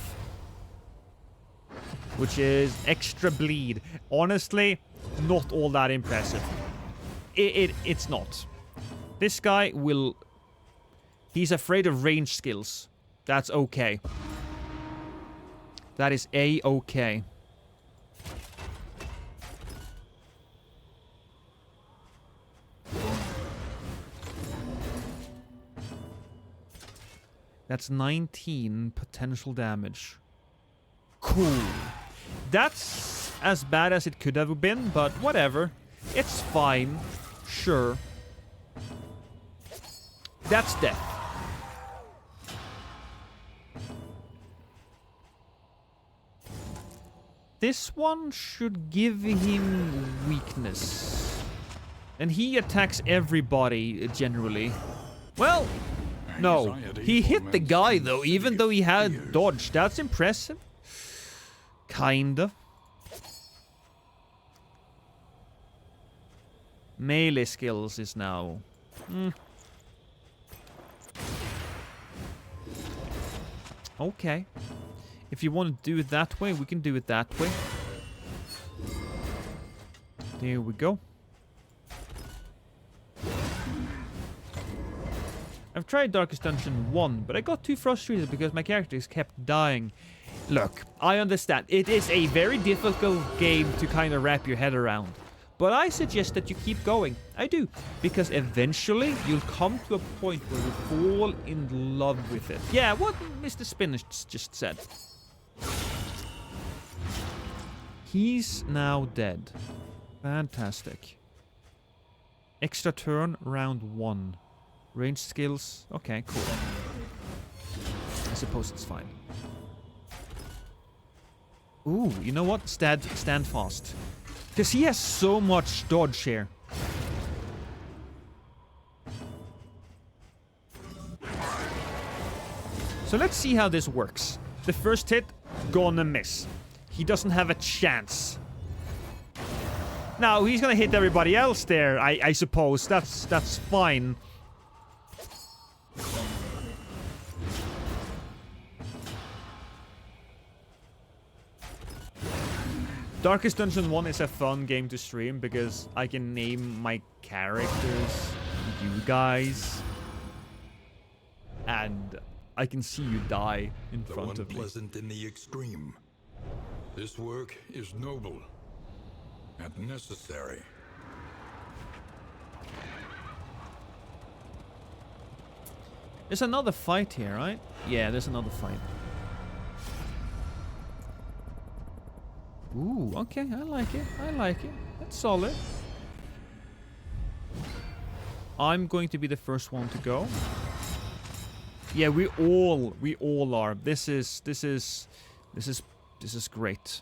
which is extra bleed. Honestly, not all that impressive. It's not. This guy will... He's afraid of range skills. That's okay. That is A-okay. That's 19 potential damage. Cool. That's as bad as it could have been, but whatever. It's fine. Sure. That's death. This one should give him weakness. And he attacks everybody, generally. Well, no. He hit the guy, though, even though he had dodge. That's impressive. Kind of. Melee skills is now... Okay. If you want to do it that way, we can do it that way. There we go. I've tried Darkest Dungeon 1, but I got too frustrated because my characters kept dying. Look, I understand. It is a very difficult game to kind of wrap your head around. But I suggest that you keep going. I do. Because eventually, you'll come to a point where you fall in love with it. Yeah, what Mr. Spinach just said. He's now dead. Fantastic. Extra turn, round 1. Range skills. Okay, cool. I suppose it's fine. Ooh, you know what? Stand fast. Because he has so much dodge here. So let's see how this works. The first hit, gonna miss. He doesn't have a chance. Now, he's gonna hit everybody else there, I suppose. That's fine. Darkest Dungeon 1 is a fun game to stream because I can name my characters, you guys, and I can see you die in front of me. Unpleasant in the extreme. This work is noble and necessary. There's another fight here, right? Yeah, there's another fight. Ooh, okay, I like it. I like it. That's solid. I'm going to be the first one to go. Yeah, we all are. This is great.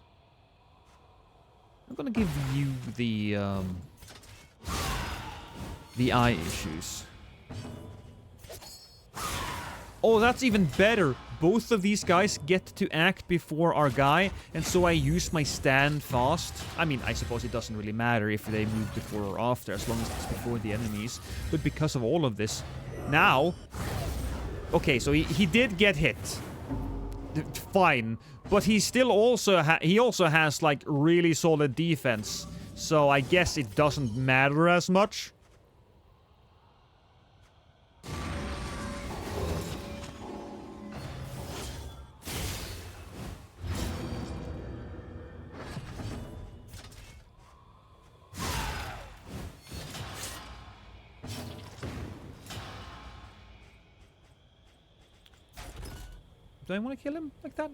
I'm gonna give you the eye issues. Oh, that's even better. Both of these guys get to act before our guy, and so I use my stand fast. I mean, I suppose it doesn't really matter if they move before or after, as long as it's before the enemies. But because of all of this, now... Okay, so he did get hit. Fine. But he still also has, like, really solid defense. So I guess it doesn't matter as much. Do I want to kill him like that?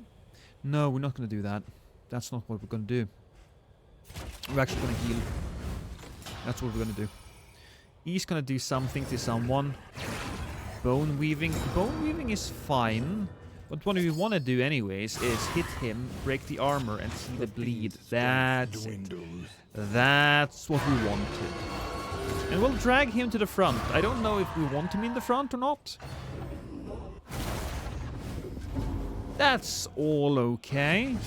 No, we're not going to do that. That's not what we're going to do. We're actually going to heal. That's what we're going to do. He's going to do something to someone. Bone weaving. Bone weaving is fine. But what we want to do anyways is hit him, break the armor, and see the bleed. That's it. That's what we wanted. And we'll drag him to the front. I don't know if we want him in the front or not. That's all okay.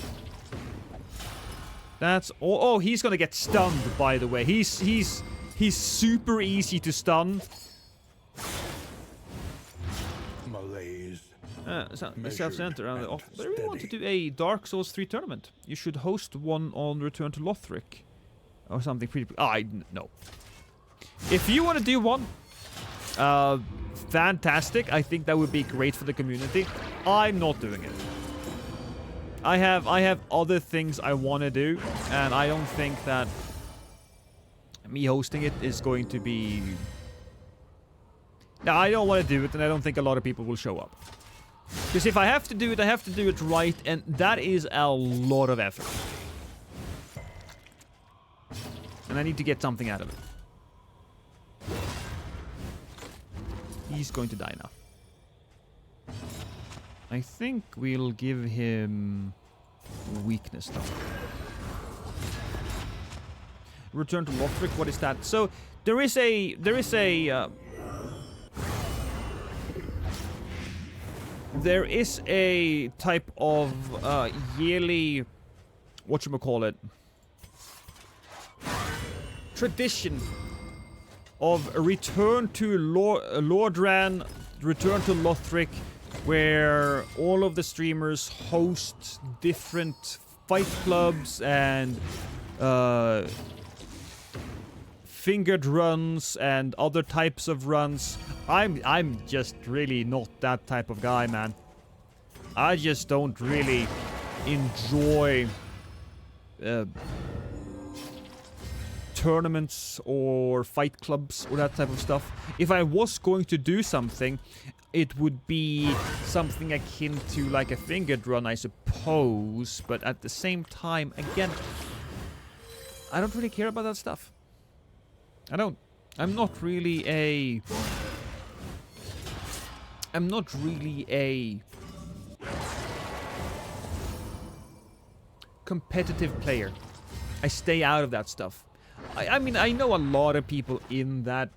That's all. Oh, he's gonna get stunned, by the way. He's super easy to stun. Malaise. Self-center around the off. But I really want to do a Dark Souls 3 tournament. You should host one on Return to Lothric. Or something pretty... no. If you want to do one, fantastic. I think that would be great for the community. I'm not doing it. I have other things I want to do, and I don't think that me hosting it is going to be... No, I don't want to do it, and I don't think a lot of people will show up. Because if I have to do it, I have to do it right, and that is a lot of effort. And I need to get something out of it. He's going to die now. I think we'll give him weakness though. Return to Lothric, what is that? So there is a type of yearly whatchamacallit tradition of a return to Lordran, return to Lothric, where all of the streamers host different fight clubs and fingered runs and other types of runs. I'm just really not that type of guy, man. I just don't really enjoy tournaments or fight clubs or that type of stuff. If I was going to do something, it would be something akin to like a fingered run, I suppose. But at the same time, again, I don't really care about that stuff. I don't. I'm not really a competitive player. I stay out of that stuff. I mean, I know a lot of people in that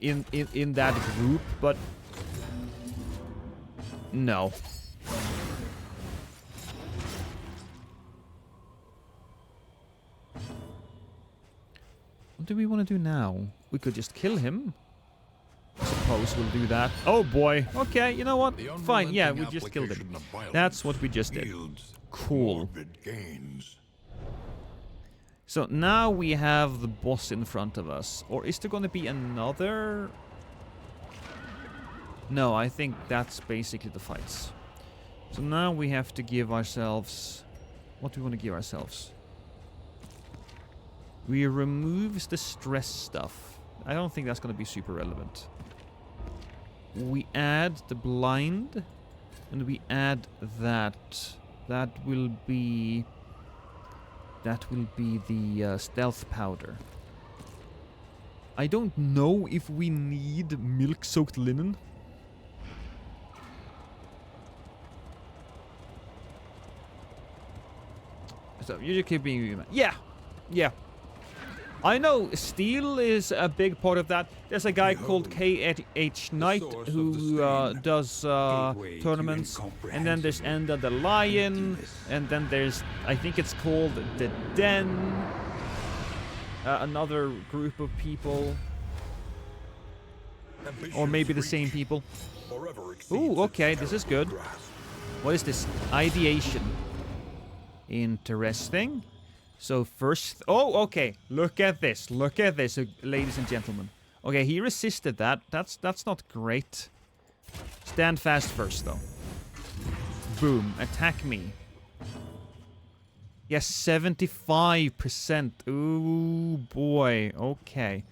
group, but no. What do we want to do now? We could just kill him. I suppose we'll do that. Oh boy. Okay, you know what? Fine, yeah, we just killed him. That's what we just did. Cool. So now we have the boss in front of us. Or is there going to be another? No, I think that's basically the fights. So now we have to give ourselves... What do we want to give ourselves? We remove the stress stuff. I don't think that's going to be super relevant. We add the blind. And we add that. That will be the stealth powder. I don't know if we need milk-soaked linen. So you just keep being human. Yeah. I know steel is a big part of that. There's a guy called KH Knight who does tournaments. And then there's Enda the Lion. And then there's, I think it's called The Den. Another group of people. Or maybe the same people. Ooh, okay, this is good. What is this? Ideation. Interesting. So first... Oh, okay. Look at this. Look at this, ladies and gentlemen. Okay, he resisted that. That's not great. Stand fast first, though. Boom. Attack me. Yes, 75%. Ooh, boy. Okay.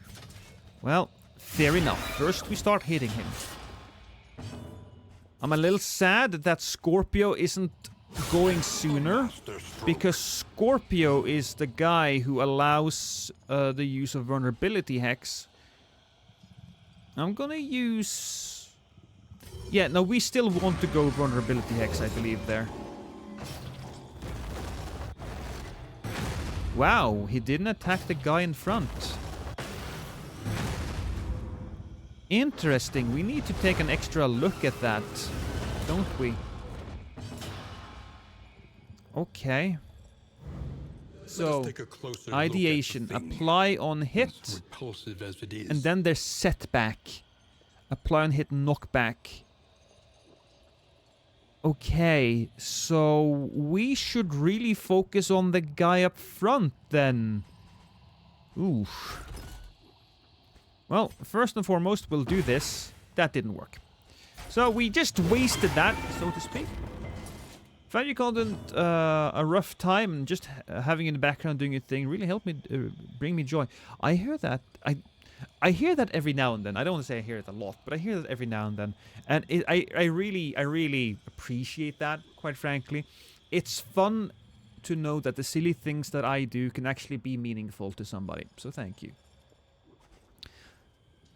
Well, fair enough. First, we start hitting him. I'm a little sad that Scorpio isn't going sooner, because Scorpio is the guy who allows the use of vulnerability hex. I'm gonna use... Yeah, no, we still want to go vulnerability hex, I believe, there. Wow, he didn't attack the guy in front. Interesting, we need to take an extra look at that, don't we? Okay. So, ideation, apply on hit, and then there's setback. Apply on hit, knockback. Okay, so we should really focus on the guy up front then. Oof. Well, first and foremost, we'll do this. That didn't work. So we just wasted that, so to speak. Found your content a rough time, and just having in the background doing a thing really helped me, bring me joy. I hear that. I hear that every now and then. I don't want to say I hear it a lot, but I hear that every now and then, and I really appreciate that. Quite frankly, it's fun to know that the silly things that I do can actually be meaningful to somebody. So thank you.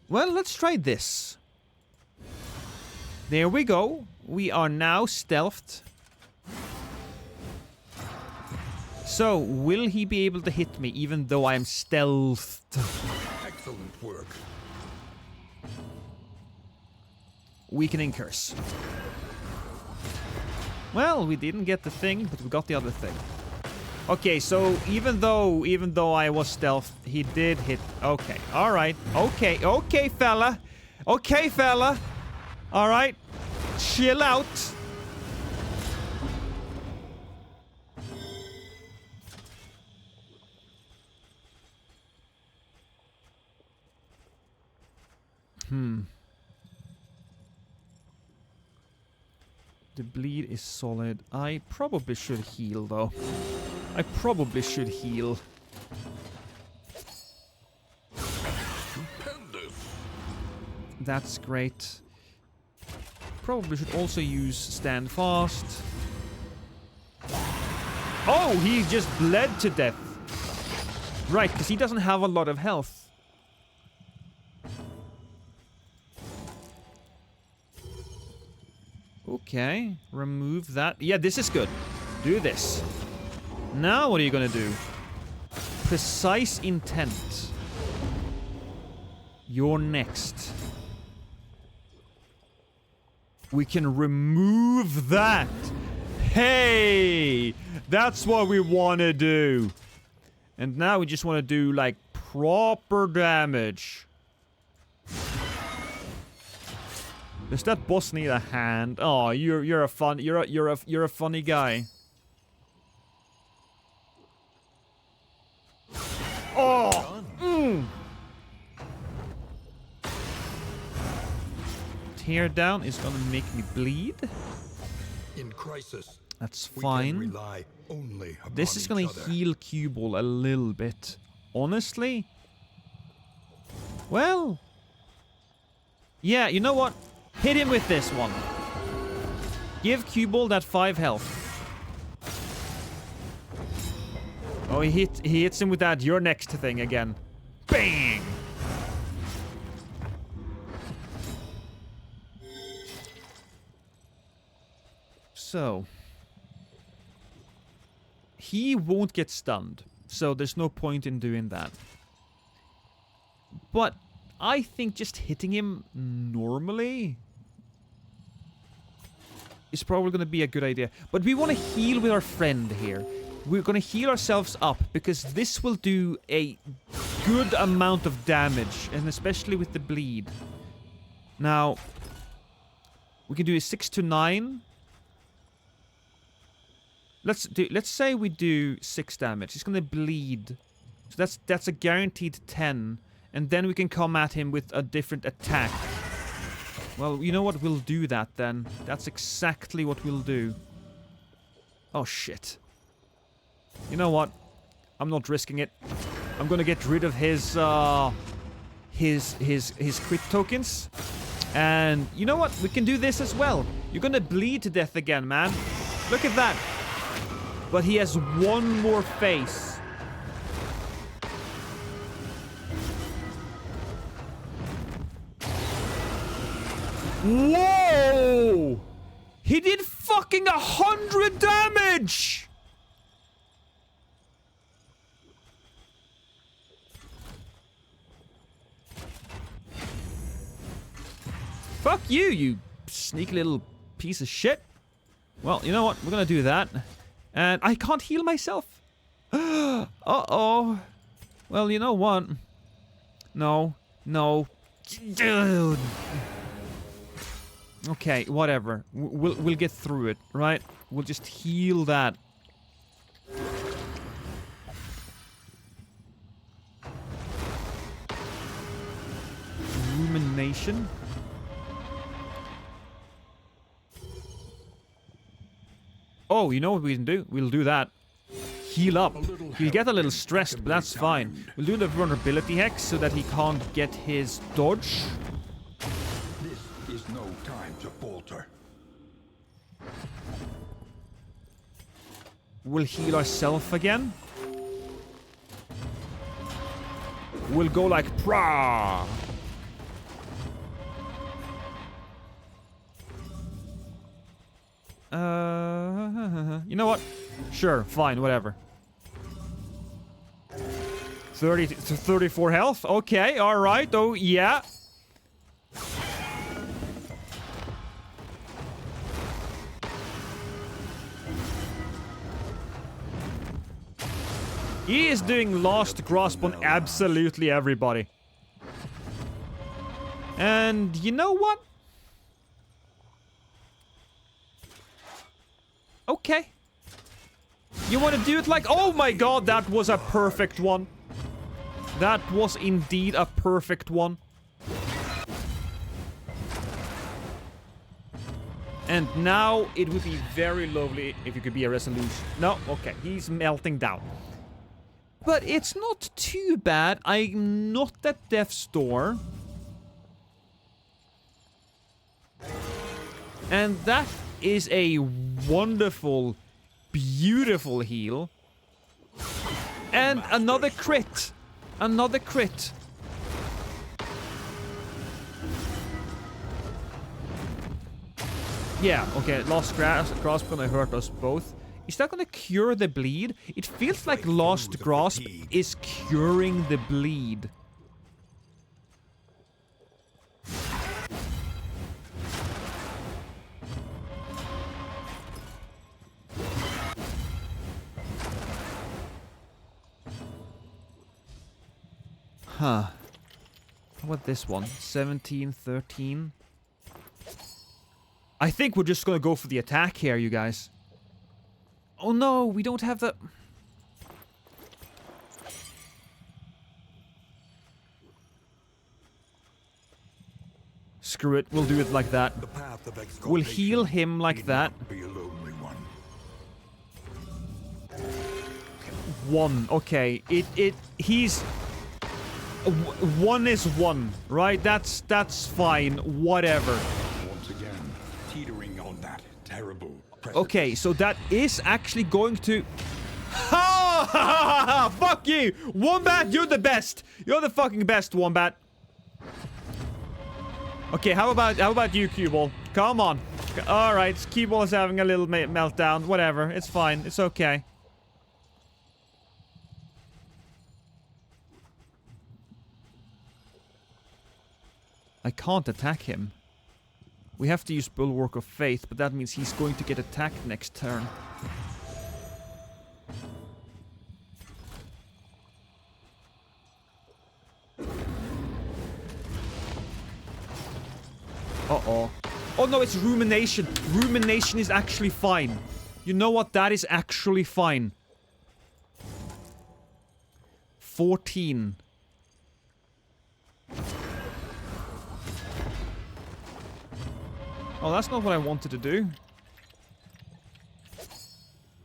Well, let's try this. There we go. We are now stealthed. So, will he be able to hit me even though I'm stealthed? Excellent work. Weakening curse. Well, we didn't get the thing, but we got the other thing. Okay, so even though I was stealthed, he did hit. Okay, all right. Okay, fella. Okay, fella. All right. Chill out. The bleed is solid. I probably should heal, though. I probably should heal. That's great. Probably should also use stand fast. Oh, he just bled to death. Right, because he doesn't have a lot of health. Okay, remove that. Yeah, this is good. Do this. Now what are you gonna do? Precise intent. You're next. We can remove that. Hey! That's what we want to do. And now we just want to do, like, proper damage. Does that boss need a hand? Oh, you're a funny guy. Oh! Tear down is gonna make me bleed. In crisis, That's we can fine. rely only upon This is gonna each other. heal Cuball a little bit. Honestly? Well... yeah, you know what? Hit him with this one. Give Cuball that 5 health. Oh, he hits him with that "you're next" thing again. Bang! So... he won't get stunned, so there's no point in doing that. But I think just hitting him normally is probably going to be a good idea. But we want to heal with our friend here. We're going to heal ourselves up, because this will do a good amount of damage, and especially with the bleed. Now, we can do a 6 to 9. Let's say we do 6 damage. He's gonna bleed. So that's a guaranteed 10. And then we can come at him with a different attack. Well, you know what? We'll do that then. That's exactly what we'll do. Oh shit. You know what? I'm not risking it. I'm gonna get rid of his crit tokens. And you know what? We can do this as well. You're gonna bleed to death again, man. Look at that. But he has one more face. Whoa! He did fucking 100 damage! Fuck you, you sneaky little piece of shit. Well, you know what? We're gonna do that. And I can't heal myself. Uh-oh. Well, you know what? No. No. Dude. Okay, whatever. We'll get through it, right? We'll just heal that. Rumination. Oh, you know what we can do? We'll do that. Heal up. He'll get a little stressed, but that's fine. We'll do the vulnerability hex so that he can't get his dodge. This is no time to falter. We'll heal ourselves again. We'll go like prah. You know what? Sure, fine, whatever. 30 to 34 health? Okay, alright, oh yeah. He is doing last grasp on absolutely everybody. And you know what? Okay. You want to do it like... oh my god, that was a perfect one. That was indeed a perfect one. And now it would be very lovely if you could be a resolution. No, okay, he's melting down. But it's not too bad. I'm not at death's door. And that is a wonderful, beautiful heal. And another crit. Another crit. Yeah, okay, Lost Grasp gonna hurt us both. Is that gonna cure the bleed? It feels like Lost Grasp is curing the bleed. Huh. How about this one? 17, 13. I think we're just gonna go for the attack here, you guys. Oh no, we don't have the... Screw it, we'll do it like that. We'll heal him like that. One, okay. He's... One is one, right? That's fine, whatever. Once again, teetering on that terrible precipice. Okay, so that is actually going to... Ha ha ha! Fuck you! Wombat, you're the best! You're the fucking best, Wombat. Okay, how about you, Cuball? Come on. Alright, Cuball is having a little meltdown. Whatever, it's fine. It's okay. I can't attack him. We have to use Bulwark of Faith, but that means he's going to get attacked next turn. Uh-oh. Oh no, it's Rumination. Rumination is actually fine. You know what? That is actually fine. 14. Oh, that's not what I wanted to do.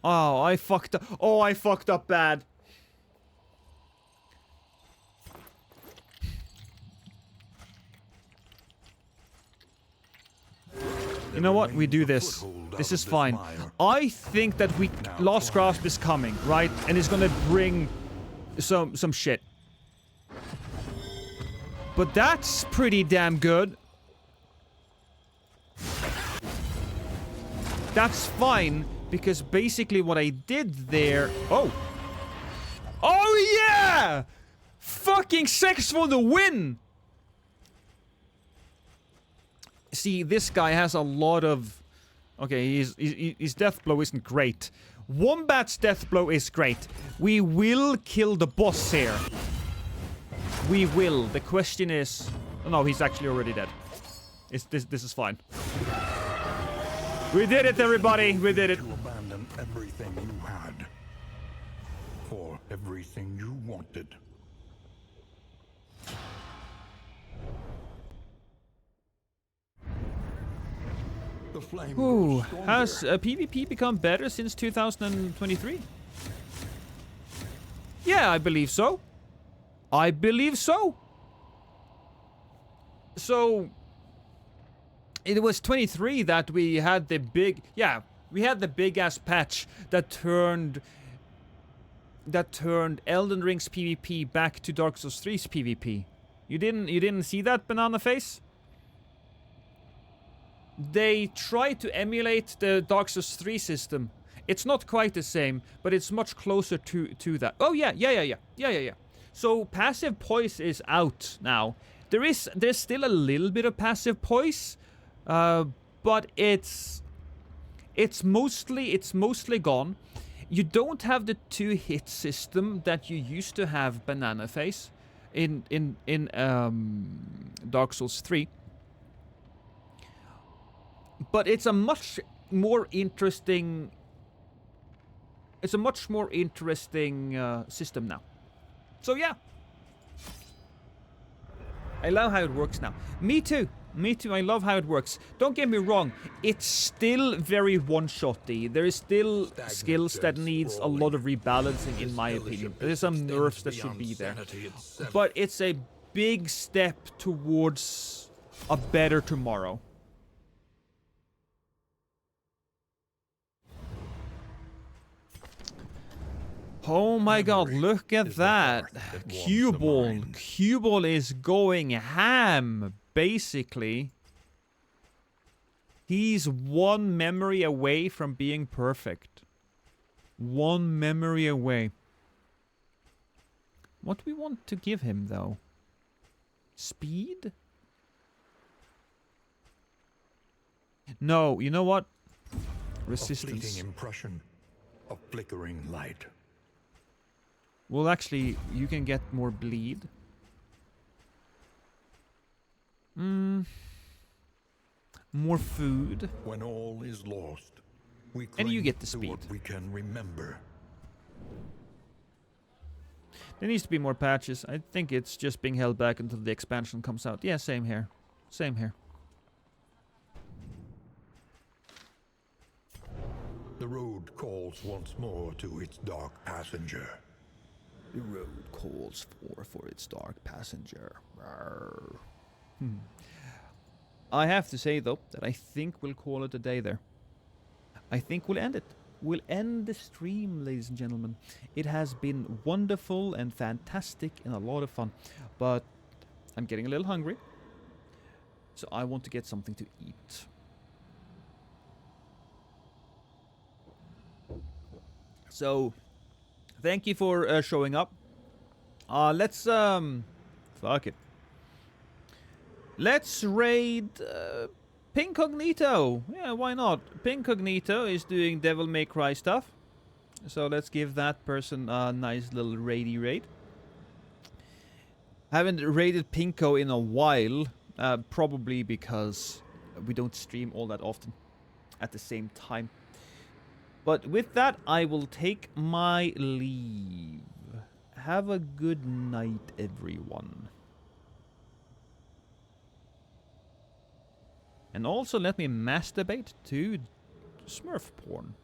Oh, I fucked up. Oh, I fucked up bad. You know what? We do this. This is fine. I think that Lost Grasp is coming, right? And it's gonna bring some shit. But that's pretty damn good. That's fine, because basically what I did there... Oh! Oh yeah! Fucking sex for the win! See, this guy has a lot of... Okay, his death blow isn't great. Wombat's death blow is great. We will kill the boss here. We will. The question is... Oh, no, he's actually already dead. This is fine. We did it, everybody! We did it! To abandon everything you had. For everything you wanted. The flame Ooh, grew stronger. has PvP become better since 2023? Yeah, I believe so. I believe so. So... It was 23 that we had the big... Yeah, we had the big-ass patch that turned Elden Ring's PvP back to Dark Souls 3's PvP. You didn't see that, Banana Face? They tried to emulate the Dark Souls 3 system. It's not quite the same, but it's much closer to that. Oh yeah. So passive poise is out now. There's still a little bit of passive poise. But it's mostly gone. You don't have the 2-hit system that you used to have, Banana Face, in Dark Souls 3. But it's a much more interesting system now. So yeah. I love how it works now. Me too. Me too, I love how it works. Don't get me wrong, it's still very one-shotty. There is still skills that needs a lot of rebalancing in my opinion. There's some nerfs that should be there. But it's a big step towards a better tomorrow. Oh my god, look at that. Cue Ball is going ham, basically. He's one memory away from being perfect. One memory away. What do we want to give him, though? Speed? No, you know what? Resistance. A fleeting impression of flickering light. Well, actually, you can get more bleed. More food. When all is lost, we And you cling get the to speed. what we can remember. There needs to be more patches. I think it's just being held back until the expansion comes out. Yeah, same here. Same here. The road calls once more to its dark passenger. The road calls for its dark passenger. I have to say, though, that I think we'll call it a day there. I think we'll end it. We'll end the stream, ladies and gentlemen. It has been wonderful and fantastic and a lot of fun. But I'm getting a little hungry. So I want to get something to eat. So, thank you for showing up. Let's, fuck it. Let's raid, Pincognito. Yeah, why not? Pincognito is doing Devil May Cry stuff. So let's give that person a nice little raidy raid. Haven't raided Pinko in a while. Probably because we don't stream all that often at the same time. But with that, I will take my leave. Have a good night, everyone. And also let me masturbate to Smurf porn.